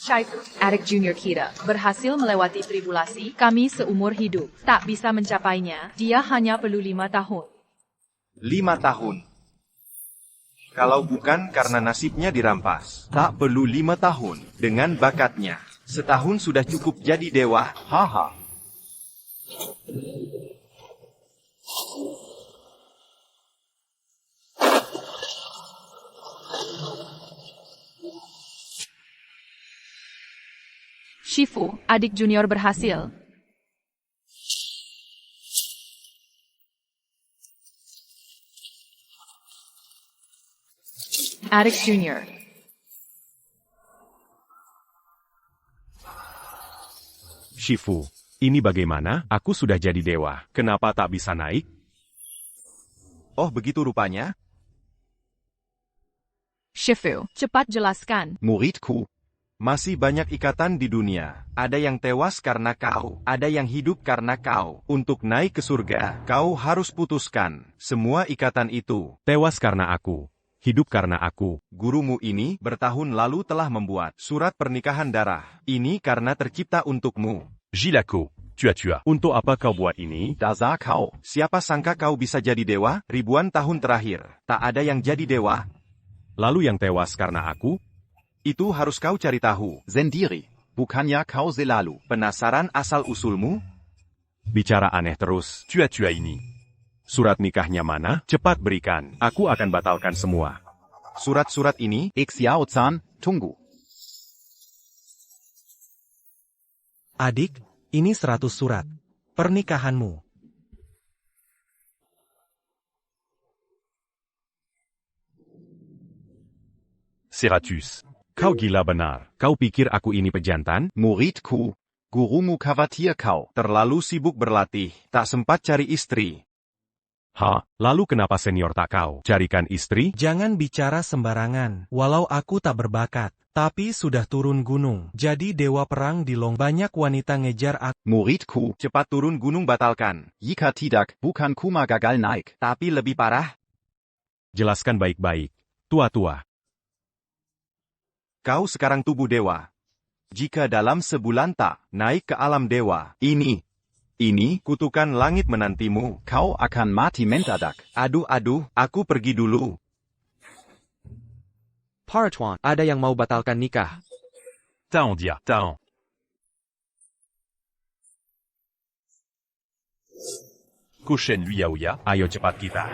Shifu, adik junior kita, berhasil melewati tribulasi kami seumur hidup. Tak bisa mencapainya, dia hanya perlu 5 tahun. 5 tahun. Kalau bukan karena nasibnya dirampas, tak perlu 5 tahun. Dengan bakatnya, setahun sudah cukup jadi dewa. Haha. Shifu, adik junior berhasil. Adik junior. Shifu, ini bagaimana? Aku sudah jadi dewa. Kenapa tak bisa naik? Oh, begitu rupanya? Shifu, cepat jelaskan. Muridku, masih banyak ikatan di dunia. Ada yang tewas karena kau, ada yang hidup karena kau. Untuk naik ke surga, kau harus putuskan semua ikatan itu. Tewas karena aku. Hidup karena aku. Gurumu ini bertahun lalu telah membuat surat pernikahan darah. Ini karena tercipta untukmu. Jilako, tua. Untuk apa kau buat ini? Dasar kau. Siapa sangka kau bisa jadi dewa? Ribuan tahun terakhir, tak ada yang jadi dewa. Lalu yang tewas karena aku? Itu harus kau cari tahu. Zendiri, bukannya kau selalu penasaran asal-usulmu? Bicara aneh terus. Tua ini. Surat nikahnya mana? Cepat berikan. Aku akan batalkan semua. Surat-surat ini, Xiao-chan, tunggu. Adik, ini 100 surat. Pernikahanmu. Seratus. Kau gila benar. Kau pikir aku ini pejantan? Muridku, gurumu khawatir kau terlalu sibuk berlatih, tak sempat cari istri. Lalu kenapa senior tak kau carikan istri? Jangan bicara sembarangan. Walau aku tak berbakat, tapi sudah turun gunung. Jadi dewa perang di Long. Banyak wanita ngejar aku. Muridku, cepat turun gunung batalkan. Jika tidak, bukan kuma gagal naik. Tapi lebih parah. Jelaskan baik-baik. Tua-tua. Kau sekarang tubuh dewa. Jika dalam sebulan tak naik ke alam dewa, ini kutukan langit menantimu. Kau akan mati mendadak. Aduh, aku pergi dulu. Paratuan, ada yang mau batalkan nikah. Taon dia, taon. Kushen Liaoya, ayo cepat kita.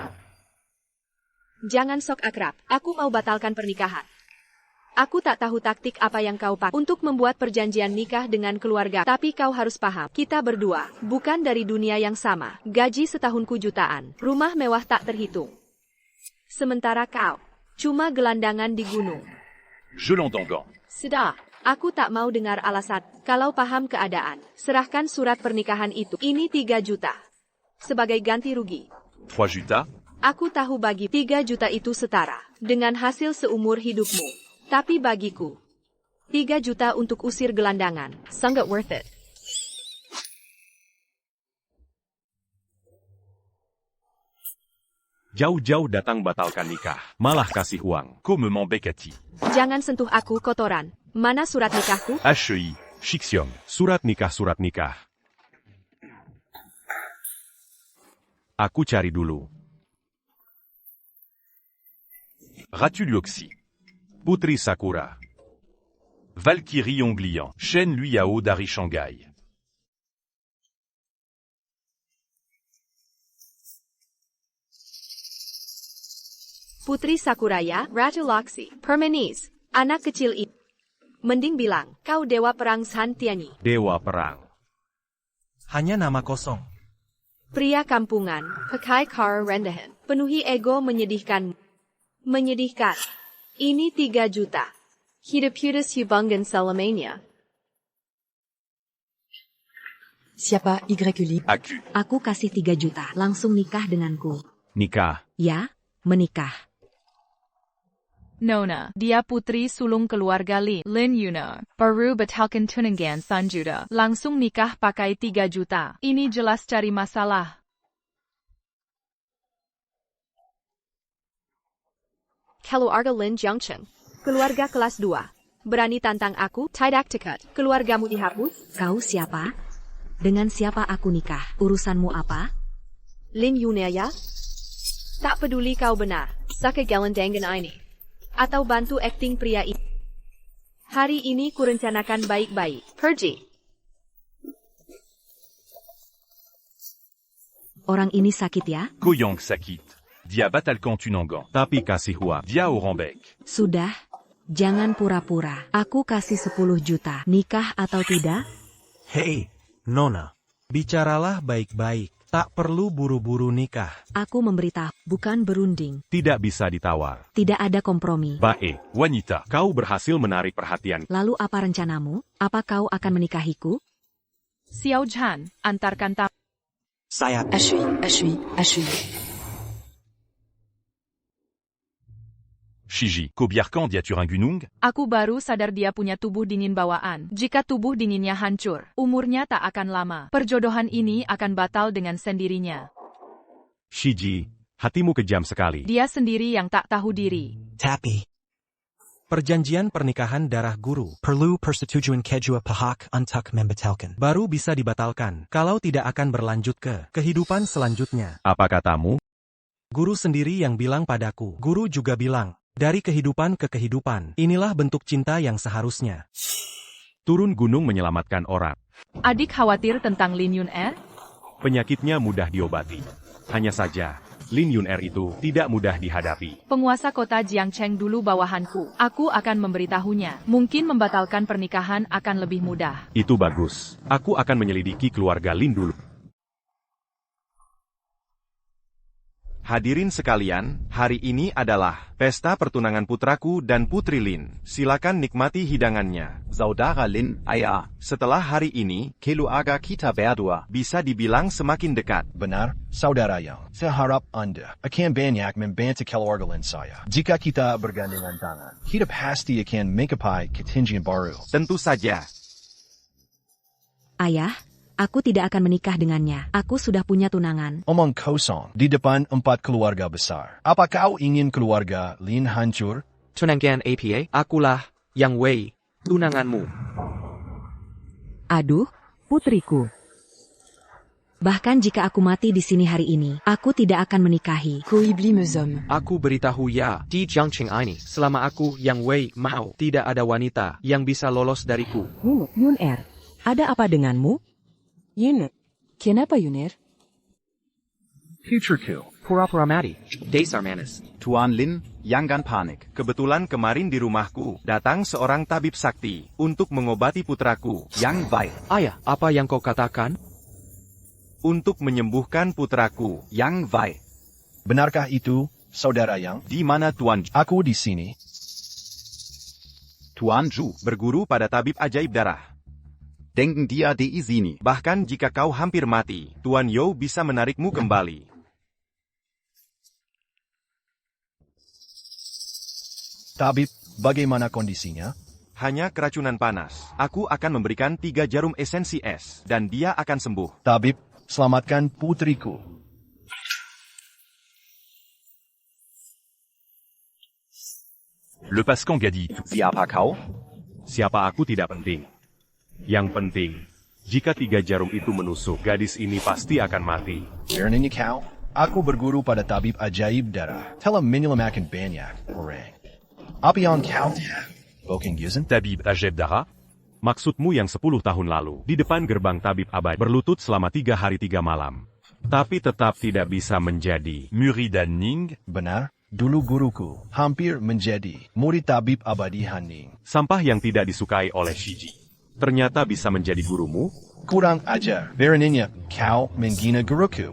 Jangan sok akrab, aku mau batalkan pernikahan. Aku tak tahu taktik apa yang kau pakai untuk membuat perjanjian nikah dengan keluarga. Tapi kau harus paham, kita berdua bukan dari dunia yang sama. Gaji setahunku jutaan, rumah mewah tak terhitung. Sementara kau, cuma gelandangan di gunung. Je l'entends. Sudah, aku tak mau dengar alasan. Kalau paham keadaan, serahkan surat pernikahan itu. Ini 3 juta. Sebagai ganti rugi. 3 juta? Aku tahu bagi 3 juta itu setara dengan hasil seumur hidupmu. Tapi bagiku, 3 juta untuk usir gelandangan, sangat worth it. Jauh-jauh datang batalkan nikah, malah kasih uang. Kau membekati. Jangan sentuh aku kotoran. Mana surat nikahku? HI, Shixiong. Surat nikah. Aku cari dulu. Ratu Luoxi. Putri Sakura. Valkyrie Onglian. Shen Luyao dari Shanghai. Putri Sakuraya, Ratu Loxi, Permanis, anak kecil itu. Mending bilang, kau dewa perang Santiani. Dewa perang. Hanya nama kosong. Pria kampungan, pakai cara rendahan, penuhi ego menyedihkan. Menyedihkan. Ini 3 juta. Hidup-hidup hubungan selamanya. Siapa Yuli? Aku kasih 3 juta, langsung nikah denganku. Nikah. Ya, menikah. Nona, dia putri sulung keluarga Lin Yuna. Baru batalkan tunangan Sanjuda. Langsung nikah pakai 3 juta. Ini jelas cari masalah. Keluarga Lin Jiangcheng. Keluarga kelas 2. Berani tantang aku? Tidak tiket. Keluargamu dihapus? Kau siapa? Dengan siapa aku nikah? Urusanmu apa? Lin Yuner ya? Tak peduli kau benar. Sekegelendangan ini. Atau bantu akting pria ini. Hari ini kurencanakan baik-baik. Pergi. Orang ini sakit ya? Koyang sakit. Dia batalkan tunangan. Tapi kasih uang. Dia orang baik. Sudah, jangan pura-pura. Aku kasih 10 juta. Nikah atau tidak? Hei, Nona. Bicaralah baik-baik. Tak perlu buru-buru nikah. Aku memberitahu, bukan berunding. Tidak bisa ditawar. Tidak ada kompromi. Bae, wanita, kau berhasil menarik perhatian. Lalu apa rencanamu? Apa kau akan menikahiku? Xiao Zhan, antarkan tamu. Saya Ashui. Shiji, kau biarkan dia curang gunung? Aku baru sadar dia punya tubuh dingin bawaan. Jika tubuh dinginnya hancur, umurnya tak akan lama. Perjodohan ini akan batal dengan sendirinya. Shiji, hatimu kejam sekali. Dia sendiri yang tak tahu diri. Tapi. Perjanjian pernikahan darah guru Perlu persetujuan kedua pihak untuk membatalkan. baru bisa dibatalkan kalau tidak akan berlanjut ke kehidupan selanjutnya. Apa katamu? Guru sendiri yang bilang padaku. Guru juga bilang, dari kehidupan ke kehidupan, inilah bentuk cinta yang seharusnya. Turun gunung menyelamatkan orang. Adik khawatir tentang Lin Yuner? Penyakitnya mudah diobati. Hanya saja, Lin Yuner itu tidak mudah dihadapi. Penguasa kota Jiangcheng dulu bawahanku. Aku akan memberitahunya. Mungkin membatalkan pernikahan akan lebih mudah. Itu bagus. Aku akan menyelidiki keluarga Lin dulu. Hadirin sekalian, hari ini adalah pesta pertunangan putraku dan putri Lin. Silakan nikmati hidangannya. Saudara Lin, ayah. Setelah hari ini, keluarga kita berdua bisa dibilang semakin dekat. Benar, saudara yang. Saya harap Anda akan banyak membantu keluarga Lin saya. Jika kita bergandengan tangan, kita pasti akan mencapai ketinggian baru. Tentu saja. Ayah, aku tidak akan menikah dengannya. Aku sudah punya tunangan. Omong kosong di depan 4 keluarga besar. Apa kau ingin keluarga Lin hancur? Tunangan APA, akulah yang Wei, tunanganmu. Aduh, putriku. Bahkan jika aku mati di sini hari ini, aku tidak akan menikahi. Koibli mezom. Aku beritahu ya, di Jiangcheng ini, selama aku yang Wei mau, tidak ada wanita yang bisa lolos dariku. Yuner, ada apa denganmu? Yuner. Kenapa Yuner? Futureku. Pura-pura mati, dasar manis. Tuan Lin, jangan panik. Kebetulan kemarin di rumahku, datang seorang tabib sakti untuk mengobati putraku. Yang baik. Ayah, apa yang kau katakan? Untuk menyembuhkan putraku. Yang baik. Benarkah itu, saudara yang? Di mana Tuan Ju? Aku di sini. Tuan Ju berguru pada tabib ajaib darah. Denken dia di sini. Bahkan jika kau hampir mati, Tuan Yo bisa menarikmu kembali. Tabib, bagaimana kondisinya? Hanya keracunan panas. Aku akan memberikan 3 jarum esensi es, dan dia akan sembuh. Tabib, selamatkan putriku. Lepaskan Gadi. Siapa kau? Siapa aku tidak penting. Yang penting, jika 3 jarum itu menusuk, gadis ini pasti akan mati. Beraninya kau? Aku berguru pada tabib ajaib darah. Telah menyelamatkan banyak orang. Apa yang kau? Bokeng Yuzen? Tabib ajaib darah? Maksudmu yang 10 tahun lalu, di depan gerbang tabib abadi, berlutut selama 3 hari 3 malam. Tapi tetap tidak bisa menjadi Muridan Ning? Benar, dulu guruku hampir menjadi murid tabib abadi Haning. sampah yang tidak disukai oleh Shiji. Ternyata bisa menjadi gurumu? Kurang ajar, beraninya kau menghina guruku.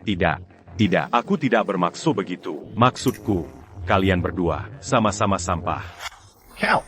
Tidak. Aku tidak bermaksud begitu. Maksudku, kalian berdua sama-sama sampah.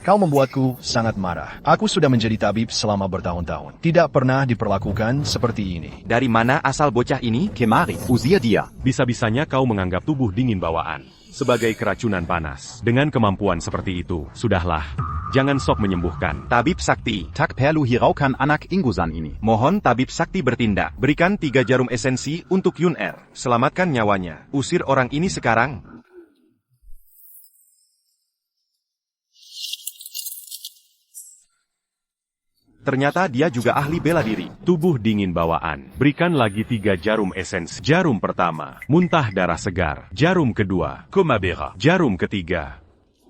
Kau membuatku sangat marah. Aku sudah menjadi tabib selama bertahun-tahun. Tidak pernah diperlakukan seperti ini. Dari mana asal bocah ini? Kemari, usia dia. Bisa-bisanya kau menganggap tubuh dingin bawaan sebagai keracunan panas. Dengan kemampuan seperti itu, sudahlah. Jangan sok menyembuhkan. Tabib Sakti, tak perlu hiraukan anak inggusan ini. Mohon Tabib Sakti bertindak. Berikan 3 jarum esensi untuk Yuner. Selamatkan nyawanya. Usir orang ini sekarang. Ternyata dia juga ahli bela diri. Tubuh dingin bawaan. Berikan lagi 3 jarum esensi. Jarum pertama, muntah darah segar. Jarum kedua, coma bera. Jarum ketiga,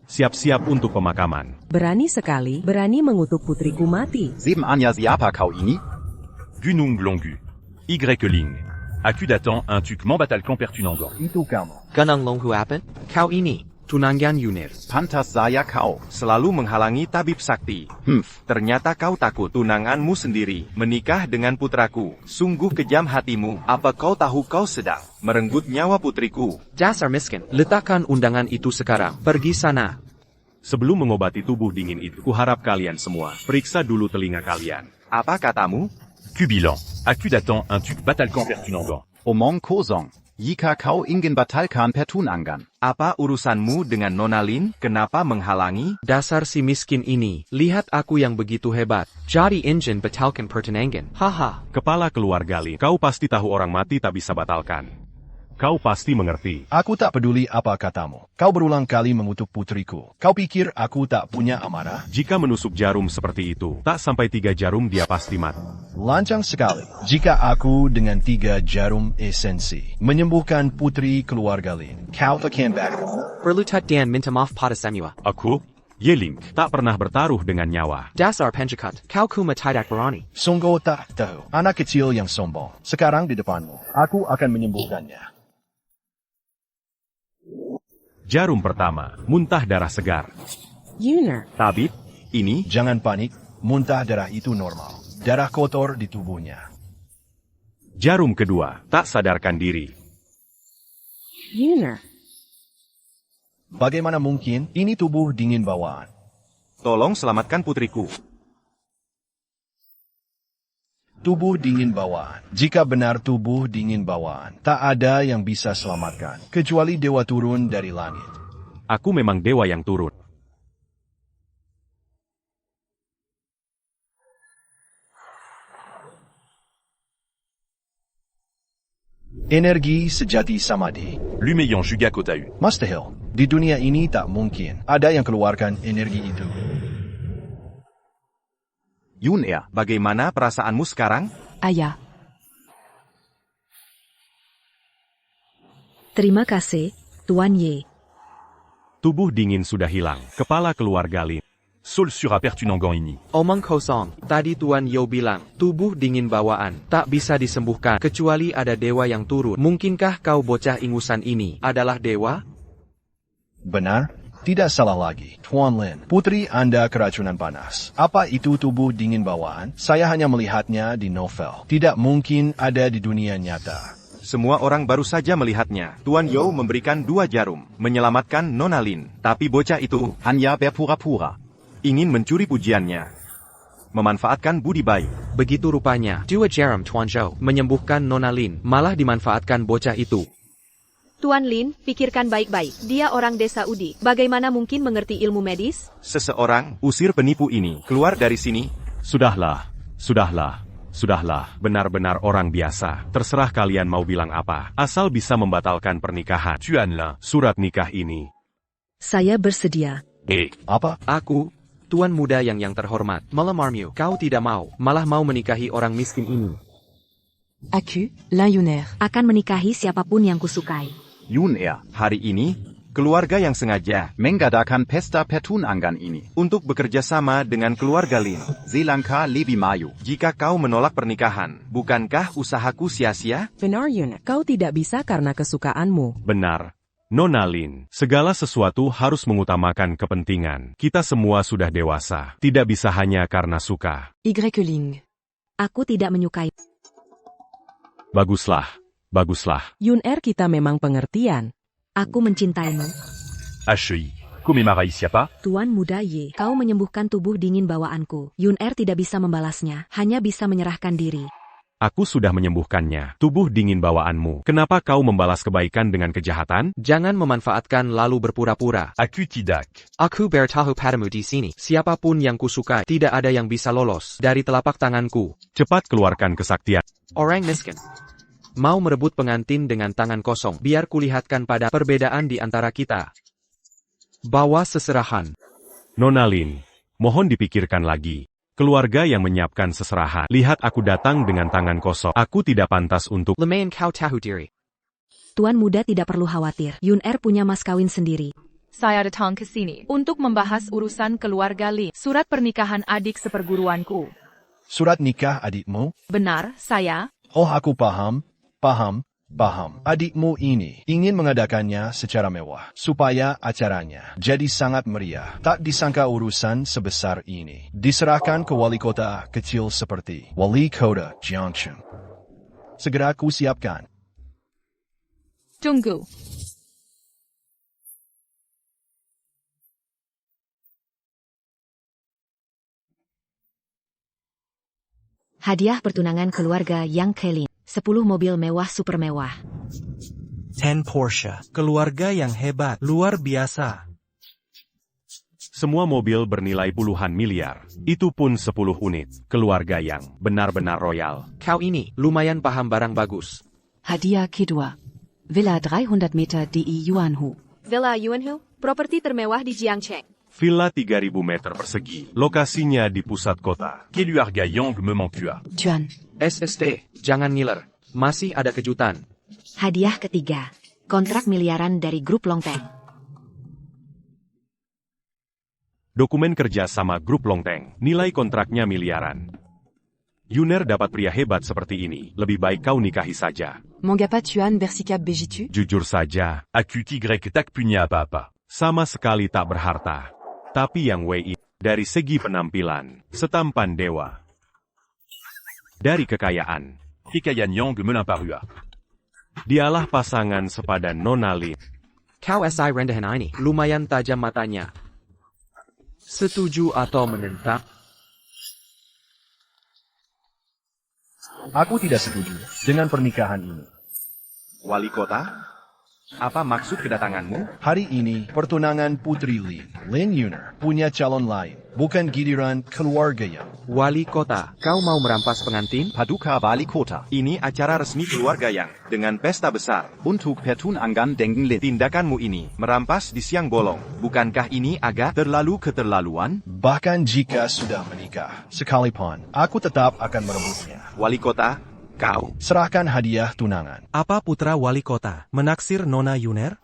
siap-siap untuk pemakaman. Berani sekali, berani mengutuk putriku mati. Anya siapa kau ini? Gunung Longu. Y-Ling. Accudatan un tuquement batalkan pertunangan. Itu kamu. Ganang Long Huapen? Kau ini, tunangan Yunir. Pantas saya kau. Selalu menghalangi tabib sakti. Ternyata kau takut tunanganmu sendiri menikah dengan putraku. Sungguh kejam hatimu. Apa kau tahu kau sedang merenggut nyawa putriku? Dasar miskin. Letakkan undangan itu sekarang. Pergi sana. Sebelum mengobati tubuh dingin itu, kuharap kalian semua periksa dulu telinga kalian. Apa katamu? Kubilan. Accudatan un tuq batalkan pertunangan. Omong kosong. Jika kau ingin batalkan pertunangan. Apa urusanmu dengan Nona Lin? Kenapa menghalangi? Dasar si miskin ini. Lihat aku yang begitu hebat. Jadi ingin batalkan pertunangan. Haha. Kepala keluarga Lin, kau pasti tahu orang mati tak bisa batalkan. Kau pasti mengerti. Aku tak peduli apa katamu. Kau berulang kali mengutuk putriku. Kau pikir aku tak punya amarah? Jika menusuk jarum seperti itu, tak sampai 3 jarum dia pasti mati. Lancang sekali. Jika aku dengan 3 jarum esensi menyembuhkan putri keluarga Lin, kau takkan baku. Berlutat dan minta maaf pada semua. Aku, Ye-Ling, tak pernah bertaruh dengan nyawa. Dasar penjahat. Kau kuma tidak berani. Sungguh tak tahu. Anak kecil yang sombong. Sekarang di depanmu. Aku akan menyembuhkannya. Jarum pertama, muntah darah segar. Yunir. Tabib, ini Jangan panik, muntah darah itu normal. Darah kotor di tubuhnya. jarum kedua, tak sadarkan diri. Yunir. Bagaimana mungkin? Ini tubuh dingin bawaan. Tolong selamatkan putriku. Tubuh dingin bawaan. Jika benar tubuh dingin bawaan, tak ada yang bisa selamatkan, kecuali dewa turun dari langit. Aku memang dewa yang turun. Energi sejati samadhi. Lumeyon juga Kotahu. Mustahil. Di dunia ini tak mungkin ada yang keluarkan energi itu. Yunir, bagaimana perasaanmu sekarang? Ayah. Terima kasih, Tuan Ye. Tubuh dingin sudah hilang. Kepala keluarga Lin. Sol sur pertunangan ini. Omong kosong. Tadi Tuan Yo bilang, tubuh dingin bawaan, tak bisa disembuhkan, kecuali ada dewa yang turun. Mungkinkah kau bocah ingusan ini adalah dewa? Benar? Tidak salah lagi, Tuan Lin. Putri Anda keracunan panas. Apa itu tubuh dingin bawaan? Saya hanya melihatnya di novel. Tidak mungkin ada di dunia nyata. Semua orang baru saja melihatnya. Tuan Yo memberikan 2 jarum, menyelamatkan Nona Lin. Tapi bocah itu Hanya berpura-pura. ingin mencuri pujiannya. Memanfaatkan budi baik. Begitu rupanya, 2 jarum Tuan Zhou menyembuhkan Nona Lin, malah dimanfaatkan bocah itu. Tuan Lin, pikirkan baik-baik. Dia orang desa Udi. Bagaimana mungkin mengerti ilmu medis? Seseorang usir penipu ini. Keluar dari sini. Sudahlah, sudahlah, sudahlah. Benar-benar orang biasa. Terserah kalian mau bilang apa. Asal bisa membatalkan pernikahan. Cuanlah surat nikah ini. Saya bersedia. Apa? Aku, Tuan muda yang terhormat, melamarmu. Kau tidak mau, malah mau menikahi orang miskin ini. Aku, Lin Yunir. Akan menikahi siapapun yang kusukai. Yunir. Hari ini, keluarga yang sengaja Mengadakan pesta pertunangan ini. untuk bekerja sama dengan keluarga Lin. Selangkah lebih maju. Jika kau menolak pernikahan, bukankah usahaku sia-sia? Benar Yunir. Kau tidak bisa karena kesukaanmu. Benar. Nona Lin, segala sesuatu harus mengutamakan kepentingan. Kita semua sudah dewasa. Tidak bisa hanya karena suka. Y-Ling. Aku tidak menyukai. Baguslah. Baguslah. Yunir, kita memang pengertian. Aku mencintaimu. HI. Kumimara siapa? Tuan muda Ye, kau menyembuhkan tubuh dingin bawaanku. Yunir tidak bisa membalasnya, hanya bisa menyerahkan diri. Aku sudah menyembuhkannya. Tubuh dingin bawaanmu. Kenapa kau membalas kebaikan dengan kejahatan? Jangan memanfaatkan lalu berpura-pura. Aku tidak. Aku bertahu padamu di sini. Siapapun yang kusukai, tidak ada yang bisa lolos dari telapak tanganku. Cepat keluarkan kesaktian. Orang miskin mau merebut pengantin dengan tangan kosong. Biar kulihatkan pada perbedaan di antara kita. Bawa seserahan. Nona Lin, mohon dipikirkan lagi. Keluarga yang menyiapkan seserahan. Lihat aku datang dengan tangan kosong. Aku tidak pantas untuk... Lumayan kau tahu diri. Tuan muda tidak perlu khawatir. Yun-er punya mas kawin sendiri. Saya datang ke sini untuk membahas urusan keluarga Lin. Surat pernikahan adik seperguruanku. Surat nikah adikmu? Benar, saya. Oh, aku paham. Adikmu ini ingin mengadakannya secara mewah, supaya acaranya jadi sangat meriah. Tak disangka urusan sebesar ini diserahkan ke wali kota kecil seperti Wali Kota Jiangcheng. Segera ku siapkan. Tunggu. Hadiah pertunangan keluarga Yang Kelin. 10 mobil mewah super mewah. 10 Porsche. Keluarga yang hebat, luar biasa. Semua mobil bernilai puluhan miliar. Itu pun 10 unit. Keluarga yang benar-benar royal. Kau ini lumayan paham barang bagus. Hadiah kedua. Villa 300 Meter di Yuanhu. Villa Yuanhu, properti termewah di Jiangcheng. Villa 3000 meter persegi. Lokasinya di pusat kota. Keluarga yang memantua. Tuan. SST, jangan ngiler. Masih ada kejutan. Hadiah ketiga. Kontrak miliaran dari grup Longteng. Dokumen kerja sama grup Longteng. Nilai kontraknya miliaran. Yun-er dapat pria hebat seperti ini. Lebih baik kau nikahi saja. Mangapa Tuan bersikap begitu? Jujur saja, aku tigrek tak punya apa-apa. Sama sekali tak berharta. Tapi yang Wei, dari segi penampilan, setampan dewa. Dari kekayaan, yang menaparua. Dialah pasangan sepadan Nona Lin. Kau SI rendahan ini lumayan tajam matanya. Setuju atau menentang? Aku tidak setuju dengan pernikahan ini. Wali kota? Apa maksud kedatanganmu? Hari ini, pertunangan Putri Lin Yuner, punya calon lain. Bukan giliran keluarga yang. Wali kota, kau mau merampas pengantin? Paduka Wali Kota. Ini acara resmi keluarga yang, dengan pesta besar. Untuk pertunangan dengan Lin. Tindakanmu ini, merampas di siang bolong. Bukankah ini agak terlalu keterlaluan? Bahkan jika sudah menikah, sekalipun, aku tetap akan merebutnya. Wali kota, kau. Serahkan hadiah tunangan. Apa putra wali kota menaksir Nona Yun-er?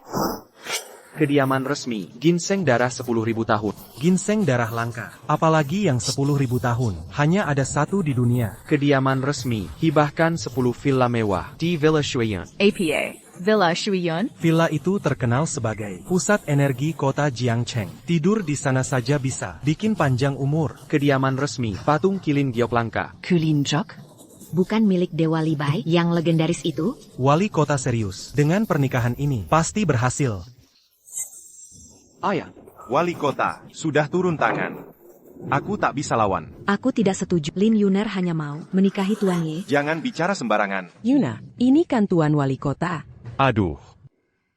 Kediaman resmi, ginseng darah 10.000 tahun. Ginseng darah langka, apalagi yang 10.000 tahun. Hanya ada satu di dunia. Kediaman resmi, hibahkan 10 villa mewah di Villa Shuiyan. APA, Villa Shuiyan. Villa itu terkenal sebagai pusat energi kota Jiangcheng. Tidur di sana saja bisa bikin panjang umur. Kediaman resmi, patung Kilin Giok Langka. Kulin Jok. Bukan milik Dewa Libai yang legendaris itu? Wali kota serius. Dengan pernikahan ini, pasti berhasil. Ayah. Wali kota, sudah turun tangan. Aku tak bisa lawan. Aku tidak setuju. Lin Yuner hanya mau menikahi Tuan Ye. Jangan bicara sembarangan. Yuna, ini kan tuan wali kota. Aduh.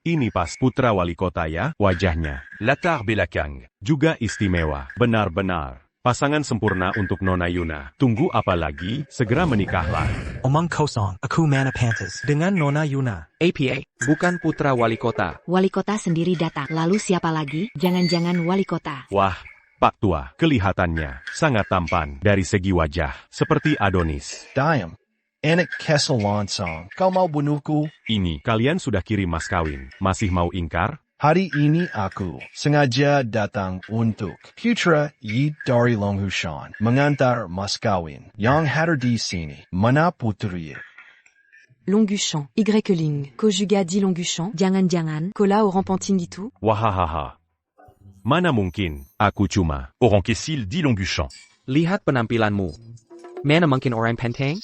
Ini pas putra wali kota ya, wajahnya. Latar belakang. Juga istimewa. Benar-benar. Pasangan sempurna untuk Nona Yuna. Tunggu apa lagi? Segera menikahlah. Omong kosong, aku mana pantas. Dengan Nona Yuna. APA, bukan putra wali kota. Wali kota sendiri datang. Lalu siapa lagi? Jangan-jangan wali kota. Wah, Pak Tua, kelihatannya sangat tampan dari segi wajah. Seperti Adonis. Diam. Enak kesel lontong. Kau mau bunuhku? Ini, kalian sudah kirim mas kawin. Masih mau ingkar? Hari ini aku sengaja datang untuk Putra Yi dari Longhushan mengantar mas kawin yang hadir di sini. Mana putri? Longuchamp. Yling. Kojuga di Longuchamp. Jangan-jangan Kola orang penting itu. Wahahaha. Mana mungkin, aku cuma orang kesil di Longuchamp. Lihat penampilanmu. Mana mungkin orang penting?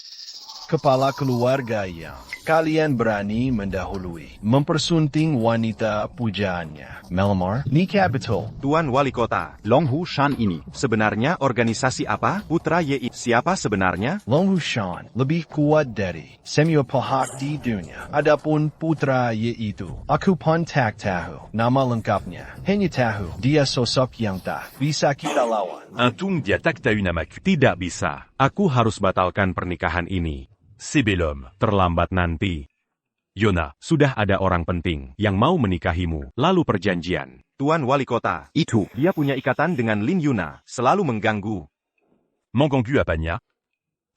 Kepala keluarga yang kalian berani mendahului, mempersunting wanita pujaannya. Melamar, nikah betul. Tuan wali kota, Longhushan ini. sebenarnya organisasi apa? Putra Ye, siapa sebenarnya? Longhushan lebih kuat dari semua pihak di dunia. Adapun putra Ye itu, aku pun tak tahu nama lengkapnya. Hanya tahu dia sosok yang tak bisa kita lawan. Untung dia tak tahu namaku. Tidak bisa. Aku harus batalkan pernikahan ini. Sebelum terlambat nanti. Yona, sudah ada orang penting yang mau menikahimu. Lalu perjanjian. Tuan wali kota, Itu. dia punya ikatan dengan Lin Yuna, selalu mengganggu. Mengganggu apanya?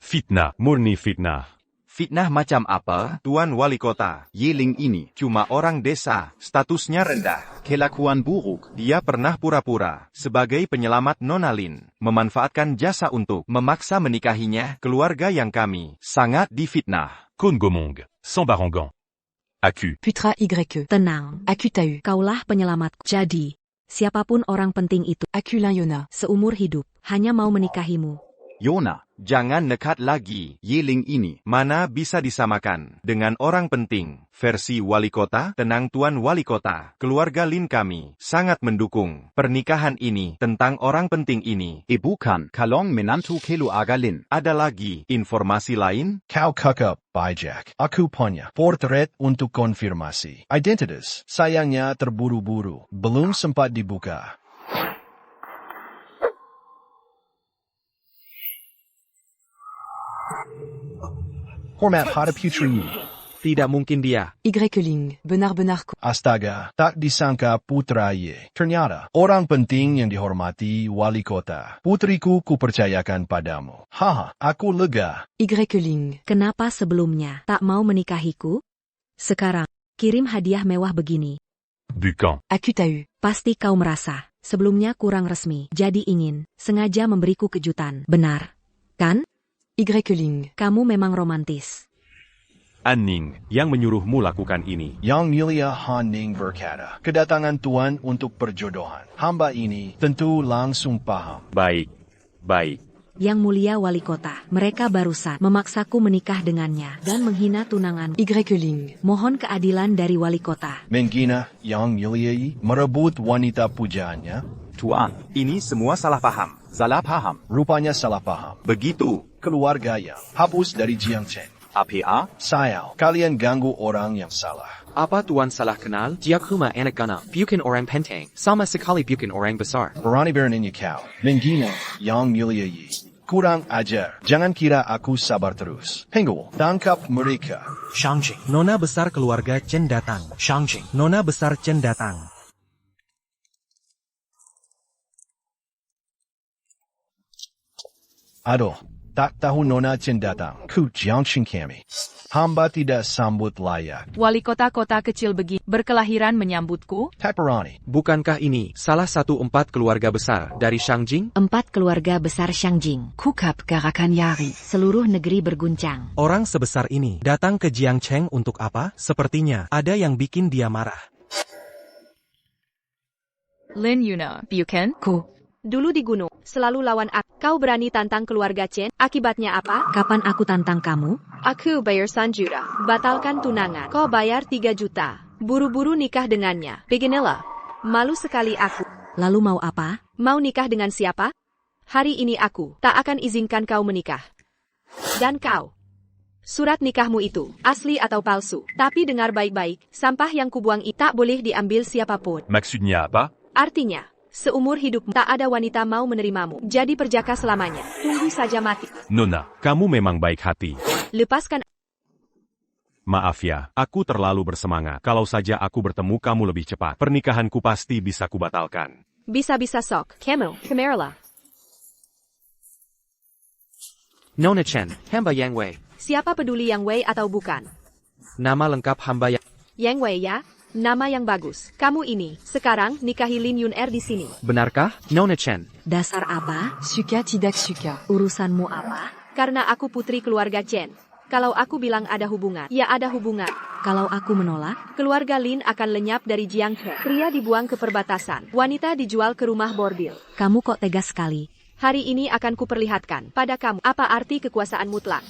Fitnah. Murni fitnah. Fitnah macam apa, Tuan Wali Kota? Yeling ini, Cuma orang desa, statusnya rendah. kelakuan buruk. Dia pernah pura-pura, sebagai penyelamat Nona Lin, memanfaatkan jasa untuk memaksa menikahinya, keluarga yang kami sangat difitnah. Kon Gomong. Sans barangan. Aku. Putra YE. Tenang, Aku tahu. kaulah penyelamatku. Jadi, siapapun orang penting itu, Aku Yona. seumur hidup, hanya mau menikahimu. Yona, Jangan nekat lagi. Yeling ini, Mana bisa disamakan dengan orang penting? Versi Wali Kota, tenang Tuan Wali Kota. Keluarga Lin kami sangat mendukung pernikahan ini. Tentang orang penting ini, bukan, kalong menantu keluarga Lin. ada lagi informasi lain? Kau kakak bijak. Aku punya portret untuk konfirmasi identitas. Sayangnya terburu-buru, belum sempat dibuka. Hormat hadap putri. Tidak mungkin dia. Yling. Benar-benar Astaga, tak disangka putra Ye. Ternyata, orang penting yang dihormati wali kota. Putriku kupercayakan padamu. Haha, aku lega. Yling. Kenapa sebelumnya tak mau menikahiku? Sekarang, kirim hadiah mewah begini. Bukan. Aku tahu. Pasti kau merasa, sebelumnya kurang resmi, jadi ingin, sengaja memberiku kejutan. Benar, kan? Yling. Kamu memang romantis. Anning, yang menyuruhmu lakukan ini. Yang Mulia Han Ning berkata, kedatangan Tuan untuk perjodohan. Hamba ini tentu langsung paham. Baik. Baik. Yang Mulia Wali Kota, mereka barusan memaksaku menikah dengannya dan menghina tunangan. Yling. Mohon keadilan dari Wali Kota. Menggina Yang Mulia merebut wanita pujaannya. Tuan, Ini semua salah paham. salah paham. Rupanya salah paham. Begitu. Keluarga yang hapus dari Jiangchen. APA, Sayang, kalian ganggu orang yang salah. Apa Tuan salah kenal? Jiakhuma anak gana, bukan orang penting, sama sekali bukan orang besar. Berani beraninya kau. Menggina Yang Mulia kurang ajar. Jangan kira aku sabar terus. Penggul, tangkap mereka. Shangjing. Nona besar keluarga Chen datang. Shangjing. Nona besar Chen datang. Aduh, tak tahu Nona Chen datang. Ku Jiangchen kami. Hamba tidak sambut layak. Wali kota-kota kecil begini berkelahiran menyambutku? Tak berani. Bukankah ini salah satu 4 keluarga besar dari Shangjing? 4 keluarga besar Shangjing. Kukap Garakan Yari. Seluruh negeri berguncang. Orang sebesar ini datang ke Jiangcheng untuk apa? Sepertinya ada yang bikin dia marah. Lin Yuna, bukan? Dulu di gunung, selalu lawan aku. Kau berani tantang keluarga Chen, akibatnya apa? Kapan aku tantang kamu? Aku bayar 1 juta. Batalkan tunangan. Kau bayar 3 juta. Buru-buru nikah dengannya. Beginilah. Malu sekali aku. Lalu mau apa? Mau nikah dengan siapa? Hari ini aku tak akan izinkan kau menikah. Dan kau. Surat nikahmu itu, asli atau palsu. Tapi dengar baik-baik, sampah yang kubuang itu tak boleh diambil siapapun. Maksudnya apa? Artinya, seumur hidupmu tak ada wanita mau menerimamu. Jadi perjaka selamanya. Tunggu saja mati. Nona, kamu memang baik hati. Lepaskan. Maaf ya, aku terlalu bersemangat. Kalau saja aku bertemu kamu lebih cepat, pernikahanku pasti bisa kubatalkan. Bisa-bisa sok. Kamerala. Nona Chen, hamba Yang Wei. Siapa peduli Yang Wei atau bukan? Nama lengkap hamba Yang Wei ya? Nama yang bagus. Kamu ini, sekarang nikahi Lin Yun di sini. Benarkah, Nona Chen? Dasar apa? Suka tidak suka. Urusanmu apa? Karena aku putri keluarga Chen. Kalau aku bilang ada hubungan, ya ada hubungan. Kalau aku menolak, keluarga Lin akan lenyap dari Jiangchen. Pria dibuang ke perbatasan. Wanita dijual ke rumah bordil. Kamu kok tegas sekali. Hari ini akan kuperlihatkan pada kamu apa arti kekuasaan mutlak.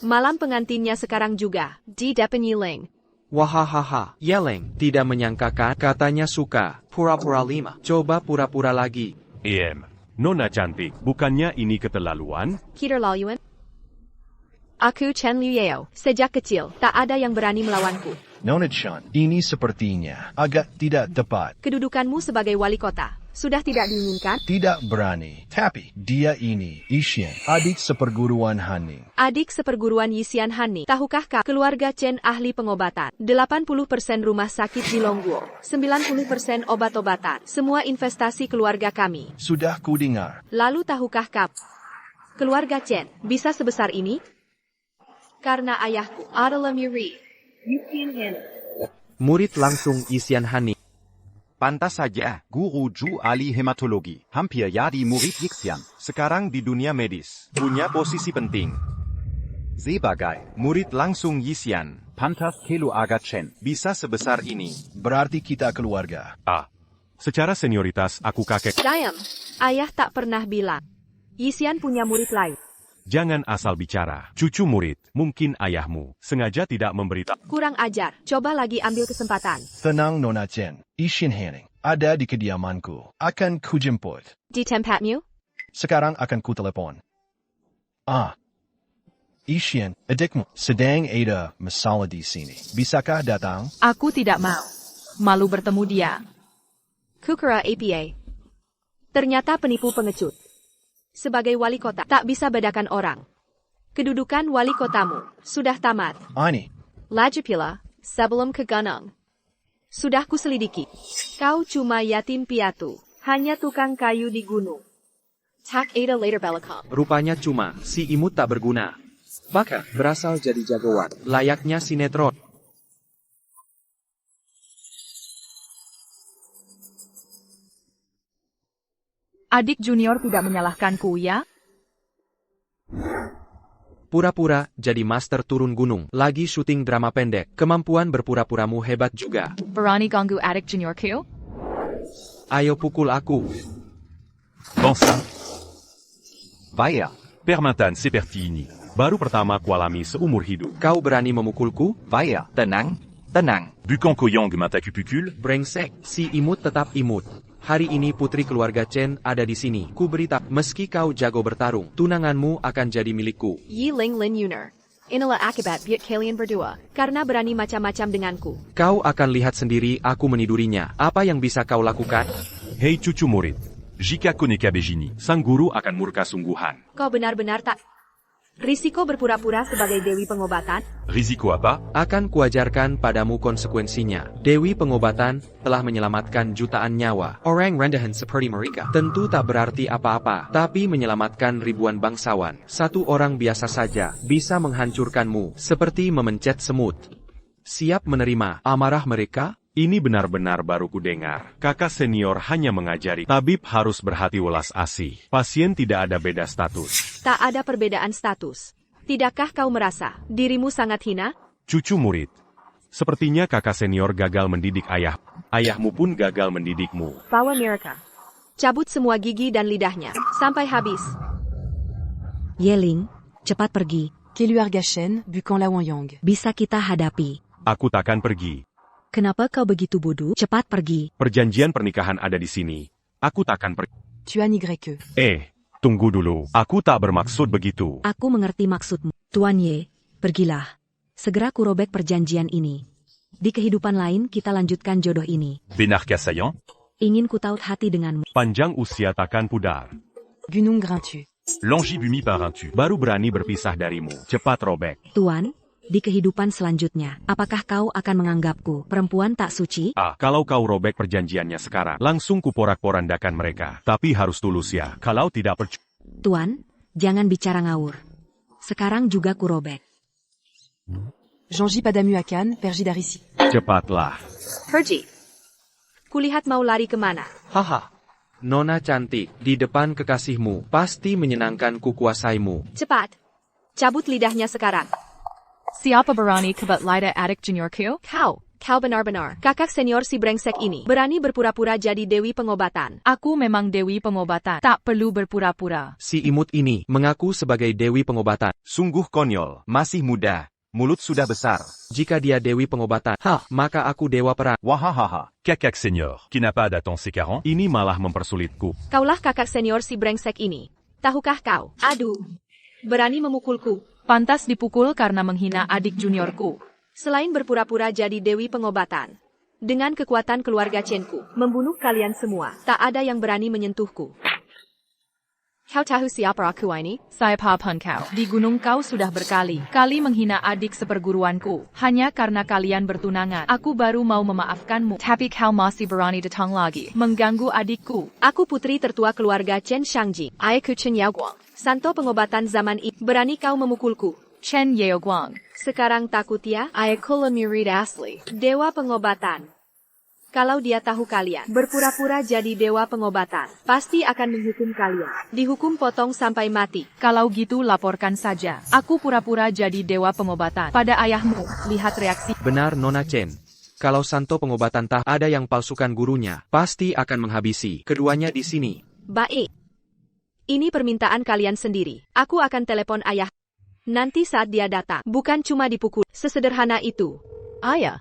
Malam pengantinnya sekarang juga. Di depan Yiling. Wahahaha, Yeleng, tidak menyangkakan katanya suka. Pura-pura 5, coba pura-pura lagi. Nona cantik, bukannya ini keterlaluan? Kita Laoyuan. Aku Chen Liuyeo. Sejak kecil, tak ada yang berani melawanku. Nona Chen, ini sepertinya agak tidak tepat. Kedudukanmu sebagai wali kota, Sudah tidak diinginkan? Tidak berani. Tapi, dia ini, Ishian, adik seperguruan Hanning. Adik seperguruan Yisian Hanning. Tahukah kau, keluarga Chen ahli pengobatan. 80% rumah sakit di Longguo. 90% obat-obatan. Semua investasi keluarga kami. Sudah kudengar. Lalu tahukah kau, keluarga Chen bisa sebesar ini? Karena ayahku adalah murid Yisian Hanning. Murid langsung Yisian Hanning. Pantas saja, Guru Ju ahli hematologi. Hampir jadi murid Yixian. Sekarang di dunia medis. Punya posisi penting. Sebagai murid langsung Yisian. Pantas keluarga Chen. Bisa sebesar ini. Berarti kita keluarga. Secara senioritas aku kakek. Diam. Ayah tak pernah bilang Yisian punya murid lain. Jangan asal bicara. Cucu murid, mungkin ayahmu sengaja tidak memberitahu. Kurang ajar. Coba lagi ambil kesempatan. Tenang Nona Chen. Ishian Hanning ada di kediamanku. Akan kujemput. Di tempatmu? Sekarang akan kutelepon. Ishian, adikmu sedang ada masalah di sini. Bisakah datang? Aku tidak mau. Malu bertemu dia. Kukira APA. Ternyata penipu pengecut. Sebagai wali kota, tak bisa bedakan orang. Kedudukan wali kotamu sudah tamat. Ani. Lagi pula, sebelum ke gunung. Sudah kuselidiki. Kau cuma yatim piatu. Hanya tukang kayu di gunung. Tak ada later belakang. Rupanya cuma si imut tak berguna. Bahkan berasal jadi jagoan. Layaknya sinetron. Adik junior tidak menyalahkanku ya? Pura-pura jadi master turun gunung. Lagi syuting drama pendek. Kemampuan berpura-puramu hebat juga. Berani ganggu adik juniorku? Ayo pukul aku. Bon sang. Vaya. Permantan seperti ini. Baru pertama kualami seumur hidup. Kau berani memukulku? Vaya. Tenang. Tenang. Bukan koyong mata kupukul? Brengsek, si imut tetap imut. Hari ini putri keluarga Chen ada di sini. Ku beritahu, meski kau jago bertarung, tunanganmu akan jadi milikku. Yi Ling Lin Yuner. Inilah akibat biut kalian berdua. Karena berani macam-macam denganku. Kau akan lihat sendiri aku menidurinya. Apa yang bisa kau lakukan? Hei cucu murid. Jika kau nikah begini, sang guru akan murka sungguhan. Kau benar-benar tak... Risiko berpura-pura sebagai Dewi Pengobatan? Risiko apa? Akan kuajarkan padamu konsekuensinya. Dewi Pengobatan telah menyelamatkan jutaan nyawa. Orang rendahan seperti mereka tentu tak berarti apa-apa, tapi menyelamatkan ribuan bangsawan. Satu orang biasa saja bisa menghancurkanmu, seperti memencet semut. Siap menerima amarah mereka? Ini benar-benar baru kudengar. Kakak senior hanya mengajari. Tabib harus berhati welas asih. Pasien tidak ada beda status. Tak ada perbedaan status. Tidakkah kau merasa dirimu sangat hina? Cucu murid. Sepertinya kakak senior gagal mendidik ayah. Ayahmu pun gagal mendidikmu. Bawa mereka. Cabut semua gigi dan lidahnya. Sampai habis. Yeling, cepat pergi. Keluarga Chen, Bukan Lawanyang. Bisa kita hadapi. Aku takkan pergi. Kenapa kau begitu bodoh? Cepat pergi. Perjanjian pernikahan ada di sini. Aku takkan pergi. Tuan Y. Tunggu dulu. Aku tak bermaksud begitu. Aku mengerti maksudmu. Tuan Ye, pergilah. Segera kurobek perjanjian ini. Di kehidupan lain kita lanjutkan jodoh ini. Benarkah sayang? Ingin ku taut hati denganmu. Panjang usia takkan pudar. Gunung Grintu. Longibumi parentu. Baru berani berpisah darimu. Cepat robek. Tuan, di kehidupan selanjutnya, apakah kau akan menganggapku perempuan tak suci? Kalau kau robek perjanjiannya sekarang, langsung kuporak-porandakan mereka. Tapi harus tulus ya, kalau tidak percaya. Tuan, jangan bicara ngawur. Sekarang juga kurobek. Janji padamu akan, pergi dari sini. Cepatlah. Pergi. Kulihat mau lari kemana? Haha. Nona cantik, di depan kekasihmu, pasti menyenangkan kukuasaimu. Cepat. Cabut lidahnya sekarang. Siapa berani kebat lidah adik juniorku? Kau benar-benar. Kakak senior si brengsek ini berani berpura-pura jadi Dewi Pengobatan. Aku memang Dewi Pengobatan. Tak perlu berpura-pura. Si imut ini mengaku sebagai Dewi Pengobatan. Sungguh konyol. Masih muda. Mulut sudah besar. Jika dia Dewi Pengobatan, maka aku Dewa Perang. Wahahaha. Kakak senior, kenapa datang sekarang? Ini malah mempersulitku. Kaulah kakak senior si brengsek ini. Tahukah kau? Aduh. Berani memukulku. Pantas dipukul karena menghina adik juniorku. Selain berpura-pura jadi Dewi Pengobatan, Dengan kekuatan keluarga Chenku, membunuh kalian semua. Tak ada yang berani menyentuhku. Kau tahu siapa aku ini? Saya Papun kau. Di gunung kau sudah berkali-kali menghina adik seperguruanku. Hanya karena kalian bertunangan. Aku baru mau memaafkanmu. Tapi kau masih berani datang lagi. Mengganggu adikku. Aku putri tertua keluarga Chen Shangji. Ayahku Chen Yaoguang. Santo pengobatan zaman ini. Berani kau memukulku? Chen Yaoguang. Sekarang takut ya? Ayahku Murid asli. Dewa pengobatan. Kalau dia tahu kalian berpura-pura jadi dewa pengobatan, pasti akan menghukum kalian. Dihukum potong sampai mati. Kalau gitu laporkan saja. Aku pura-pura jadi dewa pengobatan pada ayahmu. Lihat reaksi. Benar Nona Chen. Kalau Santo pengobatan tak ada yang palsukan gurunya, pasti akan menghabisi keduanya di sini. Baik. Ini permintaan kalian sendiri. Aku akan telepon ayah. Nanti saat dia datang, bukan cuma dipukul. Sesederhana itu. Ayah.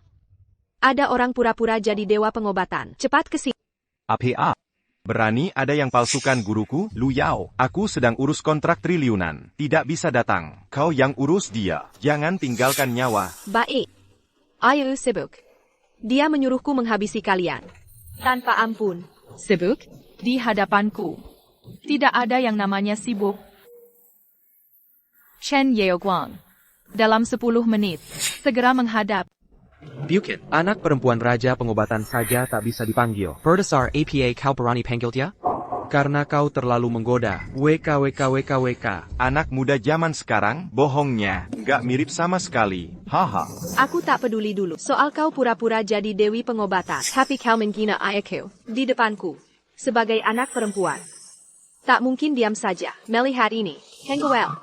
Ada orang pura-pura jadi dewa pengobatan. Cepat ke sini. APA. Berani ada yang palsukan guruku? Lu Yao, aku sedang urus kontrak triliunan. Tidak bisa datang. Kau yang urus dia. Jangan tinggalkan nyawa. Baik. Ayo sibuk. Dia menyuruhku menghabisi kalian. Tanpa ampun. Sibuk? Di hadapanku. Tidak ada yang namanya sibuk. Chen Yaoguang. Dalam 10 menit. Segera menghadap. Bukan, anak perempuan raja pengobatan saja tak bisa dipanggil. Berdasar APA kau berani panggil dia? Karena kau terlalu menggoda. WK. Anak muda zaman sekarang, bohongnya. Nggak mirip sama sekali. Haha. Aku tak peduli dulu soal kau pura-pura jadi dewi pengobatan. Tapi kau menghina ayahku di depanku. Sebagai anak perempuan. Tak mungkin diam saja. Melihat ini. Hengguel.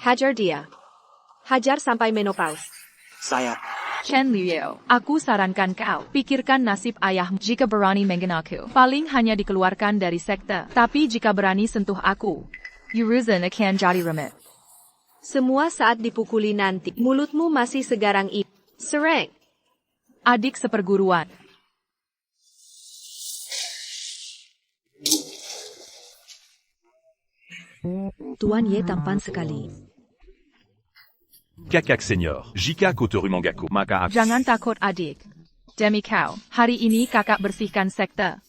Hajar dia. Hajar sampai menopause. Saya. Chen Liu, aku sarankan kau, pikirkan nasib ayahmu jika berani mengenaku. Paling hanya dikeluarkan dari sekte, tapi jika berani sentuh aku, Yuruzen akan jadi remit. Semua saat dipukuli nanti, mulutmu masih segarang itu. Sereng. Adik seperguruan. Tuan Ye tampan sekali. Kakak Senior, jika aku turun manggaku, maka aku... Jangan takut adik. Demi kau, hari ini kakak bersihkan sekte.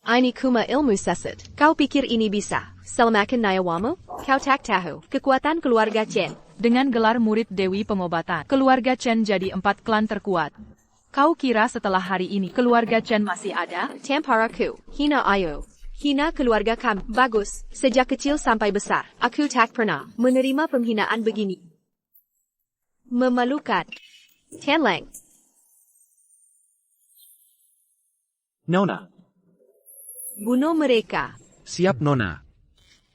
Ini kuma ilmu seset. Kau pikir ini bisa selamatkan nyawamu? Kau tak tahu kekuatan keluarga Chen. Dengan gelar murid Dewi Pengobatan, keluarga Chen jadi 4 klan terkuat. Kau kira setelah hari ini keluarga Chen masih ada? Tamparaku, hina ayo. Hina keluarga kami. Bagus, sejak kecil sampai besar, aku tak pernah menerima penghinaan begini. Memalukan. Tianlang. Nona. Bunuh mereka. Siap Nona.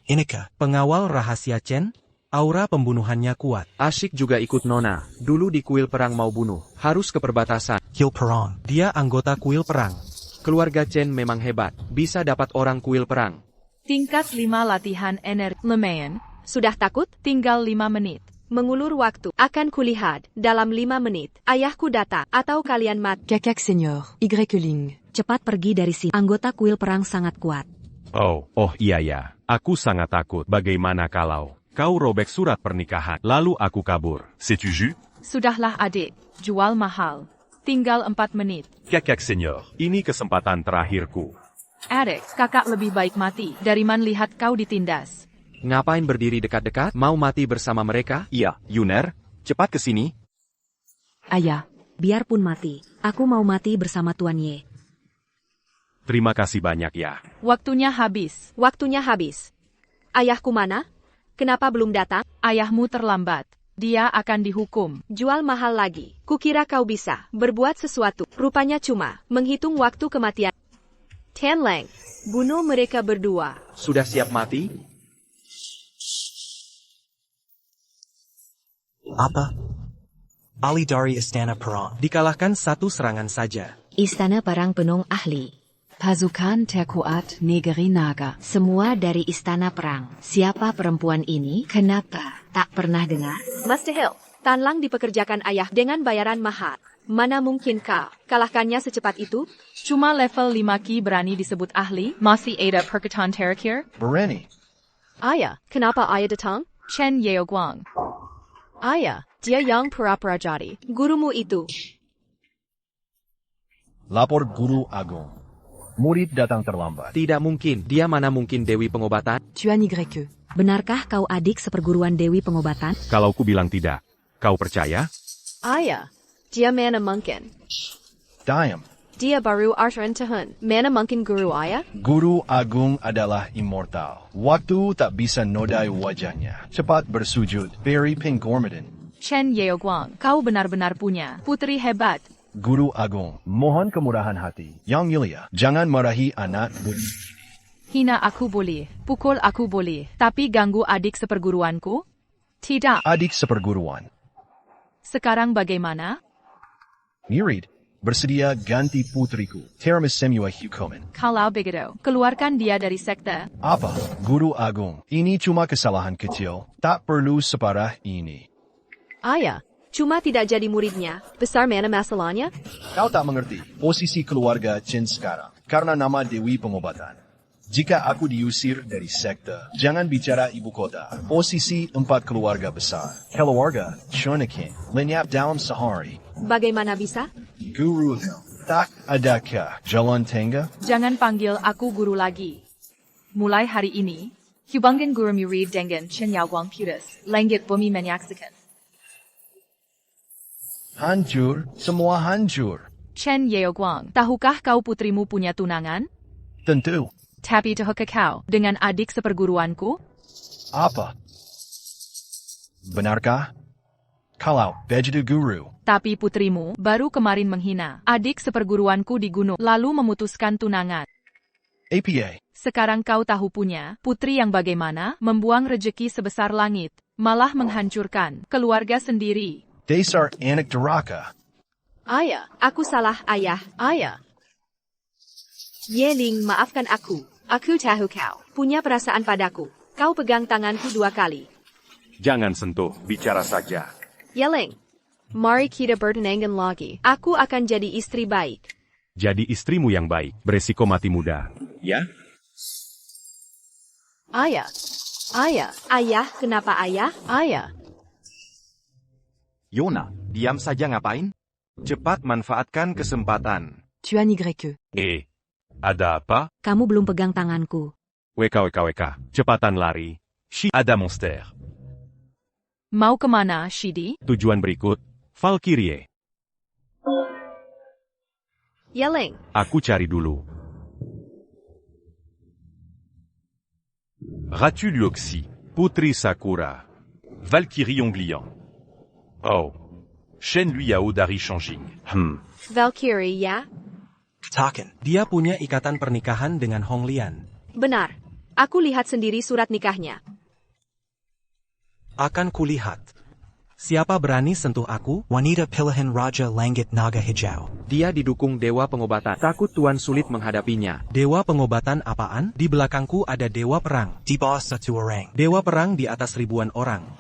Inikah pengawal rahasia Chen? Aura pembunuhannya kuat. Asyik juga ikut Nona. Dulu di kuil perang mau bunuh. Harus ke perbatasan. Kuil perang. Dia anggota kuil perang. Keluarga Chen memang hebat. Bisa dapat orang kuil perang. Tingkat 5 latihan energi. Lumayan. Sudah takut? Tinggal 5 menit. Mengulur waktu. Akan kulihat. Dalam 5 menit. Ayahku datang. Atau kalian mati. Kakak Senior. Y-Ling. Cepat pergi dari sini. Anggota kuil perang sangat kuat. Oh iya ya. Aku sangat takut. Bagaimana kalau kau robek surat pernikahan, lalu aku kabur? C'est-tu juste? Sudahlah adik. Jual mahal. Tinggal 4 menit. Kakak Senior, ini kesempatan terakhirku. Adik, kakak lebih baik mati. Dari mana lihat kau ditindas? Ngapain berdiri dekat-dekat? Mau mati bersama mereka? Iya, Yuner. Cepat ke sini. Ayah, biarpun mati, aku mau mati bersama Tuan Ye. Terima kasih banyak ya. Waktunya habis. Waktunya habis. Ayahku mana? Kenapa belum datang? Ayahmu terlambat. Dia akan dihukum. Jual mahal lagi. Kukira kau bisa berbuat sesuatu. Rupanya cuma menghitung waktu kematian. Tianlang, bunuh mereka berdua. Sudah siap mati? Apa? Ali dari Istana Perang. Dikalahkan 1 serangan saja. Istana Perang penuh ahli. Pasukan terkuat negeri naga. Semua dari Istana Perang. Siapa perempuan ini? Kenapa? Tak pernah dengar? Mustahil. Tanlang dipekerjakan ayah dengan bayaran mahal. Mana mungkin kau kalahkannya secepat itu? Cuma level 5 Ki berani disebut ahli. Masih ada perkataan terakhir? Berani. Ayah, kenapa ayah datang? Chen Yaoguang. Ayah, dia yang pura-pura jadi gurumu itu. Lapor Guru Agung. Murid datang terlambat. Tidak mungkin, dia mana mungkin Dewi Pengobatan? Tu as YE. Benarkah kau adik seperguruan Dewi Pengobatan? Kalau ku bilang tidak, kau percaya? Ayah, dia mana mungkin. Diam. Dia baru artaran tahun. Mana mungkin guru ayah? Guru Agung adalah immortal. Waktu tak bisa nodai wajahnya. Cepat bersujud. Barry Pingormadan. Chen Yeoguang, kau benar-benar punya putri hebat. Guru Agung, mohon kemurahan hati. Yang mulia, jangan marahi anak budi. Hina aku boleh, pukul aku boleh, tapi ganggu adik seperguruanku? Tidak. Adik seperguruan. Sekarang bagaimana? Murid, bersedia ganti putriku. Teramis semua hukuman. Kalau begitu, keluarkan dia dari sekte. Apa, Guru Agung? Ini cuma kesalahan kecil. Tak perlu separah ini. Ayah, cuma tidak jadi muridnya. Besar mana masalahnya? Kau tak mengerti posisi keluarga Chen sekarang. Karena nama Dewi Pengobatan. Jika aku diusir dari sekte, jangan bicara ibu kota. Posisi 4 keluarga besar. Keluarga Chonakin lenyap dalam sehari. Bagaimana bisa? Guru Hill, tak adakah jalan tengah? Jangan panggil aku guru lagi. Mulai hari ini, hubungkan guru murid dengan Chen Yaoguang putus. Langit bumi menyaksikan. Hancur, semua hancur. Chen Yeoguang, tahukah kau putrimu punya tunangan? Tentu. Tapi tahukah kau dengan adik seperguruanku? Apa? Benarkah? Kalau begitu guru. Tapi putrimu baru kemarin menghina adik seperguruanku di gunung, lalu memutuskan tunangan. APA. Sekarang kau tahu punya putri yang bagaimana membuang rejeki sebesar langit, malah menghancurkan keluarga sendiri. Dasar anak duraka. Ayah, aku salah ayah. Ayah. Yeling, maafkan aku. Aku tahu kau punya perasaan padaku. Kau pegang tanganku 2 kali. Jangan sentuh, bicara saja. Yeling, mari kita bertunangan lagi. Aku akan jadi istri baik. Jadi istrimu yang baik, beresiko mati muda. Ya? Ayah. Ayah. Ayah, kenapa ayah? Ayah. Yona, diam saja ngapain? Cepat manfaatkan kesempatan. Tu as YE. Ada apa? Kamu belum pegang tanganku. WK, cepatan lari. Ada monster. Mau kemana, Shidi? Tujuan berikut, Valkyrie. Yeling. Aku cari dulu. Ratu Luoxi, Putri Sakura, Valkyrie Onglian. Oh, Shen Luyao dari Changing. Valkyrie, ya? Taken. Dia punya ikatan pernikahan dengan Hong Lian. Benar. Aku lihat sendiri surat nikahnya. Akan kulihat. Siapa berani sentuh aku? Wanita Pilihan Raja Langit Naga Hijau. Dia didukung Dewa Pengobatan. Takut Tuan sulit menghadapinya. Dewa pengobatan apaan? Di belakangku ada dewa perang. Di bawah 1 orang. Dewa perang di atas ribuan orang.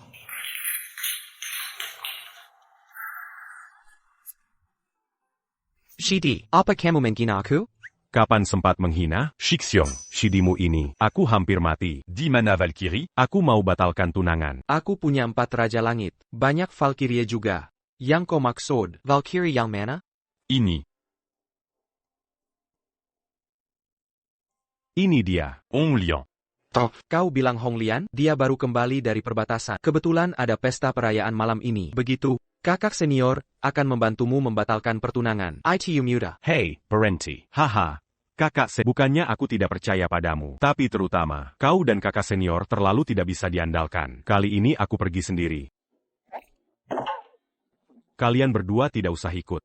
Shidi, apa kamu menghina aku? Kapan sempat menghina? Shixiong, Shidimu ini. Aku hampir mati. Di mana Valkyrie? Aku mau batalkan tunangan. Aku punya 4 Raja Langit. Banyak Valkyrie juga. Yang kau maksud, Valkyrie yang mana? Ini. Ini dia, Onglian. Toh, kau bilang Hong Lian? Dia baru kembali dari perbatasan. Kebetulan ada pesta perayaan malam ini. Begitu. Kakak senior akan membantumu membatalkan pertunangan. ITU Muda. Hey, Parenti. Haha. Kakak bukannya aku tidak percaya padamu. Tapi terutama, kau dan kakak senior terlalu tidak bisa diandalkan. Kali ini aku pergi sendiri. Kalian berdua tidak usah ikut.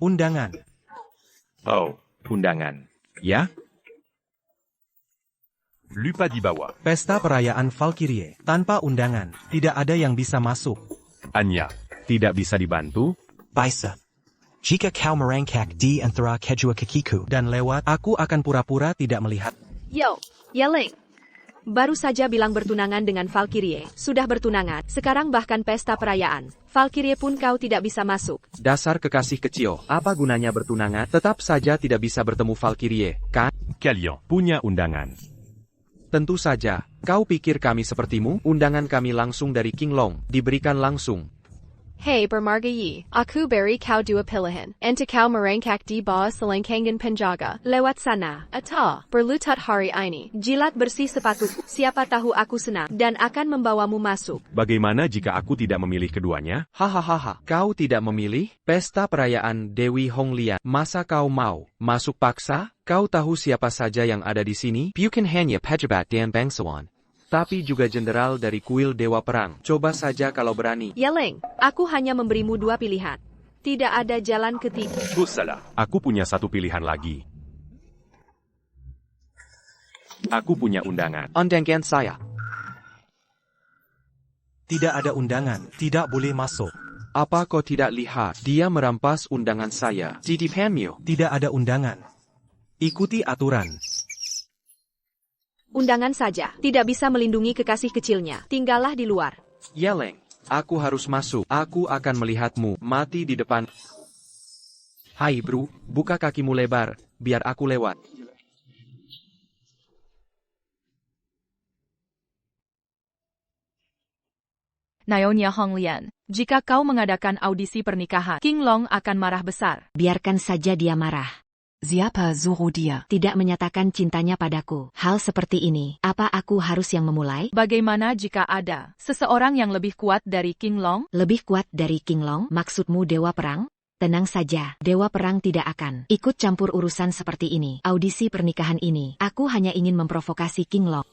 Undangan. Oh, undangan. Ya? Lupa di bawah. Pesta perayaan Valkyrie. Tanpa undangan, tidak ada yang bisa masuk. Anya, tidak bisa dibantu? Baisa. Jika kau merangkak di antara kedua kakiku. Dan lewat, aku akan pura-pura tidak melihat. Yo, Yeling. Baru saja bilang bertunangan dengan Valkyrie. Sudah bertunangan, sekarang bahkan pesta perayaan. Valkyrie pun kau tidak bisa masuk. Dasar kekasih kecil. Apa gunanya bertunangan? Tetap saja tidak bisa bertemu Valkyrie, kan? Kalian punya undangan. Tentu saja, kau pikir kami sepertimu? Undangan kami langsung dari King Long, diberikan langsung. Hey bermargayi, aku beri kau dua pilihan. Enta kau merangkak di bawah selengkangan penjaga. Lewat sana. Atau, berlutut hari ini. Jilat bersih sepatuku. Siapa tahu aku senang dan akan membawamu masuk. Bagaimana jika aku tidak memilih keduanya? Hahaha, kau tidak memilih? Pesta perayaan Dewi Honglian. Masa kau mau masuk paksa? Kau tahu siapa saja yang ada di sini? Bukan hanya pejabat dan bangsawan, tapi juga jenderal dari kuil Dewa Perang. Coba saja kalau berani. Yeleng, aku hanya memberimu dua pilihan. Tidak ada jalan ketiga. Salah. Aku punya satu pilihan lagi. Aku punya undangan. Undangan saya. Tidak ada undangan, tidak boleh masuk. Apa kau tidak lihat? Dia merampas undangan saya. Titipanmu. Tidak ada undangan. Ikuti aturan. Undangan saja. Tidak bisa melindungi kekasih kecilnya. Tinggallah di luar. Yeleng, aku harus masuk. Aku akan melihatmu mati di depan. Hai bro, buka kakimu lebar, biar aku lewat. Nyonya Honglian, jika kau mengadakan audisi pernikahan, King Long akan marah besar. Biarkan saja dia marah. Siapa suruh dia? Tidak menyatakan cintanya padaku. Hal seperti ini, apa aku harus yang memulai? Bagaimana jika ada seseorang yang lebih kuat dari King Long? Lebih kuat dari King Long? Maksudmu Dewa Perang? Tenang saja, Dewa Perang tidak akan ikut campur urusan seperti ini. Audisi pernikahan ini, aku hanya ingin memprovokasi King Long.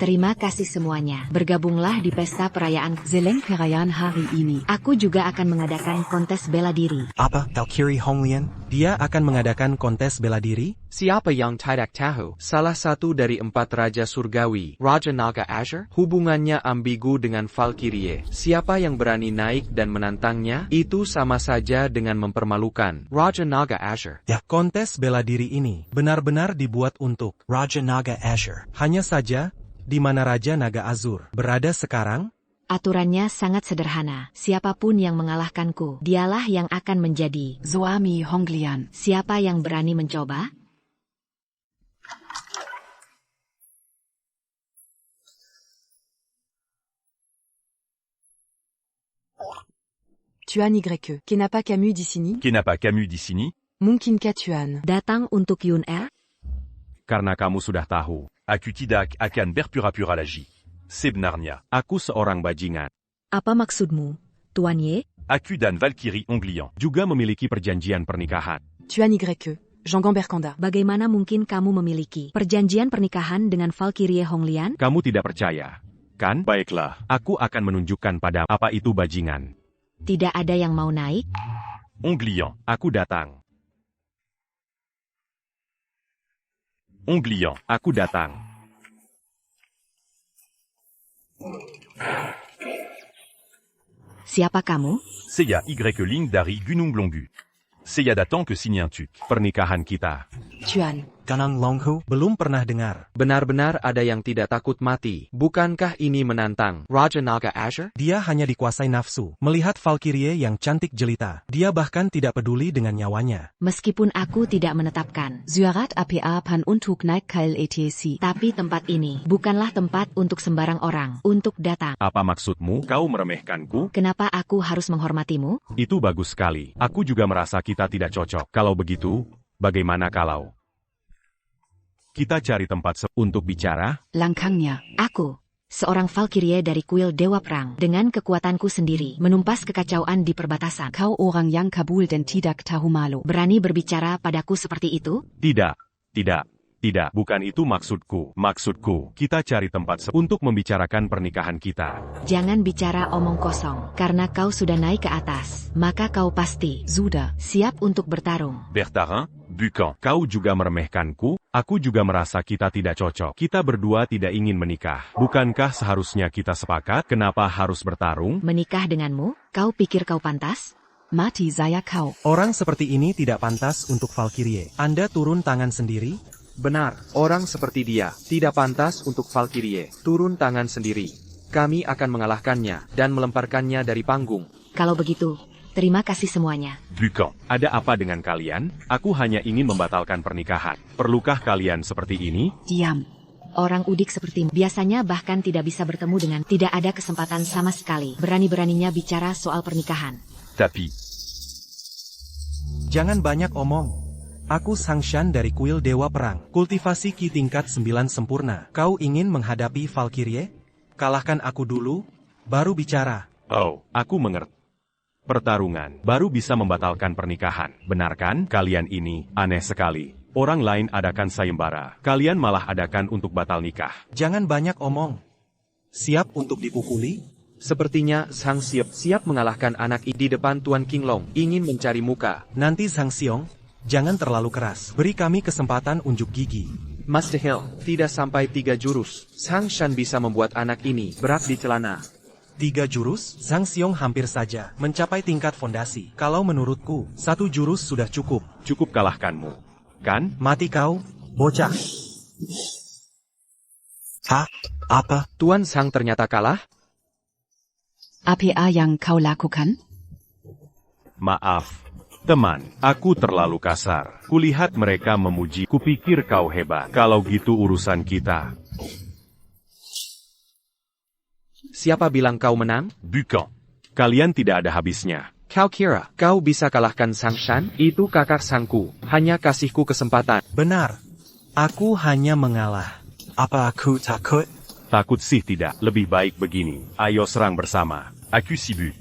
Terima kasih semuanya. Bergabunglah di pesta perayaan Zeleng perayaan hari ini. Aku juga akan mengadakan kontes bela diri. Apa, Valkyrie Honglian? Dia akan mengadakan kontes bela diri? Siapa yang tidak tahu? Salah satu dari 4 Raja Surgawi, Raja Naga Azure, hubungannya ambigu dengan Valkyrie. Siapa yang berani naik dan menantangnya, itu sama saja dengan mempermalukan Raja Naga Azure. Ya, kontes bela diri ini benar-benar dibuat untuk Raja Naga Azure. hanya saja, di mana Raja Naga Azur berada sekarang? Aturannya sangat sederhana. Siapapun yang mengalahkanku, dialah yang akan menjadi Suami Honglian. Siapa yang berani mencoba? Tuan Y. Kenapa Camus di sini? Qui n'a pas Camus di sini? Mungkin Tuan. Datang untuk Yun Er? Karena kamu sudah tahu. Aku tidak akan berpura-pura lagi. Sebenarnya, aku seorang bajingan. Apa maksudmu, Tuan Ye? Aku dan Valkyrie Honglian juga memiliki perjanjian pernikahan. Tuan Y. Jean Berkanda. Bagaimana mungkin kamu memiliki perjanjian pernikahan dengan Valkyrie Honglian? Kamu tidak percaya, kan? Baiklah, aku akan menunjukkan pada apa itu bajingan. Tidak ada yang mau naik? Honglian, aku datang. Honglian, aku datang. Siapa kamu? Saya Y Ling dari Gunung Blonggu. Saya datang ke sini untuk pernikahan kita. Tuan. Ganang Longhu? Belum pernah dengar. Benar-benar ada yang tidak takut mati. Bukankah ini menantang Raja Naga Azure? Dia hanya dikuasai nafsu. Melihat Valkyrie yang cantik jelita, dia bahkan tidak peduli dengan nyawanya. Meskipun aku tidak menetapkan, Surat APA pan untuk naik kail ETC. tapi tempat ini bukanlah tempat untuk sembarang orang untuk datang. Apa maksudmu? Kau meremehkanku? Kenapa aku harus menghormatimu? Itu bagus sekali. Aku juga merasa kita tidak cocok. Kalau begitu, bagaimana kalau kita cari tempat untuk bicara? Langkangnya. Aku, seorang Valkyrie dari kuil Dewa Perang, dengan kekuatanku sendiri, menumpas kekacauan di perbatasan. Kau orang yang kabul dan tidak tahu malu. Berani berbicara padaku seperti itu? Tidak, bukan itu maksudku. Maksudku, kita cari tempat untuk membicarakan pernikahan kita. Jangan bicara omong kosong, karena kau sudah naik ke atas, maka kau pasti Sudah. siap untuk bertarung. Bertarin, bukan. Kau juga meremehkanku? Aku juga merasa kita tidak cocok. Kita berdua tidak ingin menikah. Bukankah seharusnya kita sepakat? Kenapa harus bertarung? Menikah denganmu? Kau pikir kau pantas? Mati saya kau. Orang seperti ini tidak pantas untuk Valkyrie. Anda turun tangan sendiri? Benar, orang seperti dia tidak pantas untuk Valkyrie. Turun tangan sendiri. Kami akan mengalahkannya dan melemparkannya dari panggung. Kalau begitu, Terima kasih semuanya. Bukan. Ada apa dengan kalian? Aku hanya ingin membatalkan pernikahan. Perlukah kalian seperti ini? Diam. Orang udik sepertimu biasanya bahkan tidak bisa bertemu dengan tidak ada kesempatan sama sekali. Berani-beraninya bicara soal pernikahan. Tapi, Jangan banyak omong. Aku Sangshan dari kuil Dewa Perang. Kultivasi Ki tingkat 9 sempurna. Kau ingin menghadapi Valkyrie? Kalahkan aku dulu, baru bicara. oh, aku mengerti. Pertarungan baru bisa membatalkan pernikahan. Benar kan? Kalian ini aneh sekali. Orang lain adakan sayembara. Kalian malah adakan untuk batal nikah. Jangan banyak omong. Siap untuk dipukuli? Sepertinya Sang siap mengalahkan anak di depan Tuan Qinglong. Ingin mencari muka. Nanti Sang Xiong, jangan terlalu keras. Beri kami kesempatan unjuk gigi. Master Hill, tidak sampai 3 jurus. Sang Shan bisa membuat anak ini berat di celana. 3 jurus, Sang Xiong hampir saja mencapai tingkat fondasi. Kalau menurutku, 1 jurus sudah cukup. Cukup kalahkanmu. Kan? Mati kau, bocah. Hah? Apa? Tuan Sang ternyata kalah? Apa yang kau lakukan? Maaf, teman. Aku terlalu kasar. Kulihat mereka memuji. Kupikir kau hebat. Kalau gitu urusan kita. Siapa bilang kau menang? Bukan. Kalian tidak ada habisnya. Kau kira kau bisa kalahkan Sang Shan? Itu kakak sangku. Hanya kasihku kesempatan. Benar. Aku hanya mengalah. Apa aku takut? Takut sih tidak. Lebih baik begini. Ayo serang bersama. Aku sibuk.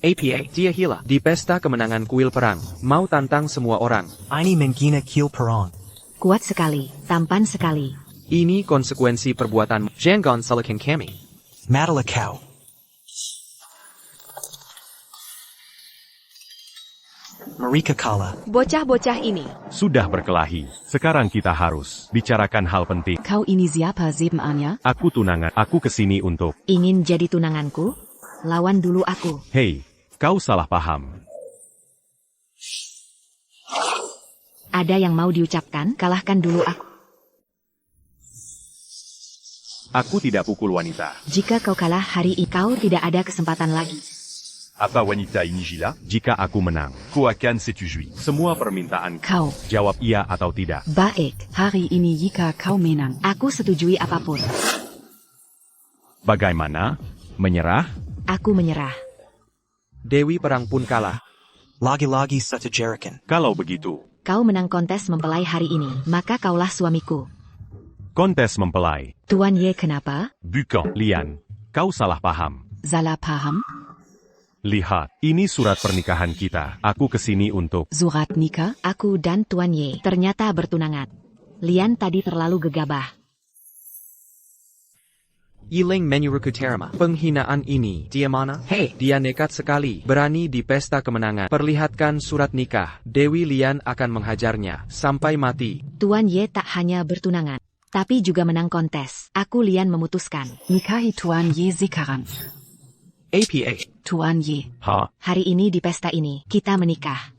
APA, dia hila. Di pesta kemenangan kuil perang. Mau tantang semua orang. Ini mengkina kill perang. Kuat sekali, tampan sekali. Ini konsekuensi perbuatan Jangon Selikin kami. Madalah kau. Marika kalah. Bocah-bocah ini. Sudah berkelahi. Sekarang kita harus bicarakan hal penting. Kau ini siapa sebenarnya? Aku tunangan. Aku kesini untuk... Ingin jadi tunanganku? Lawan dulu aku. Hei, kau salah paham. Ada yang mau diucapkan? Kalahkan dulu aku. Aku tidak pukul wanita. Jika kau kalah hari ini, kau tidak ada kesempatan lagi. Apa wanita ini gila? Jika aku menang, ku akan setujui semua permintaan. Kau. Jawab iya atau tidak. Baik, hari ini jika kau menang. Aku setujui apapun. Bagaimana? Menyerah? Aku menyerah. Dewi perang pun kalah. Lagi-lagi setajarikan. Kalau begitu, Kau menang kontes mempelai hari ini, maka kaulah suamiku. kontes mempelai. Tuan Ye kenapa? Bukan, Lian. Kau salah paham. Salah paham? Lihat, ini surat pernikahan kita. Aku kesini untuk... Surat nikah? Aku dan Tuan Ye ternyata bertunangan. Lian tadi terlalu gegabah. Yiling menyuruhku terima penghinaan ini. Dia mana? Hei, dia nekat sekali. Berani di pesta kemenangan. Perlihatkan surat nikah. Dewi Lian akan menghajarnya sampai mati. Tuan Ye tak hanya bertunangan, tapi juga menang kontes. Aku Lian memutuskan. Nikahi Tuan Ye sekarang. APA. Tuan Ye. Hari ini di pesta ini, kita menikah.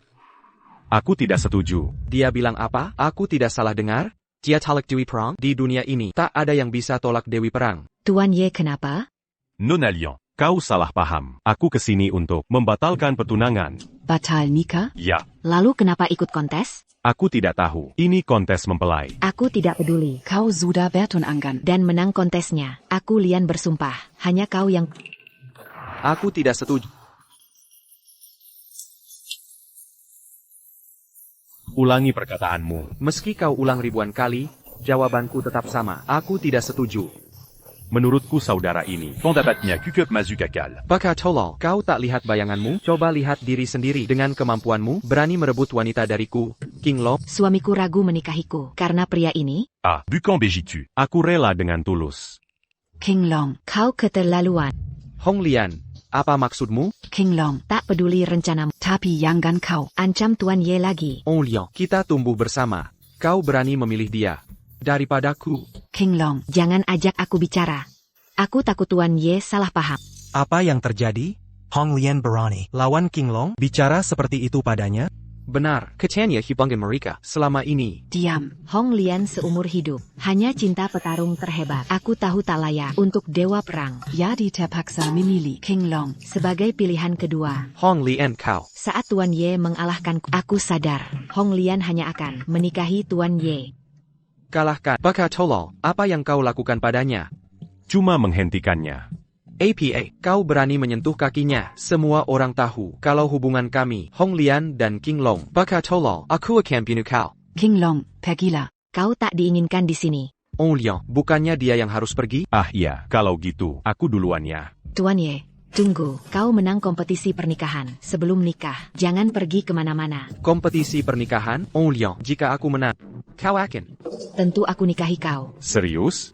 Aku tidak setuju. Dia bilang apa? Aku tidak salah dengar? Dia tolak Dewi Perang? Di dunia ini, tak ada yang bisa tolak Dewi Perang. Tuan Ye kenapa? Nona Lian, kau salah paham. Aku kesini untuk membatalkan pertunangan. Batal nikah? Ya, Lalu kenapa ikut kontes? aku tidak tahu. Ini kontes mempelai. Aku tidak peduli. Kau sudah bertunangan. Dan menang kontesnya. Aku Lian bersumpah. Hanya kau yang... Aku tidak setuju. Ulangi perkataanmu. Meski kau ulang ribuan kali, jawabanku tetap sama. Aku tidak setuju. Menurutku saudara ini, pendatatnya cukup masuk akal. Baka tolol, kau tak lihat bayanganmu? Coba lihat diri sendiri. Dengan kemampuanmu, berani merebut wanita dariku. Qinglong, Suamiku ragu menikahiku. Karena pria ini, Bukan begitu. Aku rela dengan tulus. Qinglong. kau keterlaluan. Hong Lian, apa maksudmu? Qinglong. Tak peduli rencanamu. Tapi jangan kau. Ancam Tuan Ye lagi. Hong Lian, kita tumbuh bersama. Kau berani memilih dia daripadaku. Qinglong. Jangan ajak aku bicara. Aku takut Tuan Ye salah paham. Apa yang terjadi? Hong Lian berani. Lawan Qinglong bicara seperti itu padanya? Benar, Katanya hibangkan mereka selama ini. Diam. Hong Lian seumur hidup. Hanya cinta petarung terhebat. Aku tahu tak layak untuk dewa perang. Yadi terpaksa memilih King Long. Sebagai pilihan kedua. Hong Lian kau. Saat Tuan Ye mengalahkanku, aku sadar. Hong Lian hanya akan menikahi Tuan Ye. Kalahkan. Baka tolol, apa yang kau lakukan padanya? Cuma menghentikannya. APA, kau berani menyentuh kakinya. Semua orang tahu kalau hubungan kami, Hong Lian dan King Long. Baka tolol, aku akan bunuh kau. King Long, pergilah. Kau tak diinginkan di sini. Oh Liang, bukannya dia yang harus pergi? Ah iya, kalau gitu, aku duluan ya. Tuan Ye, tunggu. Kau menang kompetisi pernikahan. Sebelum nikah, jangan pergi kemana-mana. Kompetisi pernikahan? Oh Liang, jika aku menang, kau akan? Tentu aku nikahi kau. Serius?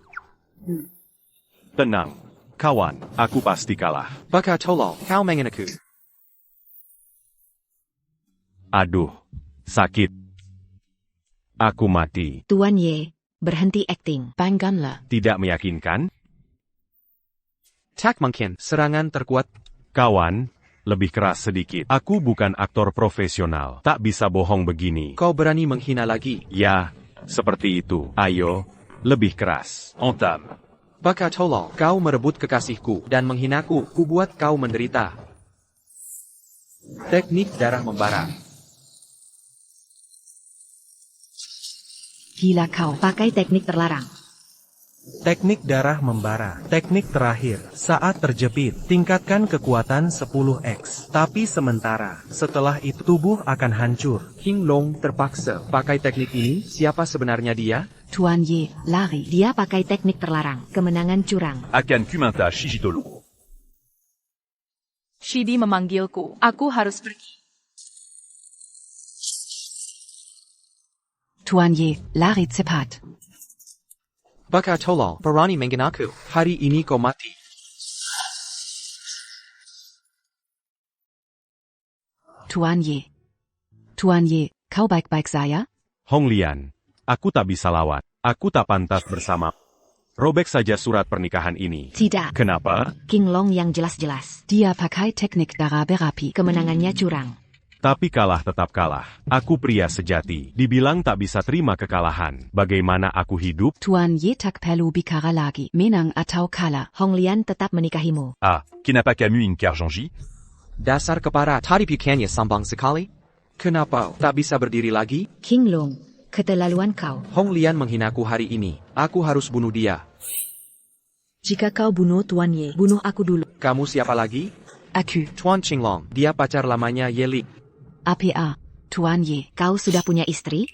Tenang, kawan, aku pasti kalah. Baka tolol, kau main aku. Aduh, sakit. Aku mati. Tuan Ye, berhenti akting. Bangganlah. Tidak meyakinkan? Tak mungkin, serangan terkuat. Kawan, lebih keras sedikit. Aku bukan aktor profesional. Tak bisa bohong begini. Kau berani menghina lagi? Ya, seperti itu. Ayo, lebih keras. Ontam. Baka tolol, kau merebut kekasihku dan menghinaku, kubuat kau menderita. Teknik darah membara. Gila kau. Pakai teknik terlarang. Teknik darah membara. Teknik terakhir, saat terjepit, tingkatkan kekuatan 10x. Tapi sementara, setelah itu tubuh akan hancur. King Long terpaksa pakai teknik ini. Siapa sebenarnya dia? Tuan Ye, lari. Dia pakai teknik terlarang. Kemenangan curang. Akan Kumanta Shijitolu. Shidi memanggilku. Aku harus pergi. Tuan Ye, lari cepat. Baka tolol, berani mengen aku. Hari ini kau mati. Tuan Ye. Tuan Ye, kau baik-baik saja? Hong Lian, aku tak bisa lawan. Aku tak pantas bersama. Robek saja surat pernikahan ini. Tidak. Kenapa? King Long yang jelas-jelas. Dia pakai teknik darah berapi. Kemenangannya curang. Tapi kalah tetap kalah. Aku pria sejati. Dibilang tak bisa terima kekalahan. Bagaimana aku hidup? Tuan Ye tak perlu bicara lagi. Menang atau kalah. Hong Lian tetap menikahimu. Ah, kenapa kamu ingkar janji? Dasar kepara, tadi bukannya sambang sekali? Kenapa tak bisa berdiri lagi? King Long, keterlaluan kau. Hong Lian menghinaku hari ini. Aku harus bunuh dia. Jika kau bunuh Tuan Ye, bunuh aku dulu. Kamu siapa lagi? Aku. Tuan Qinglong. Dia pacar lamanya Ye Li. APA. Tuan Ye. Kau sudah punya istri?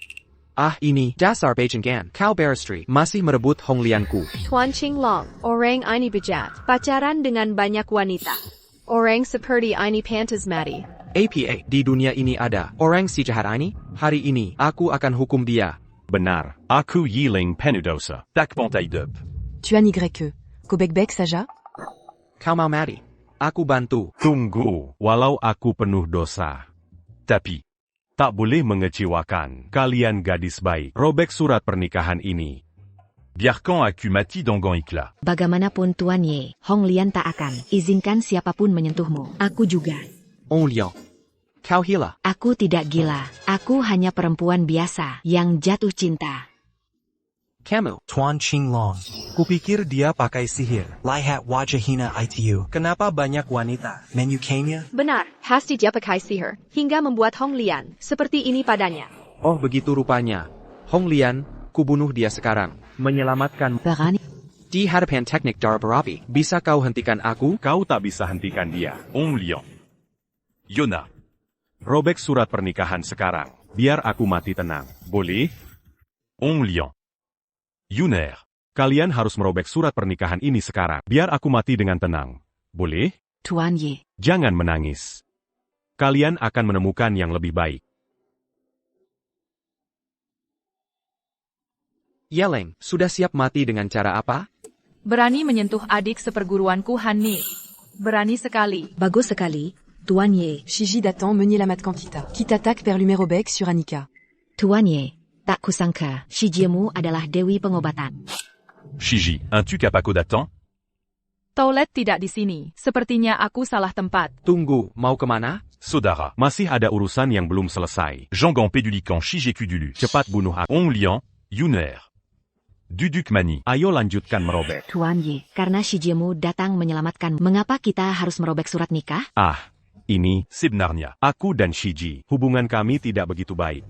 Ah ini, dasar Beijinggan. Kau beristri, masih merebut Hong Lianku. Tuan Qinglong, orang ini bejat. Pacaran dengan banyak wanita. Orang seperti ini pantas mati. APA, di dunia ini ada orang si jahat ini. Hari ini, aku akan hukum dia. Benar, aku Yiling Penudosa. Tak pontai dep. Tuan Y. Kau baik-baik saja? Kau mau mati? Aku bantu. Tunggu, walau aku penuh dosa. Tapi, tak boleh mengecewakan kalian gadis baik. Robek surat pernikahan ini. Biarkan aku mati dengan ikhlas. Bagaimanapun Tuan Ye, Hong Lian tak akan izinkan siapapun menyentuhmu. Aku juga. Oh Liang. Kau gila. Aku tidak gila. Aku hanya perempuan biasa yang jatuh cinta. Kamu. Tuan Qinglong. Kupikir dia pakai sihir. Lihat wajahina itu. Kenapa banyak wanita? Menyukainya? Benar, pasti dia pakai sihir, hingga membuat Hong Lian seperti ini padanya. Oh begitu rupanya. Hong Lian, kubunuh dia sekarang. Menyelamatkan. Berani. Di hadapan teknik darah berapi, bisa kau hentikan aku? Kau tak bisa hentikan dia. Hong Liang. Yona. Robek surat pernikahan sekarang. Biar aku mati tenang. Boleh? Hong Liang. Yuner. Kalian harus merobek surat pernikahan ini sekarang. Biar aku mati dengan tenang. Boleh? Tuan Ye. Jangan menangis. Kalian akan menemukan yang lebih baik. Yeleng, sudah siap mati dengan cara apa? Berani menyentuh adik seperguruanku Hanni. Berani sekali. Bagus sekali, Tuan Ye. Shiji d'attend Meunier Lamat Kantita. Qui t'attaque Perlume Robek sur Anika. Tuan Ye, tak kusangka, Shijiemu adalah Dewi Pengobatan. Shiji, un-tu capable d'attendre? Toilet tidak di sini. Sepertinya aku salah tempat. Tunggu, mau kemana? Saudara, masih ada urusan yang belum selesai. Jangan pedulikan Shigeku dulu. Cepat bunuh aku. On Liang, Yuner. Duduk Mani. Ayo lanjutkan merobek. Tuan Ye, karena Shijimu datang menyelamatkan, mengapa kita harus merobek surat nikah? Ini, sebenarnya, aku dan Shiji, hubungan kami tidak begitu baik.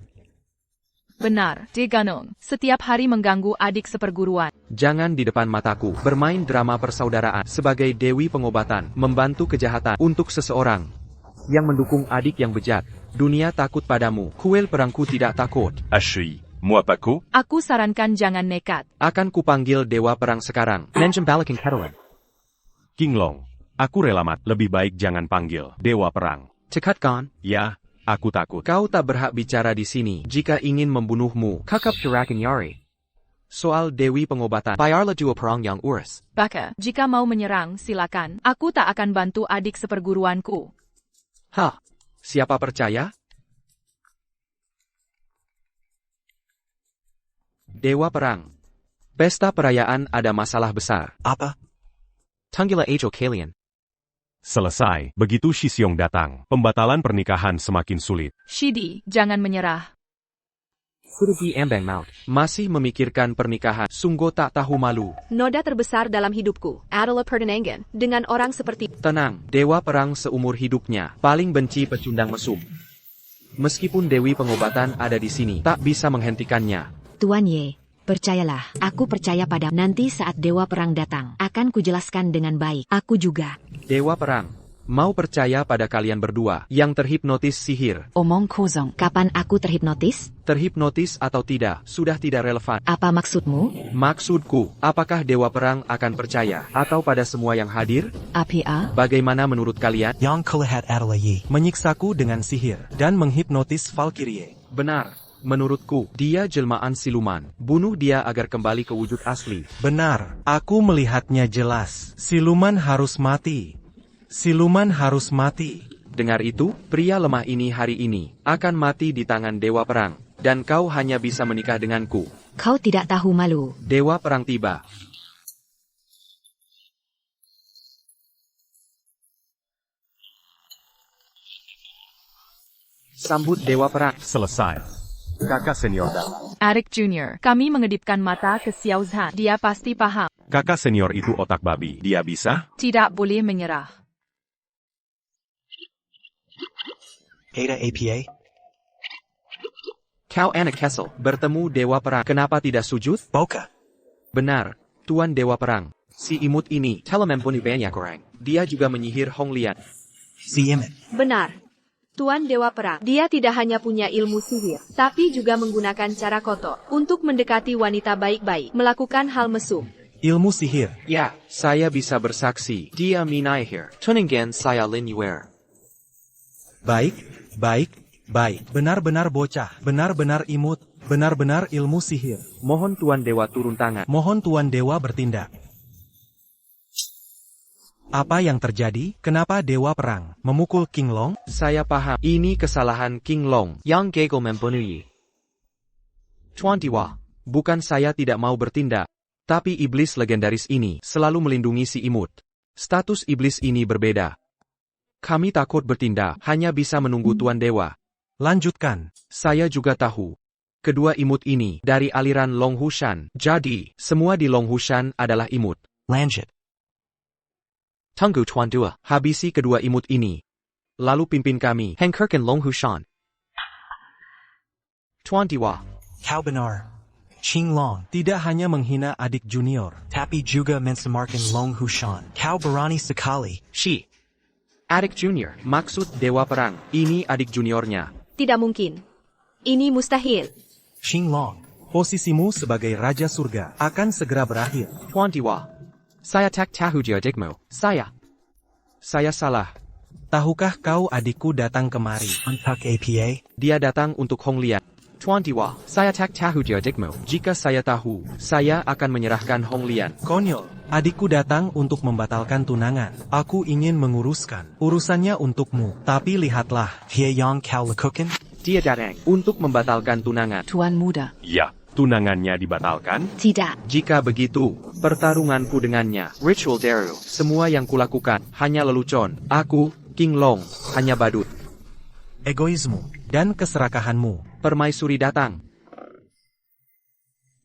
Benar, De Ganong. Setiap hari mengganggu adik seperguruan. Jangan di depan mataku, bermain drama persaudaraan sebagai Dewi Pengobatan, membantu kejahatan untuk seseorang yang mendukung adik yang bejat. Dunia takut padamu, kuil perangku tidak takut. Ashui, moi Paco. Aku sarankan jangan nekat. Akan kupanggil Dewa Perang sekarang. Nenjem balikin Catalan. King Long, aku rela mati. Lebih baik jangan panggil Dewa Perang. Cekatkan? Ya, aku takut. Kau tak berhak bicara di sini jika ingin membunuhmu. Kakap Jurakan Yari. Soal Dewi Pengobatan, bayarlah dua perang yang urus. Baka, jika mau menyerang, silakan. Aku tak akan bantu adik seperguruanku. Siapa percaya? Dewa Perang. Pesta perayaan ada masalah besar. Apa? Tanggila Ajo Kalian. Selesai, begitu Shisyong datang, pembatalan pernikahan semakin sulit. Shidi, jangan menyerah. Surugi Ambang Maut. Masih memikirkan pernikahan, sungguh tak tahu malu. Noda terbesar dalam hidupku adalah pertunangan dengan orang seperti... Tenang, Dewa Perang seumur hidupnya, paling benci pecundang mesum. Meskipun Dewi Pengobatan ada di sini, tak bisa menghentikannya. Tuan Ye, percayalah, aku percaya pada nanti saat Dewa Perang datang, akan kujelaskan dengan baik. Aku juga. Dewa Perang, mau percaya pada kalian berdua yang terhipnotis sihir. Omong kosong. Kapan aku terhipnotis? Terhipnotis atau tidak, sudah tidak relevan. Apa maksudmu? Maksudku, apakah Dewa Perang akan percaya atau pada semua yang hadir? APA? Bagaimana menurut kalian? Yang Kulahat adalah Yi. Menyiksaku dengan sihir dan menghipnotis Valkyrie. Benar. Menurutku, dia jelmaan siluman. Bunuh dia agar kembali ke wujud asli. Benar, aku melihatnya jelas. Siluman harus mati. Siluman harus mati. Dengar itu, pria lemah ini hari ini akan mati di tangan Dewa Perang. Dan kau hanya bisa menikah denganku. Kau tidak tahu malu. Dewa Perang tiba. Sambut Dewa Perang. Selesai. Kakak senior datang. Eric Jr., kami mengedipkan mata ke Xiao Zhan. Dia pasti paham. Kakak senior itu otak babi. Dia bisa? Tidak boleh menyerah. Ada APA? Kau anak Kessel, bertemu Dewa Perang. Kenapa tidak sujud? Boka. Benar, Tuan Dewa Perang. Si imut ini telah membunuh banyak orang. Dia juga menyihir Hong Lian. Si imut. Benar. Tuan Dewa Perang, dia tidak hanya punya ilmu sihir, tapi juga menggunakan cara kotor untuk mendekati wanita baik-baik, melakukan hal mesum. Ilmu sihir. Ya, saya bisa bersaksi. Dia minahir. Tuningen saya Lin Yuer. Baik. Benar-benar bocah, benar-benar imut, benar-benar ilmu sihir. Mohon Tuan Dewa turun tangan. Mohon Tuan Dewa bertindak. Apa yang terjadi? Kenapa Dewa Perang memukul King Long? Saya paham. Ini kesalahan King Long yang gagal membunuh. Tuan Dewa, bukan saya tidak mau bertindak, tapi iblis legendaris ini selalu melindungi si imut. Status iblis ini berbeda. Kami takut bertindak, hanya bisa menunggu Tuan Dewa. Lanjutkan. Saya juga tahu. Kedua imut ini dari aliran Long Hushan. Jadi, semua di Long Hushan adalah imut. Lanjut. Tunggu Tuan Dua, habisi kedua imut ini. Lalu pimpin kami, hengkerkan Long Hushan. Tuan Dewa. Kau benar. Qing Long. Tidak hanya menghina adik junior, Tapi juga mensamarkan Long Hushan. Kau berani sekali. Shi. Adik junior, maksud Dewa Perang. Ini adik juniornya. Tidak mungkin. Ini mustahil. Qing Long. posisimu sebagai Raja Surga akan segera berakhir. Tuan Dewa. Saya tak tahu adikmu. Saya salah. Tahukah kau adikku datang kemari? Untuk APA? Dia datang untuk Hong Lian. Tuan Dewa, saya tak tahu adikmu. Jika saya tahu, saya akan menyerahkan Hong Lian. Konyol, adikku datang untuk membatalkan tunangan. Aku ingin menguruskan urusannya untukmu. Tapi lihatlah. Dia yang kau lakukan? Dia datang untuk membatalkan tunangan. Tuan Muda. Ya, tunangannya dibatalkan? Tidak. Jika begitu, pertarunganku dengannya, ritual Daru, semua yang kulakukan, hanya lelucon. Aku, King Long, hanya badut. egoismu, dan keserakahanmu. Permaisuri datang.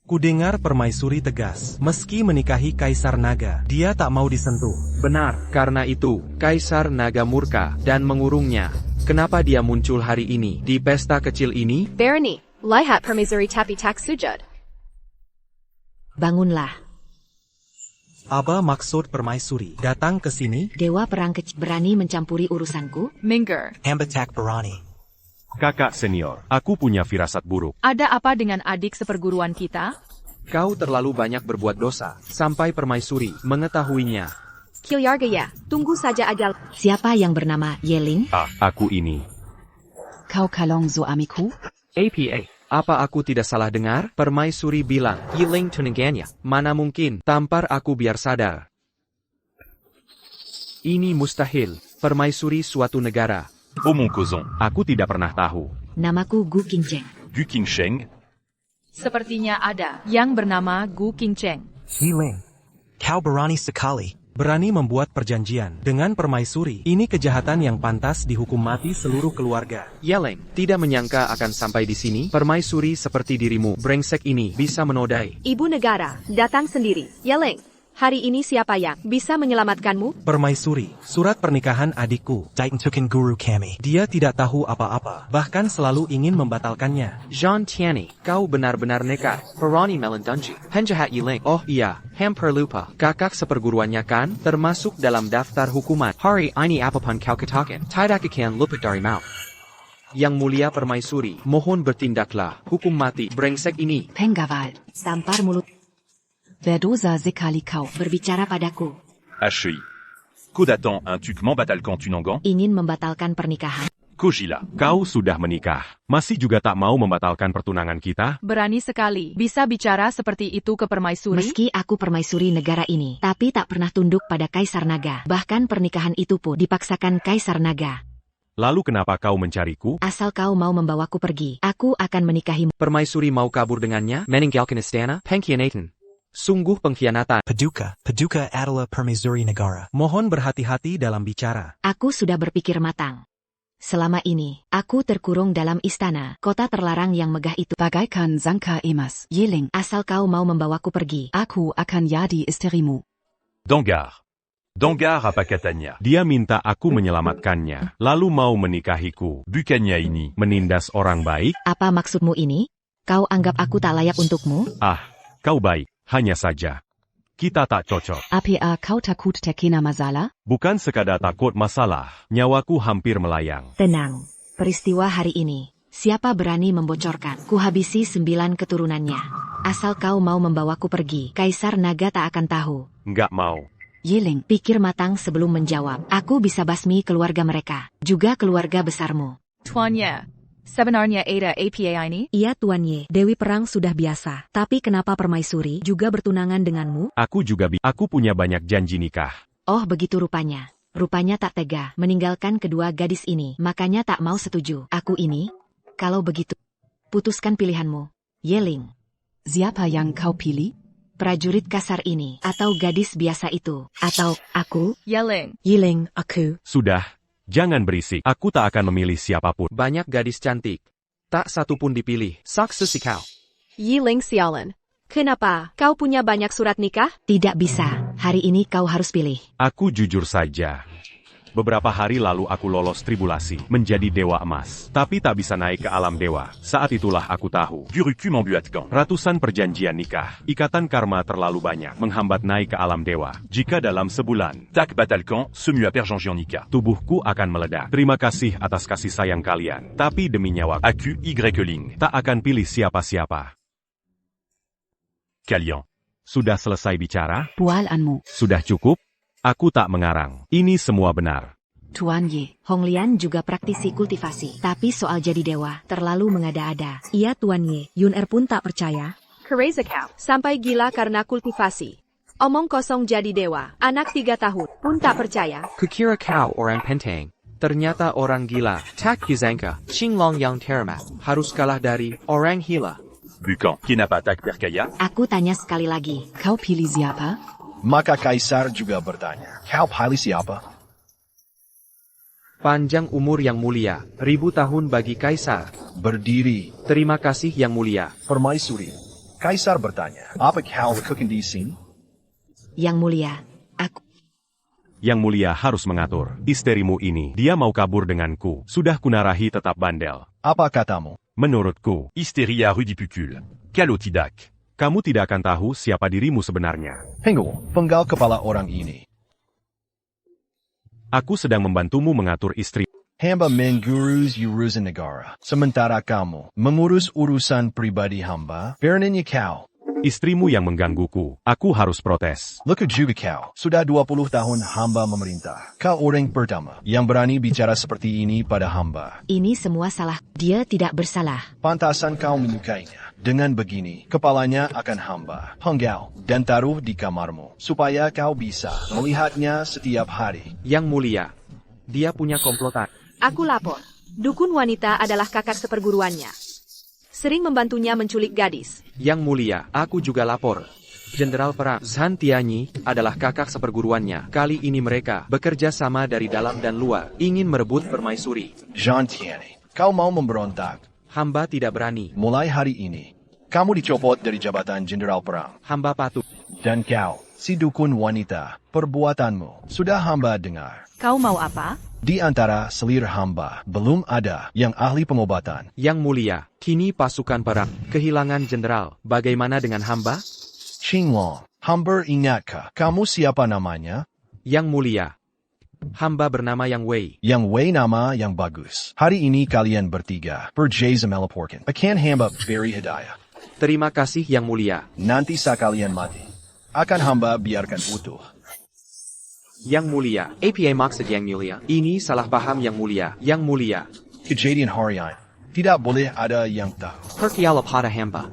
Kudengar permaisuri tegas, meski menikahi Kaisar Naga, dia tak mau disentuh. Benar, karena itu, Kaisar Naga murka dan mengurungnya. Kenapa dia muncul hari ini, di pesta kecil ini? Barony, lihat permaisuri tapi tak sujud. Bangunlah. Apa maksud permaisuri datang ke sini? Dewa perang kecil berani mencampuri urusanku? Minggir. Hamba tak berani. Kakak senior, aku punya firasat buruk. Ada apa dengan adik seperguruan kita? Kau terlalu banyak berbuat dosa, sampai permaisuri mengetahuinya. Kilyarga ya, tunggu saja ajal. Siapa yang bernama Yeling? Aku ini. Kau kalong zo amiku? APA. Apa aku tidak salah dengar? Permaisuri bilang, Yeling tunangannya. Mana mungkin, tampar aku biar sadar. Ini mustahil. Permaisuri suatu negara. Omong kosong, aku tidak pernah tahu. Namaku Gu Qingzheng. Gu Qingzheng? Sepertinya ada yang bernama Gu Qingzheng. Yeling. Kau berani sekali. Berani membuat perjanjian dengan permaisuri. Ini kejahatan yang pantas dihukum mati seluruh keluarga. Yeling, tidak menyangka akan sampai di sini. Permaisuri seperti dirimu, brengsek ini, bisa menodai. Ibu negara, datang sendiri. Yeling, hari ini siapa yang bisa menyelamatkanmu? Permaisuri, surat pernikahan adikku. Daitentukan guru kami. Dia tidak tahu apa-apa, bahkan selalu ingin membatalkannya. Jean Tianyi, kau benar-benar nekat. Perani melindungi. Penjahat Yeling. Oh iya, hampir lupa. Kakak seperguruannya kan, termasuk dalam daftar hukuman. Hari ini apapun kau katakan, tidak akan luput dari maut. Yang mulia permaisuri, mohon bertindaklah. Hukum mati, brengsek ini. Pengawal. Tampar mulut. Verdosa sekali kau. Berbicara padaku. Ashui. Kodatan un tukman batalkan tunangan? Ingin membatalkan pernikahan. Kojila, kau sudah menikah. Masih juga tak mau membatalkan pertunangan kita? Berani sekali. Bisa bicara seperti itu ke permaisuri? Meski aku permaisuri negara ini, tapi tak pernah tunduk pada Kaisar Naga. Bahkan pernikahan itu pun dipaksakan Kaisar Naga. Lalu kenapa kau mencariku? Asal kau mau membawaku pergi, aku akan menikahimu. Permaisuri mau kabur dengannya, meninggalkan istana, pengkhianatan. Sungguh pengkhianatan. Paduka adalah permaisuri negara. Mohon berhati-hati dalam bicara. Aku sudah berpikir matang. Selama ini, aku terkurung dalam istana, kota terlarang yang megah itu. Bagaikan sangka emas, Yeling. Asal kau mau membawaku pergi, Aku akan jadi istrimu. Donggar. Donggar apa katanya? Dia minta aku menyelamatkannya, lalu mau menikahiku. Bukannya ini menindas orang baik? Apa maksudmu ini? Kau anggap aku tak layak untukmu? Kau baik, hanya saja. Kita tak cocok. Apa kau takut terkena masalah? Bukan sekadar takut masalah, nyawaku hampir melayang. Tenang, peristiwa hari ini, siapa berani membocorkan? Kuhabisi 9 keturunannya. Asal kau mau membawaku pergi, Kaisar Naga tak akan tahu. Nggak mau. Yeling, pikir matang sebelum menjawab. Aku bisa basmi keluarga mereka, juga keluarga besarmu. Tuannya, sebenarnya ada APA ini? Iya Tuan Ye, Dewi Perang sudah biasa. Tapi kenapa permaisuri juga bertunangan denganmu? Aku punya banyak janji nikah. Oh begitu rupanya. Rupanya tak tega meninggalkan kedua gadis ini, makanya tak mau setuju. Aku ini? Kalau begitu, putuskan pilihanmu. Yeling. Siapa yang kau pilih? Prajurit kasar ini, atau gadis biasa itu, atau aku? Yeling. Yeling, aku. Sudah, jangan berisik. Aku tak akan memilih siapapun. Banyak gadis cantik. Tak satu pun dipilih. Saksi kau. Yeling sialan. Kenapa? Kau punya banyak surat nikah? Tidak bisa. Hari ini kau harus pilih. Aku jujur saja. Beberapa hari lalu aku lolos tribulasi, menjadi dewa emas. Tapi tak bisa naik ke alam dewa. Saat itulah aku tahu. Ratusan perjanjian nikah, ikatan karma terlalu banyak, menghambat naik ke alam dewa. Jika dalam sebulan, tubuhku akan meledak. Terima kasih atas kasih sayang kalian. Tapi demi nyawa, aku tak akan pilih siapa-siapa. Kalian, sudah selesai bicara? Pualanmu. Sudah cukup? Aku tak mengarang. Ini semua benar. Tuan Ye. Hong Lian juga praktisi kultivasi. Tapi soal jadi dewa, terlalu mengada-ada. Iya Tuan Ye, Yun Er pun tak percaya. Kereza kau. Sampai gila karena kultivasi. Omong kosong jadi dewa. Anak 3 tahun pun tak percaya. Kukira kau orang penteng. Ternyata orang gila. Tak disangka. Qinglong yang terhormat harus kalah dari orang gila. Bukan, kenapa tak percaya? Aku tanya sekali lagi. Kau pilih siapa? Maka Kaisar juga bertanya, kau pilih siapa? Panjang umur yang mulia, 1000 tahun bagi Kaisar. Berdiri. Terima kasih yang mulia. Permaisuri. Kaisar bertanya, apa kau cooking di sini? Yang mulia, aku. Yang mulia harus mengatur isterimu ini. Dia mau kabur denganku. Sudah kunarahi tetap bandel. Apa katamu? Menurutku, Hysteria ridicule. Calotidac. kamu tidak akan tahu siapa dirimu sebenarnya. Pengu, penggal kepala orang ini. Aku sedang membantumu mengatur istri. Hamba mengurus urusan negara. Sementara kamu mengurus urusan pribadi hamba, biarinnya kau. Istrimu yang menggangguku. Aku harus protes. Luka juga kau. Sudah 20 tahun hamba memerintah. Kau orang pertama yang berani bicara seperti ini pada hamba. Ini semua salah. Dia tidak bersalah. Pantasan kau menyukainya. Dengan begini, kepalanya akan hamba, penggal, dan taruh di kamarmu, supaya kau bisa melihatnya setiap hari. Yang mulia, dia punya komplotan. Aku lapor. Dukun wanita adalah kakak seperguruannya. Sering membantunya menculik gadis. Yang mulia, aku juga lapor. Jenderal Perang Zhan Tianyi adalah kakak seperguruannya. Kali ini mereka bekerja sama dari dalam dan luar, ingin merebut permaisuri. Zhan Tianyi, kau mau memberontak? Hamba tidak berani. Mulai hari ini, kamu dicopot dari jabatan Jenderal Perang. Hamba patuh. Dan kau, si dukun wanita, perbuatanmu sudah hamba dengar. Kau mau apa? Di antara selir hamba, belum ada yang ahli pengobatan. Yang mulia, kini pasukan perang kehilangan jenderal. Bagaimana dengan hamba? Qinglong, hamba ingatkah kamu siapa namanya? Yang mulia, hamba bernama Yang Wei. Yang Wei nama yang bagus. Hari ini kalian bertiga berjaya melaporkan. Akan hamba beri hadiah. Terima kasih Yang mulia. Nanti saat kalian mati, akan hamba biarkan utuh. Yang mulia, apa maksud Yang mulia? Ini salah paham Yang mulia. Yang mulia, Kejadian harian, tidak boleh ada yang tahu. percaya pada hamba.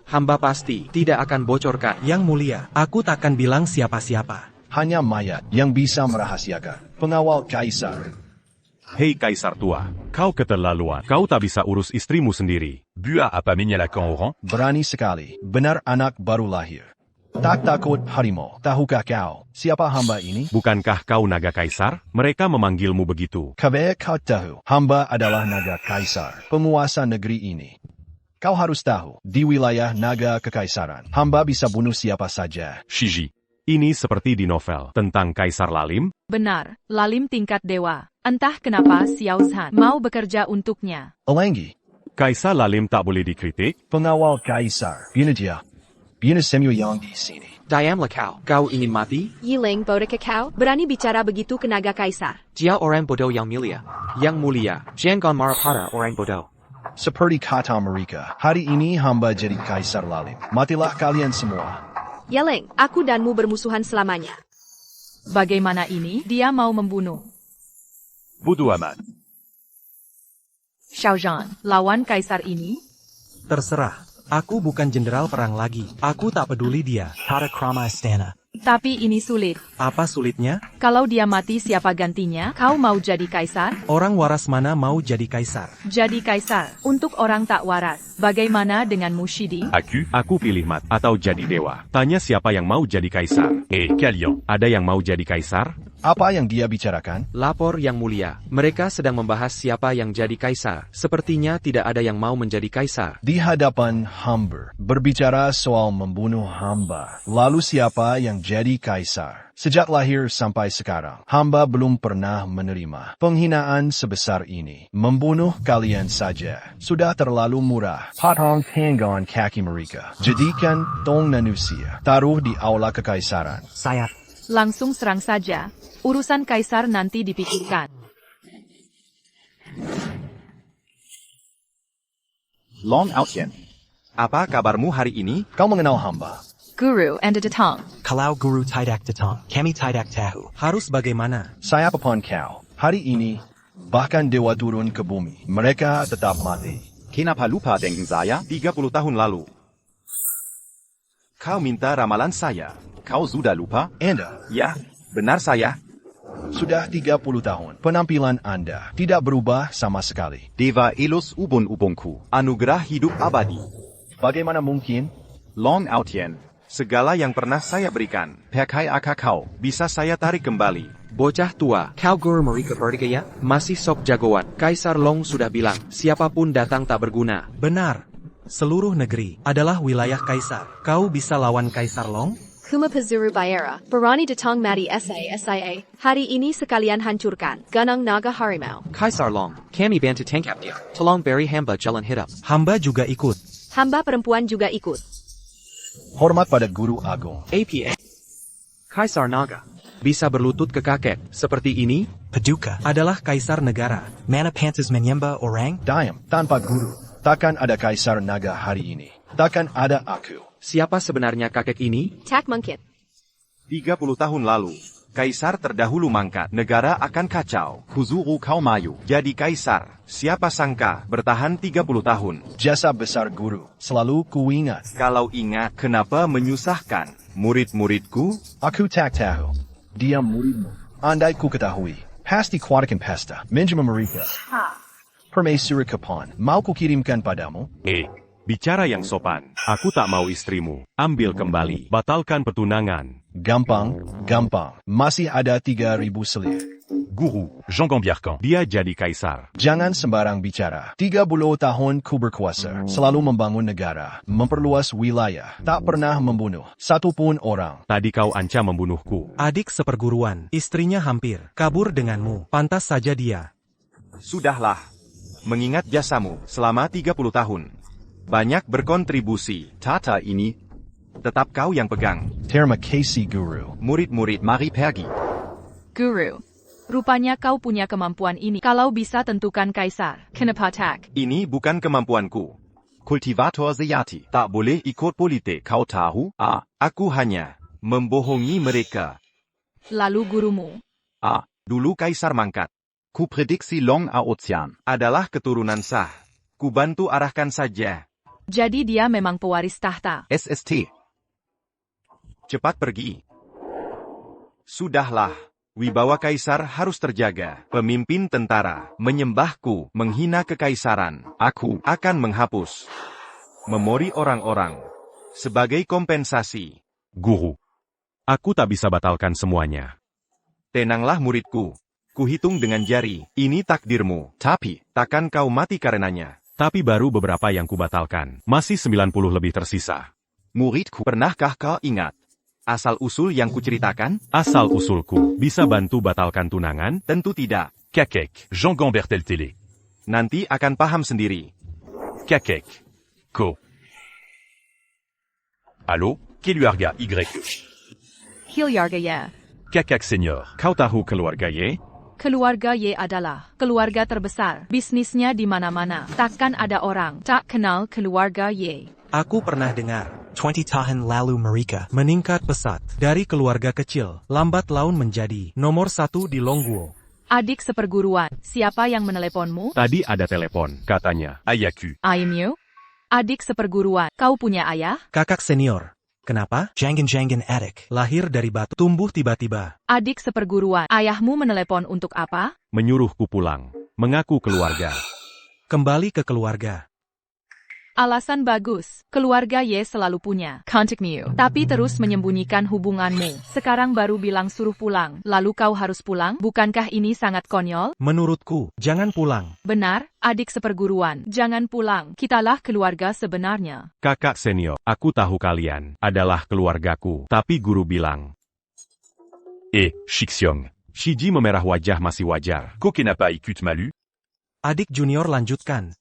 Hamba pasti tidak akan bocorkan. Yang mulia, aku takkan bilang siapa-siapa. Hanya mayat yang bisa merahasiakan. Pengawal kaisar. Hei Kaisar tua, kau keterlaluan. Kau tak bisa urus istrimu sendiri. Bua apa menyalakan orang? Berani sekali, benar anak baru lahir. Tak takut harimau, tahukah kau siapa hamba ini? Bukankah kau naga kaisar? Mereka memanggilmu begitu. Kabe kau tahu, hamba adalah naga kaisar, penguasa negeri ini. Kau harus tahu, di wilayah naga kekaisaran, hamba bisa bunuh siapa saja. Shiji. Ini seperti di novel tentang Kaisar Lalim. Benar, Lalim tingkat dewa. Entah kenapa Xiao Zhan mau bekerja untuknya. Alanggi, Kaisar Lalim tak boleh dikritik. pengawal kaisar, biar dia. Biar semua yang di sini. Diamlah kau ingin mati? Yiling bodoh kau, berani bicara begitu ke naga kaisar. Dia orang bodoh yang mulia. Yang mulia, jangan marah pada orang bodoh. Seperti kata mereka, hari ini hamba jadi kaisar Lalim. Matilah kalian semua. Yeleng, aku danmu bermusuhan selamanya. Bagaimana ini? Dia mau membunuh. Bodoh amat. Xiao Zhan, lawan kaisar ini? Terserah. Aku bukan jenderal perang lagi. Aku tak peduli dia. Tata Krama Istana. Tapi ini sulit. Apa sulitnya? Kalau dia mati siapa gantinya? Kau mau jadi kaisar? Orang waras mana mau jadi kaisar? Jadi kaisar, untuk orang tak waras. Bagaimana denganmu Shidi? Aku pilih mat atau jadi dewa. Tanya siapa yang mau jadi kaisar. Kalian. Ada yang mau jadi kaisar? Apa yang dia bicarakan? Lapor Yang mulia, mereka sedang membahas siapa yang jadi kaisar. Sepertinya tidak ada yang mau menjadi kaisar. Di hadapan hamba, berbicara soal membunuh hamba. Lalu siapa yang jadi kaisar? Sejak lahir sampai sekarang, hamba belum pernah menerima penghinaan sebesar ini. Membunuh kalian saja sudah terlalu murah. Potong tangan kaki mereka. Jadikan tong manusia. Taruh di aula kekaisaran. Saya. Langsung serang saja. Urusan kaisar nanti dipikirkan. Long Outyen. Apa kabarmu hari ini? Kau mengenal hamba? Guru and Datang. Kalau Guru Tidak Datang, kami tidak tahu. Harus bagaimana? Saya papan kau. Hari ini, bahkan dewa turun ke bumi. Mereka tetap mati. Kenapa lupa dengen saya? 30 tahun lalu. Kau minta ramalan saya. Kau sudah lupa? Anda? Ya, benar saya. Sudah 30 tahun. Penampilan Anda tidak berubah sama sekali. Dewa Elos ubun-ubunku. Anugerah hidup abadi. Bagaimana mungkin? Long Outyen. Segala yang pernah saya berikan, pakai akak kau, bisa saya tarik kembali. Bocah tua, kau guru mereka berdaya? Masih sok jagoan. Kaisar Long sudah bilang, siapapun datang tak berguna. Benar. Seluruh negeri adalah wilayah Kaisar. Kau bisa lawan Kaisar Long? Kumapazuru Bayera, berani datang mati SASIA. Hari ini sekalian hancurkan Gunung Naga Harimau. Kaisar Long, kami bantu tangkap dia. Tolong beri hamba jalan hidup. Hamba juga ikut. Hamba perempuan juga ikut. Hormat pada Guru Agung. APA. Kaisar Naga. Bisa berlutut ke kakek, seperti ini? Paduka Adalah Kaisar negara. Mana Pantas Menyemba Orang? Diam, tanpa guru. Takkan ada Kaisar Naga hari ini. Takkan ada aku. Siapa sebenarnya kakek ini? Tak mungkin. 30 tahun lalu, Kaisar terdahulu mangkat. Negara akan kacau. Kuzuru kau mayu. Jadi Kaisar, siapa sangka bertahan 30 tahun. Jasa besar guru. Selalu kuingat. Kalau ingat, kenapa menyusahkan murid-muridku? Aku tak tahu. Dia muridmu. Andai ku ketahui. Pasti kuatakan pesta. Menjama mereka. Permaisuri kapan. Mau ku kirimkan padamu? Bicara yang sopan. Aku tak mau istrimu. Ambil kembali. Batalkan pertunangan. Gampang, gampang. Masih ada 3.000 selir. Guru, Jean Gambiarcan. Dia jadi kaisar. Jangan sembarang bicara. 30 tahun ku berkuasa. Selalu membangun negara. Memperluas wilayah. Tak pernah membunuh satupun orang. Tadi kau ancam membunuhku. Adik seperguruan. Istrinya hampir kabur denganmu. Pantas saja dia. Sudahlah. Mengingat jasamu selama 30 tahun. Banyak berkontribusi. Tata ini. Tetap kau yang pegang. Terima kasih guru. Murid-murid Mari pergi. Guru. Rupanya kau punya kemampuan ini. Kalau bisa tentukan Kaisar. Kenapa tak? ini bukan kemampuanku. Kultivator sejati. Tak boleh ikut politik. Kau tahu? Aku hanya membohongi mereka. Lalu gurumu. Dulu Kaisar mangkat. Ku prediksi Long a Ocean. Adalah keturunan sah. Ku bantu arahkan saja. Jadi dia memang pewaris tahta. SST. Cepat pergi. Sudahlah. Wibawa Kaisar harus terjaga. Pemimpin tentara menyembahku, menghina kekaisaran. Aku akan menghapus memori orang-orang sebagai kompensasi. Guru. Aku tak bisa batalkan semuanya. Tenanglah muridku. Kuhitung dengan jari. Ini takdirmu. Tapi Takkan kau mati karenanya. Tapi baru beberapa yang kubatalkan. Masih 90 lebih tersisa. muridku. Pernahkah kau ingat asal-usul yang kuceritakan? Asal-usulku. Bisa bantu batalkan tunangan? Tentu tidak. Kakek, Jean Gambertel Télé. Nanti akan paham sendiri. Kakek. Ko. Allô, Keluarga Y. Hilyarga ya. Kakak Senior. Kau tahu keluarga Ye? Keluarga Y adalah keluarga terbesar. Bisnisnya di mana-mana. Takkan ada orang tak kenal keluarga Y. Aku pernah dengar. 20 tahun lalu mereka Meningkat pesat. Dari keluarga kecil, lambat laun menjadi nomor 1 di Longguo. Adik seperguruan. Siapa yang meneleponmu? Tadi ada telepon, katanya. Ayaku. Ayamyu? Adik seperguruan. Kau punya ayah? Kakak senior. Kenapa? Jangan adik. Lahir dari batu, tumbuh tiba-tiba. Adik seperguruan. Ayahmu menelepon untuk apa? Menyuruhku pulang. Mengaku keluarga. Kembali ke keluarga. Alasan bagus. Keluarga Y selalu punya kontakmu. Tapi terus menyembunyikan hubunganmu. Sekarang baru bilang suruh pulang. Lalu kau harus pulang? Bukankah ini sangat konyol? Menurutku, jangan pulang. Benar, adik seperguruan. Jangan pulang. Kitalah keluarga sebenarnya. Kakak senior, aku tahu kalian adalah keluargaku. Tapi guru bilang, Shixiong. Shiji memerah wajah masih wajar. Ko kenapa ikut malu? Adik junior lanjutkan.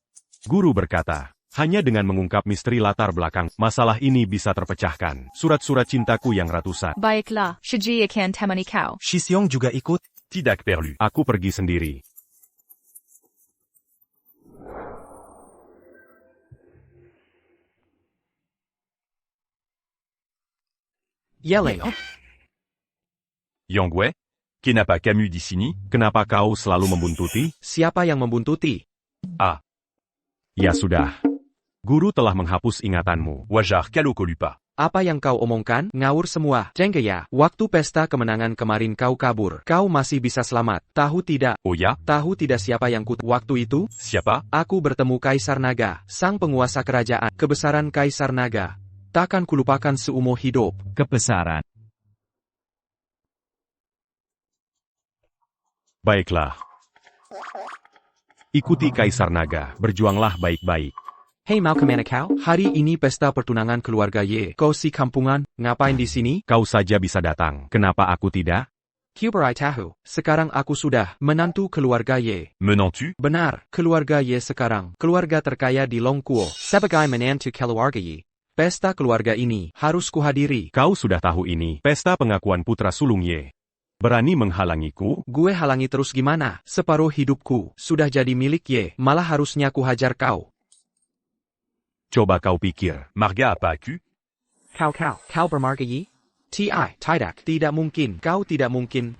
Guru berkata, hanya dengan mengungkap misteri latar belakang, masalah ini bisa terpecahkan. Surat-surat cintaku yang ratusan. Baiklah, Shiji akan temani kau. Shiseong juga ikut. Tidak perlu. Aku pergi sendiri. Yeleo. Yangwe? Kenapa kamu di sini? Kenapa kau selalu membuntuti? Siapa yang membuntuti? Ya sudah. Guru telah menghapus ingatanmu. Wajar kalau kau lupa. Apa yang kau omongkan? Ngawur semua. Jenggaya, waktu pesta kemenangan kemarin kau kabur. Kau masih bisa selamat. Tahu tidak? Oh ya? Tahu tidak siapa yang waktu itu? Siapa? Aku bertemu Kaisar Naga, sang penguasa kerajaan. Kebesaran Kaisar Naga. Takkan kulupakan seumur hidup. Kebesaran. Baiklah. Ikuti Kaisar Naga, berjuanglah baik-baik. Hey mau kemana kau? Hari ini pesta pertunangan keluarga Ye. Kau si kampungan, ngapain di sini? Kau saja bisa datang, kenapa aku tidak? Kuberai tahu, sekarang aku sudah menantu keluarga Ye. Menantu? Benar, keluarga Ye sekarang, keluarga terkaya di Longkuo. Sebagai menantu keluarga Ye, pesta keluarga ini harus kuhadiri. Kau sudah tahu ini, pesta pengakuan putra sulung Ye. Berani menghalangiku? Gue halangi terus gimana? Separuh hidupku sudah jadi milik Ye, malah harusnya kuhajar kau. Coba kau pikir. Marga apa aku? Kau bermarga Yi? Tidak mungkin, kau tidak mungkin.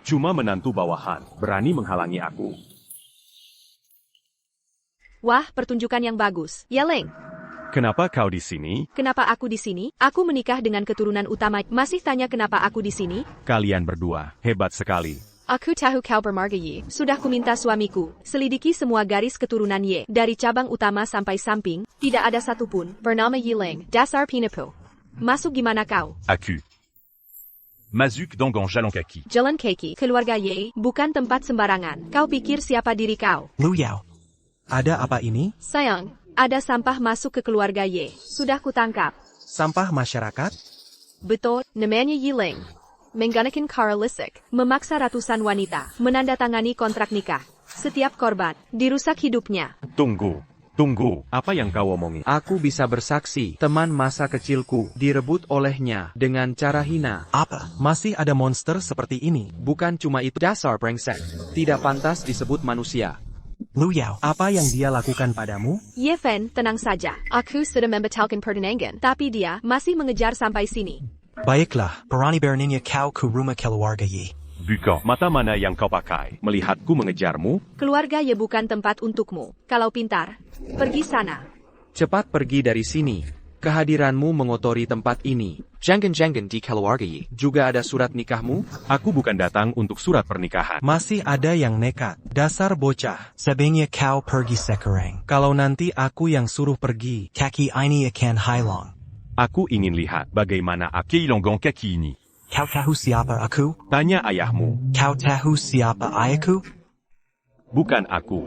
Cuma menantu bawahan, berani menghalangi aku. Wah, pertunjukan yang bagus. Yeleng. Kenapa kau di sini? Kenapa aku di sini? Aku menikah dengan keturunan utama. Masih tanya kenapa aku di sini? Kalian berdua, hebat sekali. Aku tahu kau bermarga Yi. Sudah kuminta suamiku, selidiki semua garis keturunan Ye. Dari cabang utama sampai samping, tidak ada satupun bernama Yileng. Dasar penipu. Masuk gimana kau? Aku. Mazuk Dangan Jalan Kaki. Jalan kaki, keluarga Ye, bukan tempat sembarangan. Kau pikir siapa diri kau? Lu Yao. Ada apa ini? Sayang, ada sampah masuk ke keluarga Ye. Sudah kutangkap. Sampah masyarakat? Betul, namanya Yileng. Menggunakan cara licik, memaksa ratusan wanita, menandatangani kontrak nikah. Setiap korban, dirusak hidupnya. Tunggu. Apa yang kau omongin? Aku bisa bersaksi, teman masa kecilku direbut olehnya dengan cara hina. Apa? Masih ada monster seperti ini? Bukan cuma itu, dasar brengsek. Tidak pantas disebut manusia. Lu Yao. Apa yang dia lakukan padamu? Yeven, tenang saja. Aku sudah membatalkan pertunangan, tapi dia masih mengejar sampai sini. Baiklah, Berani beraninya kau ke rumah keluarga Ye. Bukan. Mata mana yang kau pakai? Melihatku mengejarmu? Keluarga Ye bukan tempat untukmu. Kalau pintar, pergi sana. Cepat pergi dari sini. Kehadiranmu mengotori tempat ini. Jangan di keluarga Ye. Juga ada surat nikahmu? Aku bukan datang untuk surat pernikahan. masih ada yang nekat. Dasar bocah. Sebaiknya kau pergi sekarang. Kalau nanti aku yang suruh pergi. Kaki ini akan hilang. Aku ingin lihat bagaimana aku kehilangan kaki ini. Kau tahu siapa aku? Tanya ayahmu. Kau tahu siapa ayahku? Bukan aku.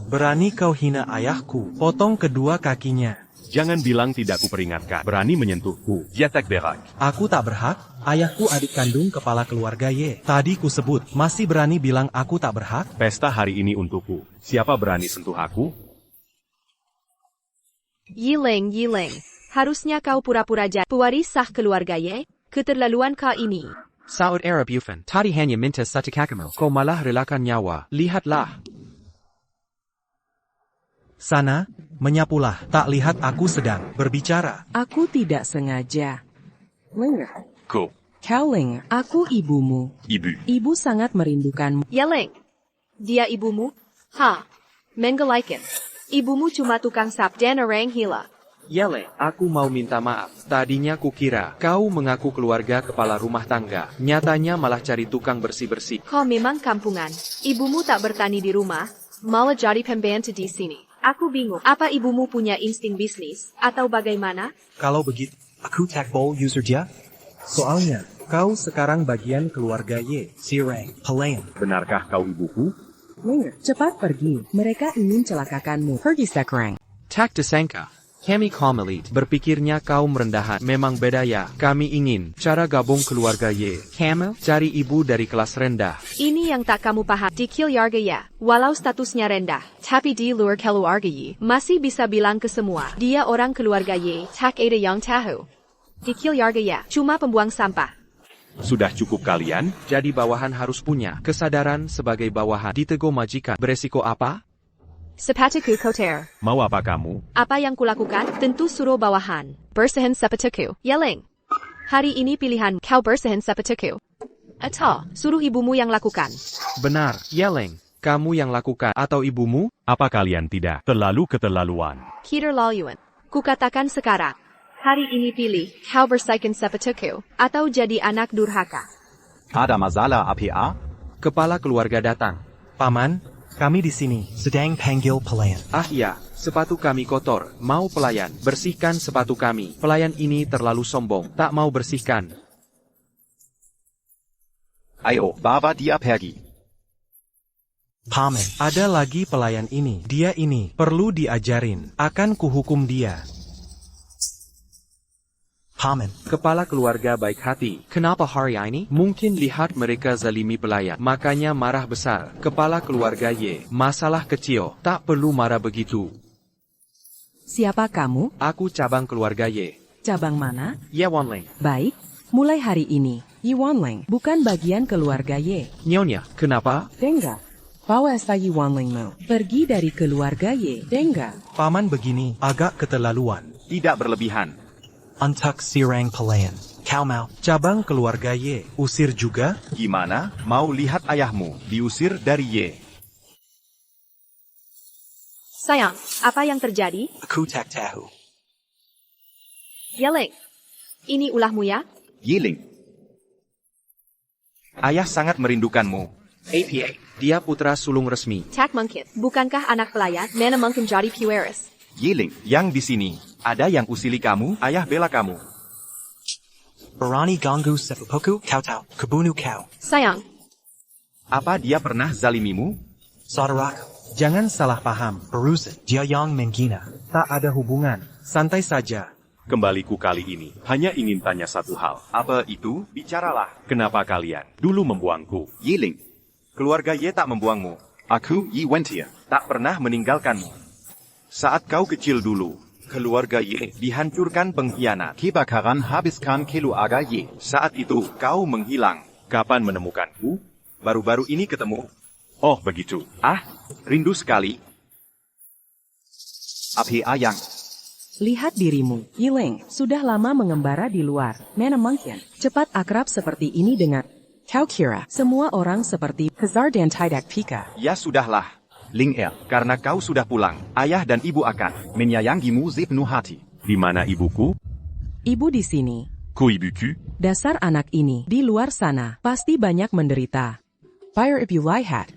Berani kau hina ayahku. Potong kedua kakinya. Jangan bilang tidak kuperingatkan. Berani menyentuhku. Dia tak berak. Aku tak berhak. Ayahku adik kandung kepala keluarga Ye. Tadi ku sebut. Masih berani bilang aku tak berhak? Pesta hari ini untukku. Siapa berani sentuh aku? Yileng. Harusnya kau pura-pura jadi pewaris sah keluarga Ye. Keterlaluan kau ini. Saud Arab Yufan, tadi hanya minta satu kakamu. Kau malah relakan nyawa. Lihatlah. Sana, menyapulah. Tak lihat aku sedang berbicara. Aku tidak sengaja. Ko. Kauling, aku ibumu. Ibu. Ibu sangat merindukanmu. Yeleng. Dia ibumu? Menggelikan. Ibumu cuma tukang sap dan orang gila. Yele, aku mau minta maaf. Tadinya kukira kau mengaku keluarga kepala rumah tangga. Nyatanya malah cari tukang bersih-bersih. Kau memang kampungan. Ibumu tak bertani di rumah, malah jadi pembantu di sini. Aku bingung. Apa ibumu punya insting bisnis, atau bagaimana? Kalau begitu, Aku tak bowl user dia. soalnya, kau sekarang bagian keluarga Ye. Sirang. Pelayan. Benarkah kau ibuku? Cepat pergi. Mereka ingin celakakanmu. Pergi sekarang. Tak disangka. Kami kaum elit. Berpikirnya kau merendahan. Memang beda ya. Kami ingin cara gabung keluarga Ye. Kamu cari ibu dari kelas rendah. Ini yang tak kamu paham. Di keluarga Ye, walau statusnya rendah, tapi di luar keluarga Ye, masih bisa bilang ke semua. Dia orang keluarga Ye, tak ada yang tahu. Di keluarga Ye, cuma pembuang sampah. Sudah cukup kalian? Jadi bawahan harus punya kesadaran sebagai bawahan. Ditegur majikan. Beresiko apa? Sepatuku kotor. Mau apa kamu? Apa yang kulakukan? Tentu suruh bawahan. Bersihin sepatuku. Yeleng. Hari ini pilihan kau bersihin sepatuku. Atau, suruh ibumu yang lakukan. Benar, Yeleng. Kamu yang lakukan atau ibumu? Apa kalian tidak? Terlalu keterlaluan. Keterlaluan. Kukatakan sekarang. Hari ini pilih, kau bersihkan sepatuku, atau jadi anak durhaka. Ada masalah APA? Kepala keluarga datang. Paman, kami di sini. Sedang panggil pelayan. Ah ya, sepatu kami kotor. Mau pelayan, bersihkan sepatu kami. Pelayan ini terlalu sombong, tak mau bersihkan. Ayo, bawa dia pergi. Paman. Ada lagi pelayan ini. Dia ini. Perlu diajarin. Akan kuhukum dia. Paman. Kepala keluarga baik hati. Kenapa hari ini? Mungkin lihat mereka zalimi pelayan, makanya marah besar. Kepala keluarga Y. Masalah kecil, tak perlu marah begitu. Siapa kamu? Aku cabang keluarga Y. Cabang mana? Ye Wanling. Baik, mulai hari ini, Yi Wanling bukan bagian keluarga Y. Nyonya, kenapa? Dengar. Bawa Yi Wanlingmu pergi dari keluarga Y. Dengar. Paman begini, agak keterlaluan. Tidak berlebihan. Untuk sirang pelayan. Kau mau? Cabang keluarga Y, usir juga? Gimana? Mau lihat ayahmu diusir dari Y? Sayang, apa yang terjadi? Aku tak tahu. Yeling, ini ulahmu ya? Yiling. Ayah sangat merindukanmu. APA. Dia putra sulung resmi. Tak mungkin. Bukankah anak pelayan mana mungkin jadi Pueris? Yiling, yang di sini. Ada yang usili kamu, ayah bela kamu. Berani ganggu sepupuku, kau tahu, kebunuh kau. Sayang. Apa dia pernah zalimimu? Saudaraku. Jangan salah paham. Berusaha, dia yang menghina. Tak ada hubungan. Santai saja. Kembaliku kali ini, hanya ingin tanya satu hal. Apa itu? Bicaralah. Kenapa kalian dulu membuangku? Yiling, keluarga Ye tak membuangmu. Aku, Yi Wentia, tak pernah meninggalkanmu. Saat kau kecil dulu, keluarga Ye dihancurkan pengkhianat. Kebakaran habiskan keluarga Ye. Saat itu, kau menghilang. Kapan menemukanku? Baru-baru ini ketemu. Oh, begitu. Ah, rindu sekali. Api ayang. Lihat dirimu, Yiling, sudah lama mengembara di luar. Mana mungkin cepat akrab seperti ini dengan kau kira semua orang seperti Hazard dan Tidak Pika. Ya sudahlah. Ling Er. Karena kau sudah pulang, ayah dan ibu akan menyayangimu sepenuh hati. Di mana ibuku? Ibu di sini. Ku ibuku? Dasar anak ini di luar sana pasti banyak menderita. Fire if you lihat.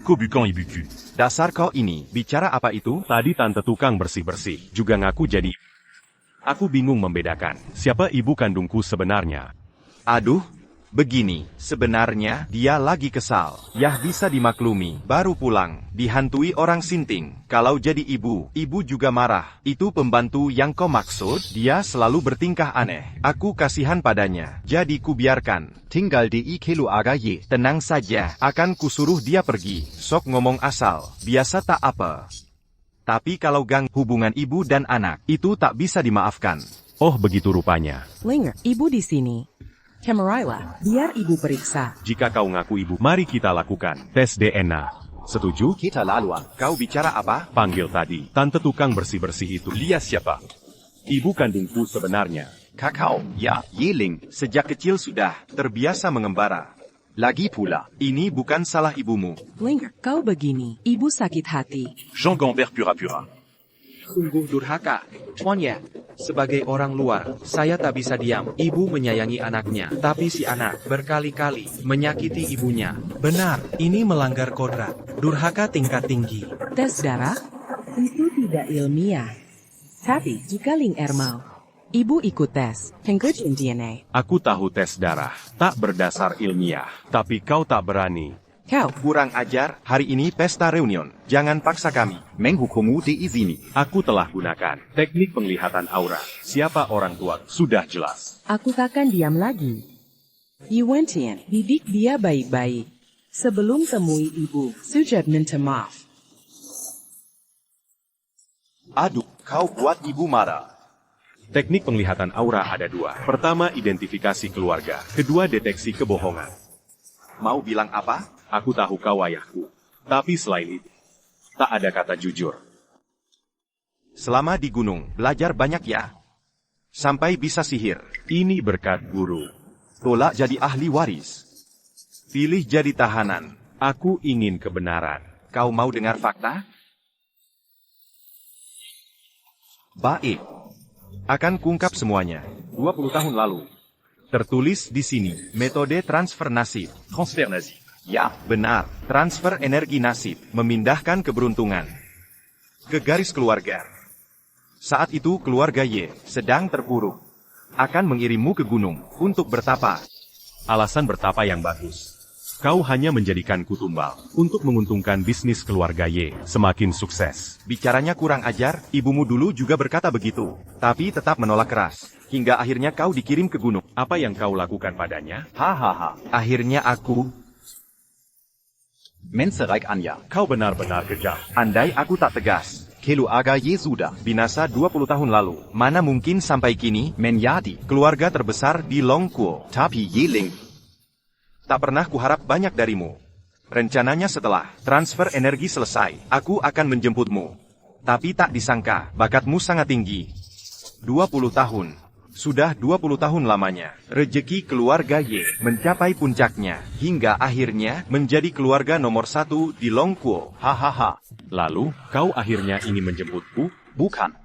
Ku bukan ibuku. Dasar kau ini, bicara apa itu? Tadi tante tukang bersih-bersih, juga ngaku jadi. Aku bingung membedakan, siapa ibu kandungku sebenarnya. Aduh, begini, sebenarnya dia lagi kesal. Yah bisa dimaklumi, baru pulang, dihantui orang sinting. Kalau jadi ibu, ibu juga marah. Itu pembantu yang kau maksud? Dia selalu bertingkah aneh. Aku kasihan padanya, jadi ku biarkan. Tinggal di keluarga Ye. Tenang saja, akan kusuruh dia pergi. Sok ngomong asal, biasa tak apa. Tapi kalau gang hubungan ibu dan anak, itu tak bisa dimaafkan. Oh begitu rupanya. Linger, ibu di sini. Camarilla, biar ibu periksa. Jika kau ngaku ibu, mari kita lakukan tes DNA. Setuju? Kita laluan. Kau bicara apa? Panggil tadi, tante tukang bersih-bersih itu. Dia siapa? Ibu kandungku sebenarnya. Kakao, ya, Yiling, sejak kecil sudah terbiasa mengembara. Lagi pula, ini bukan salah ibumu. Linger, kau begini, ibu sakit hati. Jean Gambert pura-pura. Sungguh durhaka. Tuan Ye, sebagai orang luar, saya tak bisa diam. Ibu menyayangi anaknya, tapi si anak berkali-kali menyakiti ibunya. Benar, ini melanggar kodrat. Durhaka tingkat tinggi. Tes darah? Itu tidak ilmiah. Tapi, jika Ling Er mau, ibu ikut tes. Pengujian DNA. Aku tahu tes darah, tak berdasar ilmiah. Tapi kau tak berani. Kau kurang ajar, hari ini pesta reunion. Jangan paksa kami. Menghukummu diizini. Aku telah gunakan teknik penglihatan aura. Siapa orang tua, sudah jelas. Aku takkan diam lagi. Yi Wentian, didik dia baik-baik. Sebelum temui ibu, sujud minta maaf. Aduh, kau buat ibu marah. Teknik penglihatan aura ada dua. Pertama, identifikasi keluarga. Kedua, deteksi kebohongan. Mau bilang apa? Aku tahu kau ayahku. Tapi selain itu, tak ada kata jujur. Selama di gunung, belajar banyak ya. Sampai bisa sihir. Ini berkat guru. Tolak jadi ahli waris. Pilih jadi tahanan. Aku ingin kebenaran. Kau mau dengar fakta? Baik. Akan kungkap semuanya. 20 tahun lalu. Tertulis di sini, metode transfer nasib. Transfer nazi. Ya, benar. Transfer energi nasib, memindahkan keberuntungan ke garis keluarga. Saat itu keluarga Y sedang terpuruk. Akan mengirimmu ke gunung untuk bertapa. Alasan bertapa yang bagus. Kau hanya menjadikanku tumbal untuk menguntungkan bisnis keluarga Ye semakin sukses. Bicaranya kurang ajar, ibumu dulu juga berkata begitu, tapi tetap menolak keras. Hingga akhirnya kau dikirim ke gunung. Apa yang kau lakukan padanya? Hahaha. Akhirnya aku... Mensereik Anya. Kau benar-benar kejam. Andai aku tak tegas. Keluarga Ye sudah Binasa 20 tahun lalu. Mana mungkin sampai kini, menjadi keluarga terbesar di Longkuo. tapi Yiling. Tak pernah kuharap banyak darimu. Rencananya setelah transfer energi selesai, aku akan menjemputmu. Tapi tak disangka, bakatmu sangat tinggi. 20 tahun. Sudah 20 tahun lamanya, rejeki keluarga Ye mencapai puncaknya, hingga akhirnya menjadi keluarga nomor 1 di Longkuo. Hahaha. Lalu, kau akhirnya ingin menjemputku? Bukan.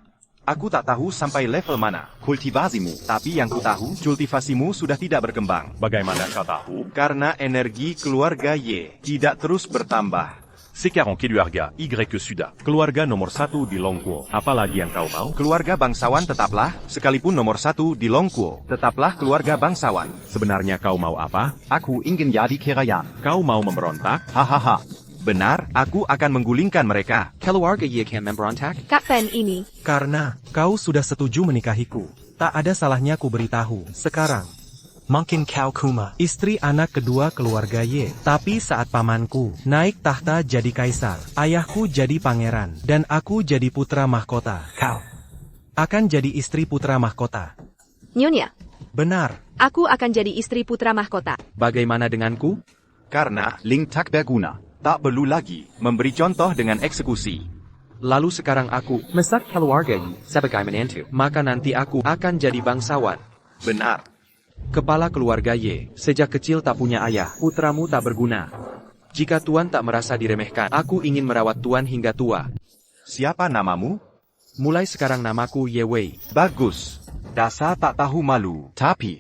Aku tak tahu sampai level mana. Kultivasimu. Tapi yang ku tahu, kultivasimu sudah tidak berkembang. Bagaimana kau tahu? Karena energi keluarga Ye tidak terus bertambah. Sekarang keluarga Y sudah. Keluarga nomor 1 di Longkuo. Apalagi yang kau mau? Keluarga bangsawan tetaplah, sekalipun nomor 1 di Longkuo, tetaplah keluarga bangsawan. Sebenarnya kau mau apa? Aku ingin jadi kerayan. Kau mau memberontak? Hahaha. Benar, aku akan menggulingkan mereka. Keluarga Ye akan memberontak? Kapten ini, Karena kau sudah setuju menikahiku, tak ada salahnya ku beritahu. Sekarang, Mungkin kau kuma. istri anak kedua keluarga Ye. Tapi saat pamanku naik tahta jadi kaisar, ayahku jadi pangeran, dan aku jadi putra mahkota. Kau. Akan jadi istri putra mahkota. Nyonya, Benar. aku akan jadi istri putra mahkota. Bagaimana denganku? Karena Ling tak berguna. tak perlu lagi memberi contoh dengan eksekusi. Lalu sekarang aku mesak keluarga Ye sebagai menantu. Maka nanti aku akan jadi bangsawan. Benar. Kepala keluarga Ye, sejak kecil tak punya ayah, putramu tak berguna. Jika Tuan tak merasa diremehkan, aku ingin merawat Tuan hingga tua. Siapa namamu? Mulai sekarang namaku Ye Wei. Bagus. Dasar tak tahu malu. Tapi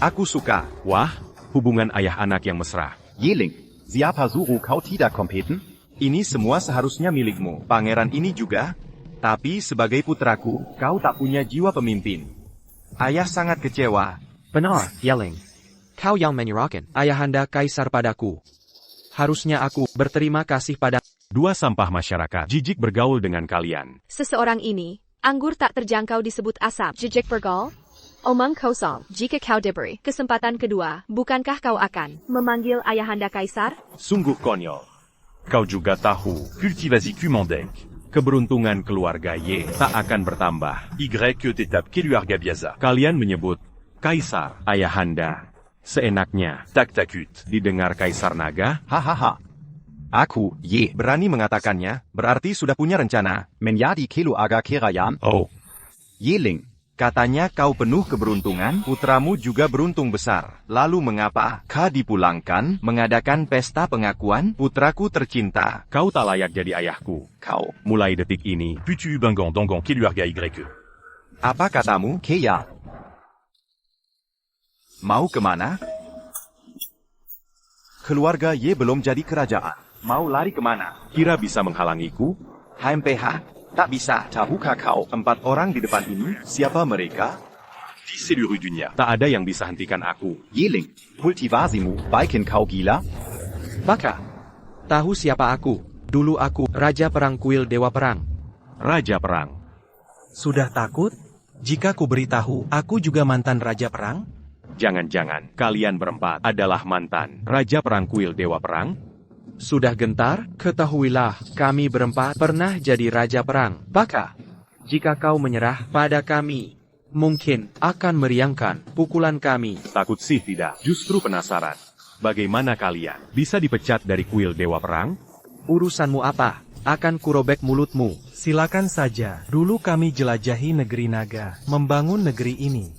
Aku suka. Wah, hubungan ayah anak yang mesra. Yiling. Siapa suruh kau tidak kompeten? Ini semua seharusnya milikmu. Pangeran ini juga. Tapi sebagai putraku, kau tak punya jiwa pemimpin. Ayah sangat kecewa. Benar, Yeling. Kau yang menyerahkan ayahanda kaisar padaku. Harusnya aku berterima kasih pada... Dua sampah masyarakat jijik bergaul dengan kalian. Seseorang ini, anggur tak terjangkau disebut asap. Jejak bergaul? Omong kosong. Jika kau diberi kesempatan kedua, bukankah kau akan memanggil ayahanda kaisar? Sungguh konyol. Kau juga tahu, Cultivasi Kumandek. keberuntungan keluarga Ye tak akan bertambah. Y tetap keluarga biasa. Kalian menyebut Kaisar, ayahanda. Seenaknya, Tak takut. didengar Kaisar Naga? Hahaha. Aku, Ye, Berani mengatakannya, berarti sudah punya rencana. menjadi keluarga kerayan. Oh, Yiling. Katanya kau penuh keberuntungan, putramu juga beruntung besar. Lalu mengapa kau dipulangkan, mengadakan pesta pengakuan, putraku tercinta? kau tak layak jadi ayahku. Kau. Mulai detik ini, Putu Bangan Dangan keluarga Y. Apa katamu? Kea. Mau kemana? Keluarga Y belum jadi kerajaan. Mau lari kemana? kira bisa menghalangiku? HMPH. Tak bisa. Tahukah kau? 4 orang di depan ini, siapa mereka? Di seluruh dunia. Tak ada yang bisa hentikan aku. Yiling. Kultivasimu. Baikin kau gila? Baka. Tahu siapa aku? Dulu aku Raja Perang Kuil Dewa Perang. Raja Perang. Sudah takut? Jika ku beritahu, aku juga mantan Raja Perang? Jangan-jangan kalian berempat adalah mantan Raja Perang Kuil Dewa Perang? Sudah gentar? Ketahuilah, kami berempat pernah jadi Raja Perang. Baka, jika kau menyerah pada kami, mungkin akan meriangkan pukulan kami. Takut sih tidak, justru penasaran. Bagaimana kalian bisa dipecat dari Kuil Dewa Perang? Urusanmu apa? Akan kurobek mulutmu. Silakan saja. Dulu kami jelajahi negeri naga, membangun negeri ini.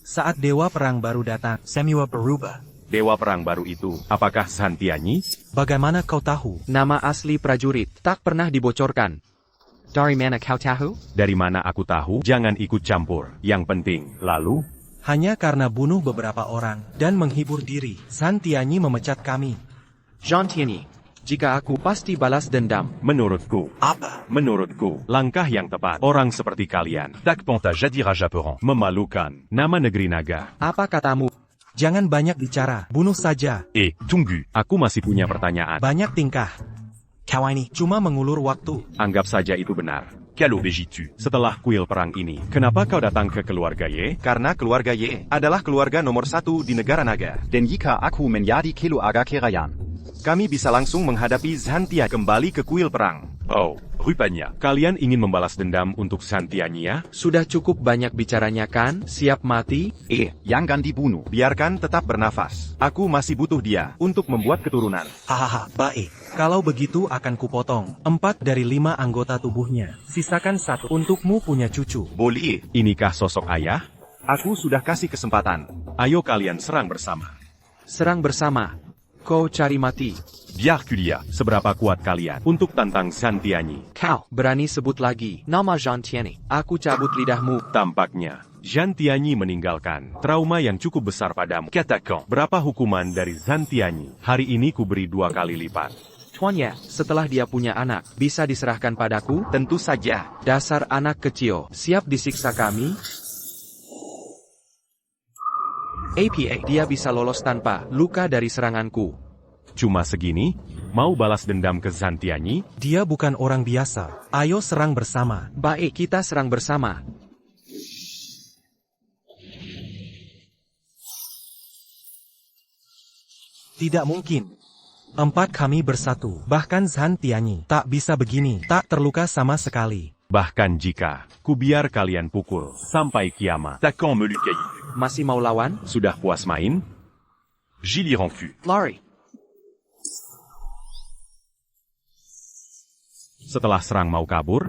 Saat Dewa Perang baru datang, Semua berubah. Dewa Perang baru itu, apakah Santianyi? bagaimana kau tahu? Nama asli prajurit tak pernah dibocorkan. Dari mana kau tahu? Dari mana aku tahu? Jangan ikut campur. Yang penting, lalu, Hanya karena bunuh beberapa orang dan menghibur diri, Santianyi memecat kami. Jean Tianyi, jika aku pasti balas dendam. menurutku, Apa? menurutku, langkah yang tepat, orang seperti kalian, Tak Panta jadi Raja Perang. memalukan, nama negeri naga. Apa katamu? Jangan banyak bicara, bunuh saja. Tunggu, aku masih punya pertanyaan. Banyak tingkah. Kau ini Cuma mengulur waktu. Anggap saja itu benar. Quelle obéis-tu? Setelah kuil perang ini, kenapa kau datang ke keluarga Ye? Karena keluarga Ye adalah keluarga nomor 1 di negara naga. Dan jika aku menjadi kilo aga kerajaan, Kami bisa langsung menghadapi Xantia kembali ke kuil perang. Oh, rupanya, kalian ingin membalas dendam untuk Xantiania? Sudah cukup banyak bicaranya kan? Siap mati? jangan dibunuh. Biarkan tetap bernafas. Aku masih butuh dia untuk membuat keturunan. Hahaha, baik. Kalau begitu akan kupotong 4 dari 5 anggota tubuhnya. Sisakan 1 untukmu punya cucu. Boleh. Inikah sosok ayah? Aku sudah kasih kesempatan. Ayo kalian serang bersama. Serang bersama. Kau cari mati. Biar kuliah, seberapa kuat kalian untuk tantang Xantiani. Kau berani sebut lagi nama Xantiani. Aku cabut lidahmu. Tampaknya, Xantiani meninggalkan trauma yang cukup besar padamu. Katakan, Berapa hukuman dari Xantiani? Hari ini kuberi 2 kali lipat. Tuan Ye, setelah dia punya anak, bisa diserahkan padaku? Tentu saja. Dasar anak kecil, siap disiksa kami? APA, dia bisa lolos tanpa luka dari seranganku. Cuma segini? Mau balas dendam ke Xantiani? Dia bukan orang biasa. Ayo serang bersama. Baik, kita serang bersama. Tidak mungkin. 4 kami bersatu. Bahkan Xantiani tak bisa begini. Tak terluka sama sekali. Bahkan jika ku biar kalian pukul sampai kiamat. Takan Melukai. Masih mau lawan? Sudah puas main? Gilly Renfu. Lari. Setelah serang mau kabur?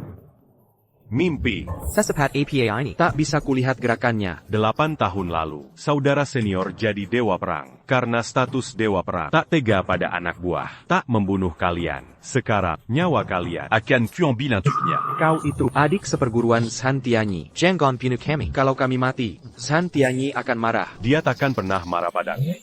Mimpi. Sesepat APA ini tak bisa kulihat gerakannya. 8 tahun lalu, saudara senior jadi dewa perang. Karena status dewa perang, tak tega pada anak buah. Tak membunuh kalian. Sekarang, nyawa kalian Akan kuambil untuknya. Kau itu adik seperguruan Xantiani. Jangan bunuh kami. Kalau kami mati, Xantiani akan marah. dia takkan pernah marah padaku.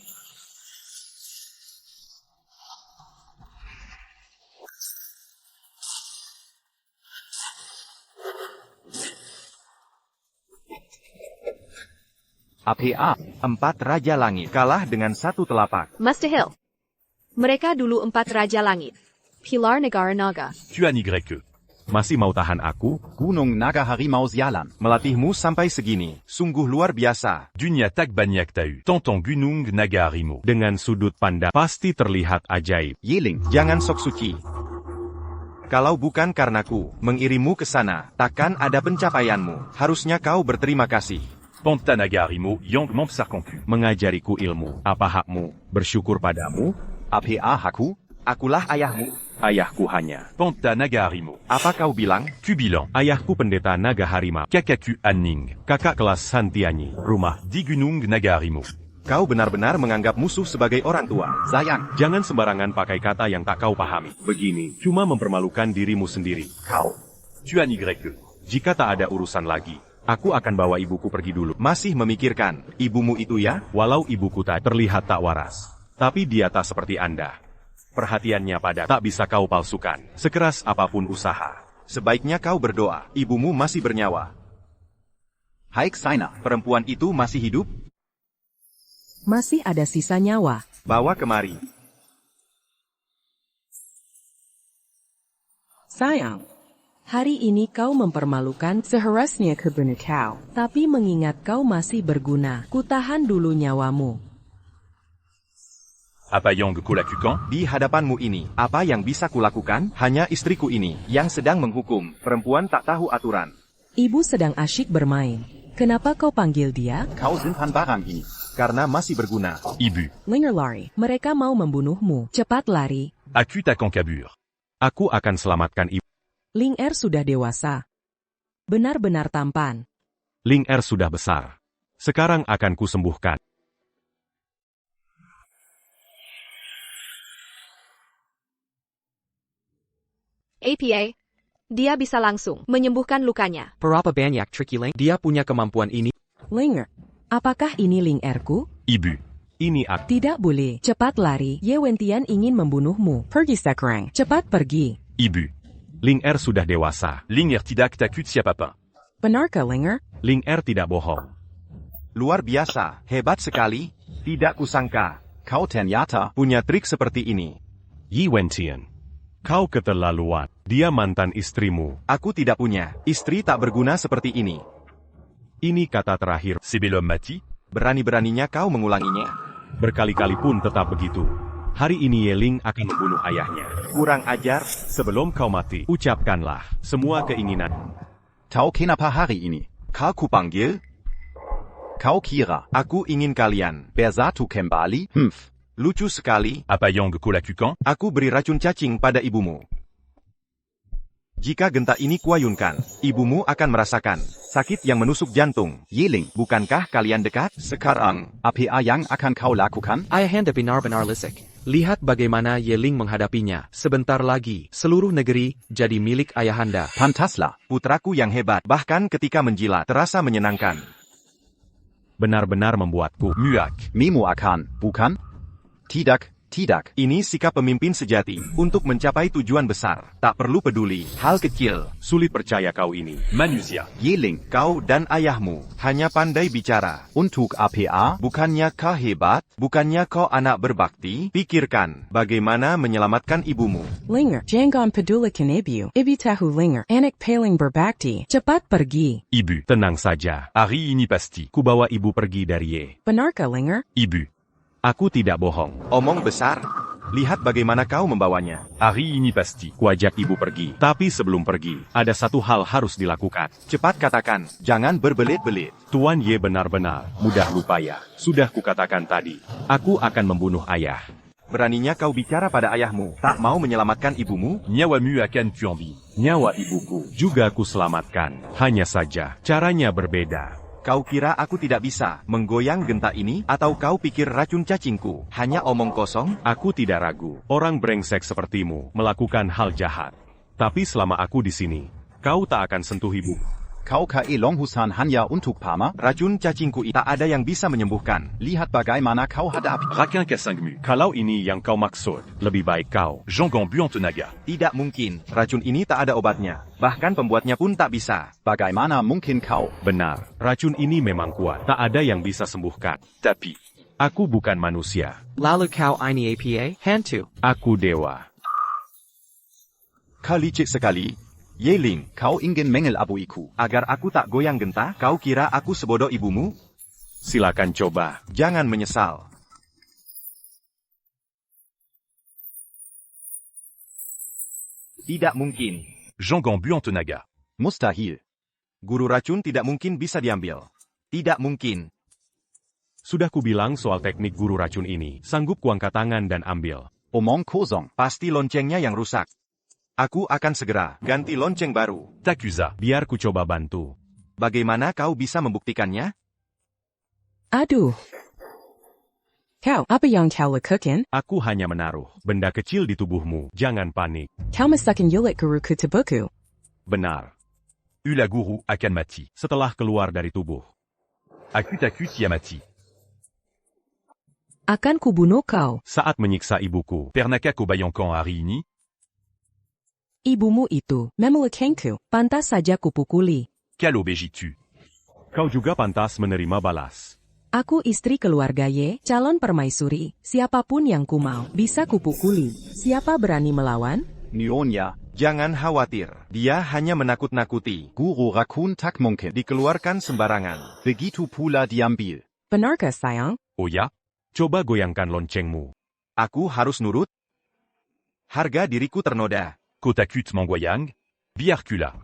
APA, 4 Raja Langit kalah dengan 1 telapak. Master Hill. Mereka dulu 4 Raja Langit. Pilar Negara Naga. Tuan Y. Masih mau tahan aku? Gunung Naga Harimau Sialan. Melatihmu sampai segini, sungguh luar biasa. Dunia tak banyak tahu. Tentang Gunung Naga Harimau. Dengan sudut pandang pasti terlihat ajaib. Yeling. Jangan sok suci. Kalau bukan karenaku mengirimu ke sana, takkan ada pencapaianmu. Harusnya kau berterima kasih. Panta Naga Harimau yang mempersarkanku. Mengajariku ilmu. Apa hakmu bersyukur padamu? APA hakku. Akulah ayahmu. Ayahku hanya. Panta Naga Harimau. Apa kau bilang? Tu bilan. Ayahku pendeta naga harimau. Kakaku Anning. Kakak kelas Xantiani. Rumah di Gunung Naga Harimau. Kau benar-benar menganggap musuh sebagai orang tua. Sayang. Jangan sembarangan pakai kata yang tak kau pahami. Begini, cuma mempermalukan dirimu sendiri. Kau. Tuan Y. Jika tak ada urusan lagi, aku akan bawa ibuku pergi dulu. Masih memikirkan ibumu itu ya? Walau ibuku tak terlihat tak waras, tapi dia tak seperti Anda. Perhatiannya pada tak bisa kau palsukan, sekeras apapun usaha. Sebaiknya kau berdoa, ibumu masih bernyawa. Haik Saina. Perempuan itu masih hidup? Masih ada sisa nyawa. Bawa kemari. Sayang, hari ini kau mempermalukan seharusnya kebenar kau. Tapi mengingat kau masih berguna, kutahan dulu nyawamu. Apa yang kulakukan? Di hadapanmu ini, apa yang bisa kulakukan? Hanya istriku ini, yang sedang menghukum. Perempuan tak tahu aturan. Ibu sedang asyik bermain. Kenapa kau panggil dia? Kau simpan barang ini. Karena masih berguna. Ibu. Linger lari. Mereka mau membunuhmu. Cepat lari. Aku takkan kabur. Aku akan selamatkan ibu. Ling Er sudah dewasa. Benar-benar tampan. Ling Er sudah besar. Sekarang akan kusembuhkan. APA. Dia bisa langsung menyembuhkan lukanya. Berapa banyak tricky Ling? Dia punya kemampuan ini. Linger, apakah ini Ling Er-ku? Ibu. Ini aku. Tidak boleh. Cepat lari. Ye Wentian ingin membunuhmu. Pergi sekarang. Cepat pergi. Ibu. Ling Er sudah dewasa. Ling Er tidak takut siapapun. Benarkah Linger? Ling Er tidak bohong. Luar biasa, hebat sekali. Tidak kusangka, Kau ternyata punya trik seperti ini. Yi Wentian. Kau keterlaluan. Dia mantan istrimu. Aku tidak punya. Istri tak berguna seperti ini. Ini kata terakhir. C'est bel homme mati? Berani-beraninya kau mengulanginya. Berkali-kali pun tetap begitu. Hari ini Yeling akan membunuh ayahnya. Kurang ajar. Sebelum kau mati, ucapkanlah semua keinginan. tahu kenapa hari ini? Kau kupanggil? Kau kira Aku ingin kalian. bersatu kembali? Lucu sekali. Apa yang kau lakukan? Aku beri racun cacing pada ibumu. Jika genta ini kuayunkan, ibumu akan merasakan sakit yang menusuk jantung. Yeling, Bukankah kalian dekat? sekarang, apa yang akan kau lakukan? Ayahanda benar-benar lisik. Lihat bagaimana Yeling menghadapinya. Sebentar lagi, seluruh negeri jadi milik ayahanda. Pantaslah. Putraku yang hebat, bahkan ketika menjilat, terasa menyenangkan. Benar-benar membuatku Muak. Memu akan, bukan? Tidak. Ini sikap pemimpin sejati, untuk mencapai tujuan besar. Tak perlu peduli, hal kecil. sulit percaya kau ini. Manusia. Yeling, Kau dan ayahmu, hanya pandai bicara. untuk apa? Bukannya kau hebat? Bukannya kau anak berbakti? Pikirkan, bagaimana menyelamatkan ibumu. Linger, jangan pedulikan ibu. Ibu tahu Linger, anak paling berbakti. Cepat pergi. Ibu. Tenang saja. Hari ini pasti. Kubawa ibu pergi dari Ye. Benarkah Linger? Ibu. Aku tidak bohong. Omong besar. Lihat bagaimana kau membawanya. Hari ini pasti. Kuajak ibu pergi. Tapi sebelum pergi, ada satu hal harus dilakukan. Cepat katakan, jangan berbelit-belit. Tuan Ye benar-benar mudah lupa ya. Sudah kukatakan tadi. Aku akan membunuh ayah. Beraninya kau bicara pada ayahmu, tak mau menyelamatkan ibumu? Nyawamu akan kuambil. Nyawa ibuku juga kuselamatkan. Hanya saja, caranya berbeda. Kau kira aku tidak bisa menggoyang genta ini? Atau kau pikir racun cacingku hanya omong kosong? Aku tidak ragu. Orang brengsek sepertimu melakukan hal jahat. Tapi selama aku di sini, kau tak akan sentuh ibu. Kau Long Husan hanya untuk Pama? Racun cacingku tak ada yang bisa menyembuhkan. Lihat bagaimana kau hadapi. Raquin Kasangmu. Kalau ini yang kau maksud, lebih baik kau. Jean Gambu en Tenaga. Tidak mungkin, racun ini tak ada obatnya. Bahkan pembuatnya pun tak bisa. Bagaimana mungkin kau? Benar, racun ini memang kuat. Tak ada yang bisa sembuhkan. Tapi. Aku bukan manusia. Lalu kau ini apa? Hantu. Aku dewa. Kau licik sekali. Yeling, Kau ingin mengelabuiku. agar aku tak goyang genta, kau kira aku sebodoh ibumu? Silakan coba. Jangan menyesal. Tidak mungkin. Jean Gambu en Tenaga. Mustahil. Guru racun tidak mungkin bisa diambil. Tidak mungkin. Sudah kubilang soal teknik guru racun ini. Sanggup kuangkat tangan dan ambil. Omong kosong. Pasti loncengnya yang rusak. Aku akan segera ganti lonceng baru. T'accusa. Biar ku coba bantu. Bagaimana kau bisa membuktikannya? Aduh. Kau, apa yang kau lakukan? Aku hanya menaruh benda kecil di tubuhmu. Jangan panik. Kau masakan yulit guru ku tubuhku. Benar. Ula guru akan mati. Setelah keluar dari tubuh. Aku tia mati. Akan kubunuh kau. Saat menyiksa ibuku. Pernaka kobayonkan hari ini? Ibumu itu memelukkanku. Pantas saja kupukuli. Quelle obégitu. Kau juga pantas menerima balas. Aku istri keluarga Ye, calon permaisuri. Siapapun yang ku mau, bisa kupukuli. Siapa berani melawan? Nyonya, Jangan khawatir. Dia hanya menakut-nakuti. Guru Rakun tak mungkin. Dikeluarkan sembarangan. Begitu pula diambil. Benarkah sayang? Oh ya? Coba goyangkan loncengmu. Aku harus nurut? Harga diriku ternoda. Kotakut Mangoyang. Biarcula.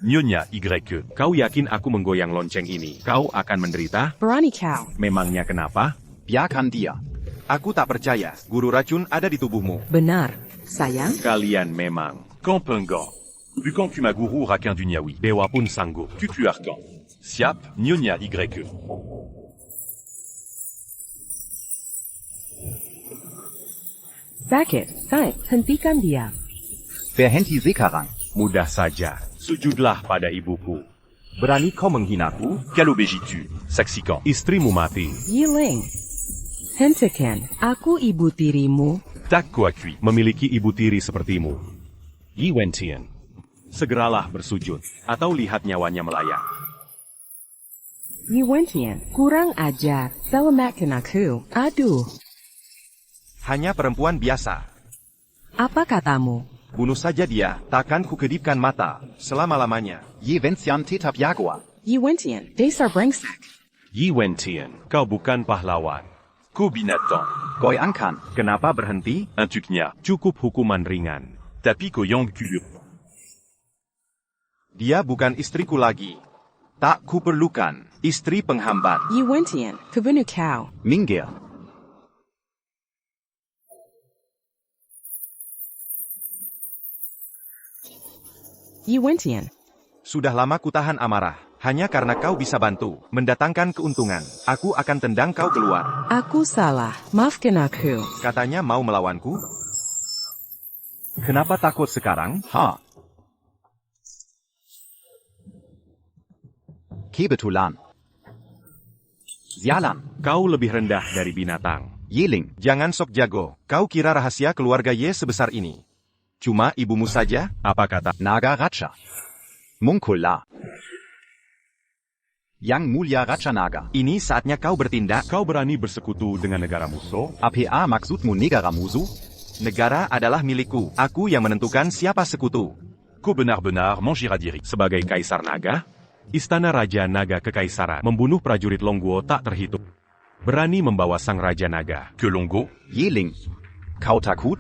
Nyonya Y. Kau yakin aku menggoyang lonceng ini? Kau akan menderita? Berani kau. Memangnya kenapa? Biarkan dia. Aku tak percaya. Guru racun ada di tubuhmu. Benar. Sayang? Kalian memang. Kampengan. Bukan kuma guru Raquin du Niawi. Dewa pun sanggup. Tutu Arcan. Siap. Nyonya Y. Sakit. Hentikan dia. Verhenti sekarang. Mudah saja. Sujudlah pada ibuku. Berani kau menghinaku? Quelle obégitu. Saksikan. Istrimu mati. Yiling. Hentikan. Aku ibu tirimu. Tak kuakui. Memiliki ibu tiri sepertimu. Yi Wentian. Segeralah bersujud, atau lihat nyawanya melayang. Yuwentian, kurang ajar. Selamatkan aku. Aduh. Hanya perempuan biasa. Apa katamu? Bunuh saja dia, takkan kukedipkan mata, selama-lamanya. Ye Vincian tetap jagoan. Yuwentian, dasar brengsek. Yi Wentian, kau bukan pahlawan. Ku binatang. Goi angkan. Kenapa berhenti? Untuknya, cukup hukuman ringan. Tapi koyong kulur. Dia bukan istriku lagi. Tak kuperlukan, istri penghambat. Yuwentian, kebunuh kau. Minggir. Yuwentian. Sudah lama kutahan amarah, hanya karena kau bisa bantu, mendatangkan keuntungan. Aku akan tendang kau keluar. Aku salah, maafkan aku. Katanya mau melawanku? Kenapa takut sekarang? Ha. Kebetulan. Sialan. Kau lebih rendah dari binatang. Yeling. Jangan sok jago, kau kira rahasia keluarga Ye sebesar ini. Cuma ibumu saja? Apa kata Naga Raja? Mungkula. Yang Mulia Raja Naga. Ini saatnya kau bertindak. Kau berani bersekutu dengan negara musuh? APA maksudmu negara musuh? Negara adalah milikku. Aku yang menentukan siapa sekutu. Ku benar-benar mengira diri sebagai Kaisar Naga? Istana Raja Naga Kekaisaran membunuh prajurit Longguo tak terhitung. Berani membawa sang Raja Naga ke Longguo? Yeling. Kau takut?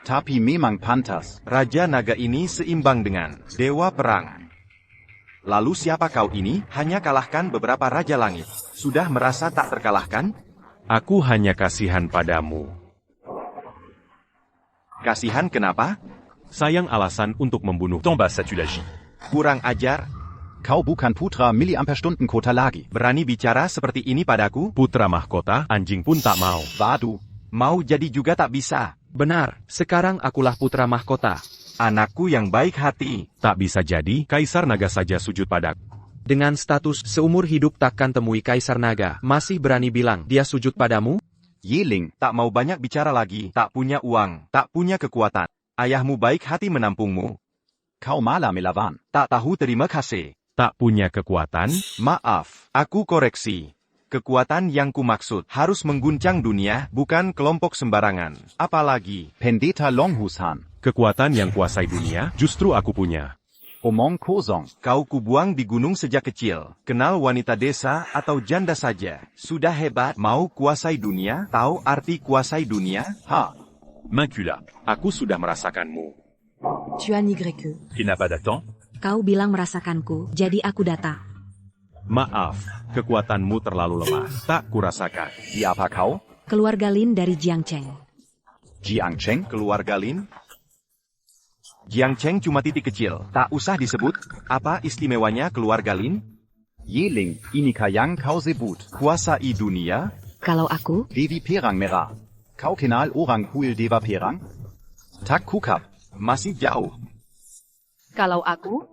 Tapi memang pantas. Raja Naga ini seimbang dengan Dewa Perang. Lalu siapa kau ini? Hanya kalahkan beberapa Raja Langit. Sudah merasa tak terkalahkan? Aku hanya kasihan padamu. Kasihan kenapa? Sayang alasan untuk membunuh Tomba Satulaji. Kurang ajar. Kau bukan putra miliampere-Stunden kota lagi. Berani bicara seperti ini padaku? Putra mahkota, anjing pun tak mau. Waduh. Mau jadi juga tak bisa. Benar, sekarang akulah putra mahkota. Anakku yang baik hati. Tak bisa jadi, Kaisar Naga saja sujud padaku. Dengan status seumur hidup takkan temui Kaisar Naga, masih berani bilang dia sujud padamu? Yeling. Tak mau banyak bicara lagi, tak punya uang, tak punya kekuatan. Ayahmu baik hati menampungmu. Kau malah melawan. Tak tahu terima kasih. Tak punya kekuatan? Maaf, aku koreksi. Kekuatan yang kumaksud harus mengguncang dunia, bukan kelompok sembarangan. Apalagi Pendeta Longhusan. Kekuatan yang kuasai dunia, justru aku punya. Omong kosong. Kau kubuang di gunung sejak kecil. Kenal wanita desa atau janda saja. Sudah hebat, mau kuasai dunia? Tahu arti kuasai dunia? Ha. Mancula, aku sudah merasakanmu. Tu as nigré que. Tu n'as pas d'attente? Kau bilang merasakanku, jadi aku datang. Maaf, kekuatanmu terlalu lemah. Tak kurasakan. Siapa kau? Keluarga Lin dari Jiangcheng. Jiangcheng? Keluarga Lin? Jiangcheng cuma titik kecil, tak usah disebut. Apa istimewanya keluarga Lin? Yeling, inikah yang kau sebut? Kuasai dunia? Kalau aku? Dewi Perang Merah. Kau kenal orang kuil Dewa Perang? Tak kukap. Masih jauh. Kalau aku?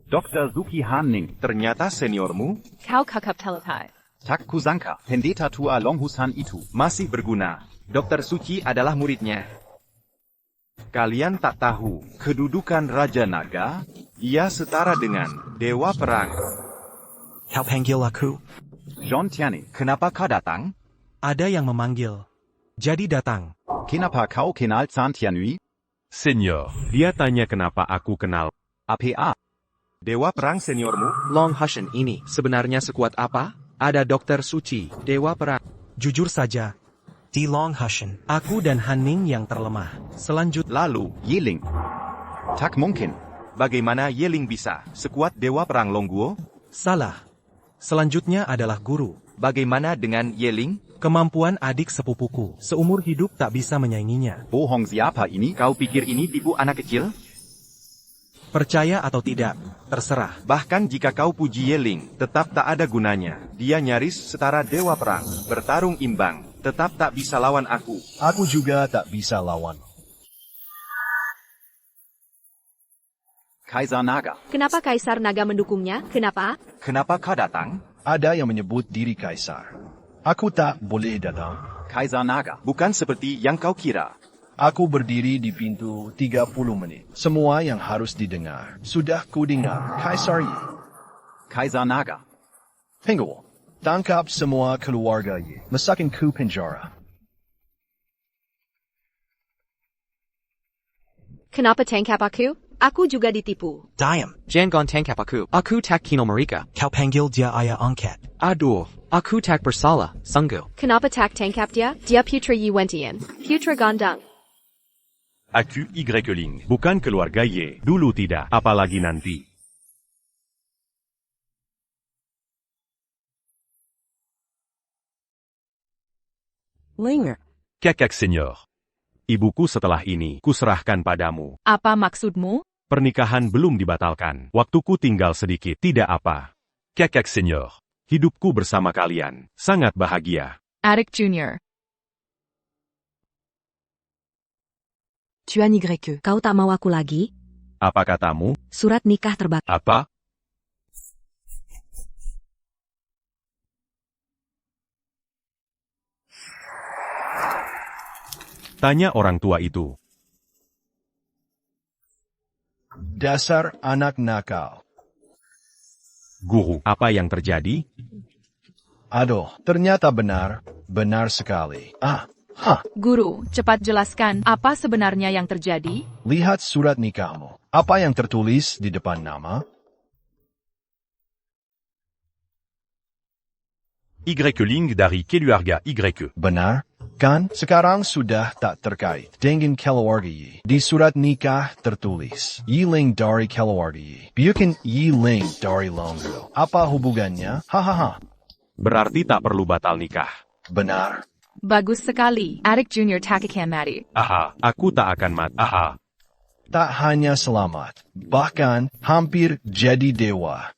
Dr. Suki Hanning. Ternyata seniormu? Kau kakap telepai. Tak kusangka. Pendeta tua Longhusan itu. Masih berguna. Dr. Suci adalah muridnya. Kalian tak tahu, kedudukan Raja Naga, ia setara dengan Dewa Perang. Kau panggil aku? John Tianni. Kenapa kau datang? Ada yang memanggil. Jadi datang. Kenapa kau kenal San Tianui? Senior, dia tanya kenapa aku kenal. APA. Dewa Perang seniormu? Longhushan ini sebenarnya sekuat apa? Ada Dokter Suci, Dewa Perang. Jujur saja, Di Longhushan. aku dan Hanning yang terlemah. Lalu, Yeling. Tak mungkin. bagaimana Yeling bisa sekuat Dewa Perang Longguo? Salah. Selanjutnya adalah guru. Bagaimana dengan Yeling? Kemampuan adik sepupuku. Seumur hidup tak bisa menyainginya. Bohong siapa ini? Kau pikir ini tipu anak kecil? Percaya atau tidak, terserah. Bahkan jika kau puji Yeling, tetap tak ada gunanya. Dia nyaris setara Dewa Perang. Bertarung imbang, tetap tak bisa lawan aku. Aku juga tak bisa lawan. Kaisar Naga. Kenapa Kaisar Naga mendukungnya? Kenapa? Kenapa kau datang? Ada yang menyebut diri Kaisar. Aku tak boleh datang. Kaisar Naga. Bukan seperti yang kau kira. Aku berdiri di pintu 30 menit. Semua yang harus didengar. Sudah kudengar. Kaisar Yi. Kaiser Naga. Penguin. Tangkap semua keluarga Yi. Masukkan ku penjara. Kenapa tangkap aku? Aku juga ditipu. Diam. Jangan tangkap aku. Aku tak kenal mereka. Kau panggil dia ayah angkat. Aduh, aku tak bersalah, sungguh. Kenapa tak tangkap dia? Dia putra Yi Wentian. Putra Gandang. Aku Y-Ling. Bukan keluarga Y. Dulu tidak, apalagi nanti. Linger. Kakak senior. Ibuku setelah ini, kuserahkan padamu. Apa maksudmu? Pernikahan belum dibatalkan. Waktuku tinggal sedikit, tidak apa. Kakak senior. Hidupku bersama kalian. Sangat bahagia. Adik Junior. Tuan Y, kau tak mau aku lagi? Apa katamu? Surat nikah terbakar. Apa? Tanya orang tua itu. Dasar anak nakal. Guru, apa yang terjadi? Aduh, ternyata benar. Benar sekali. Guru, cepat jelaskan apa sebenarnya yang terjadi? Lihat surat nikahmu. Apa yang tertulis di depan nama? Y-Ling dari keluarga Y. Benar? Kan, sekarang sudah tak terkait dengan keluarga Yi. Di surat nikah tertulis, Yi-Ling dari keluarga Yi. Bukan Yi-Ling dari Longgu. Apa hubungannya? Hahaha. Berarti tak perlu batal nikah. Benar. Bagus sekali. Adik Junior tak akan mati. Aha, aku tak akan mati. Aha. Tak hanya selamat, bahkan hampir jadi dewa.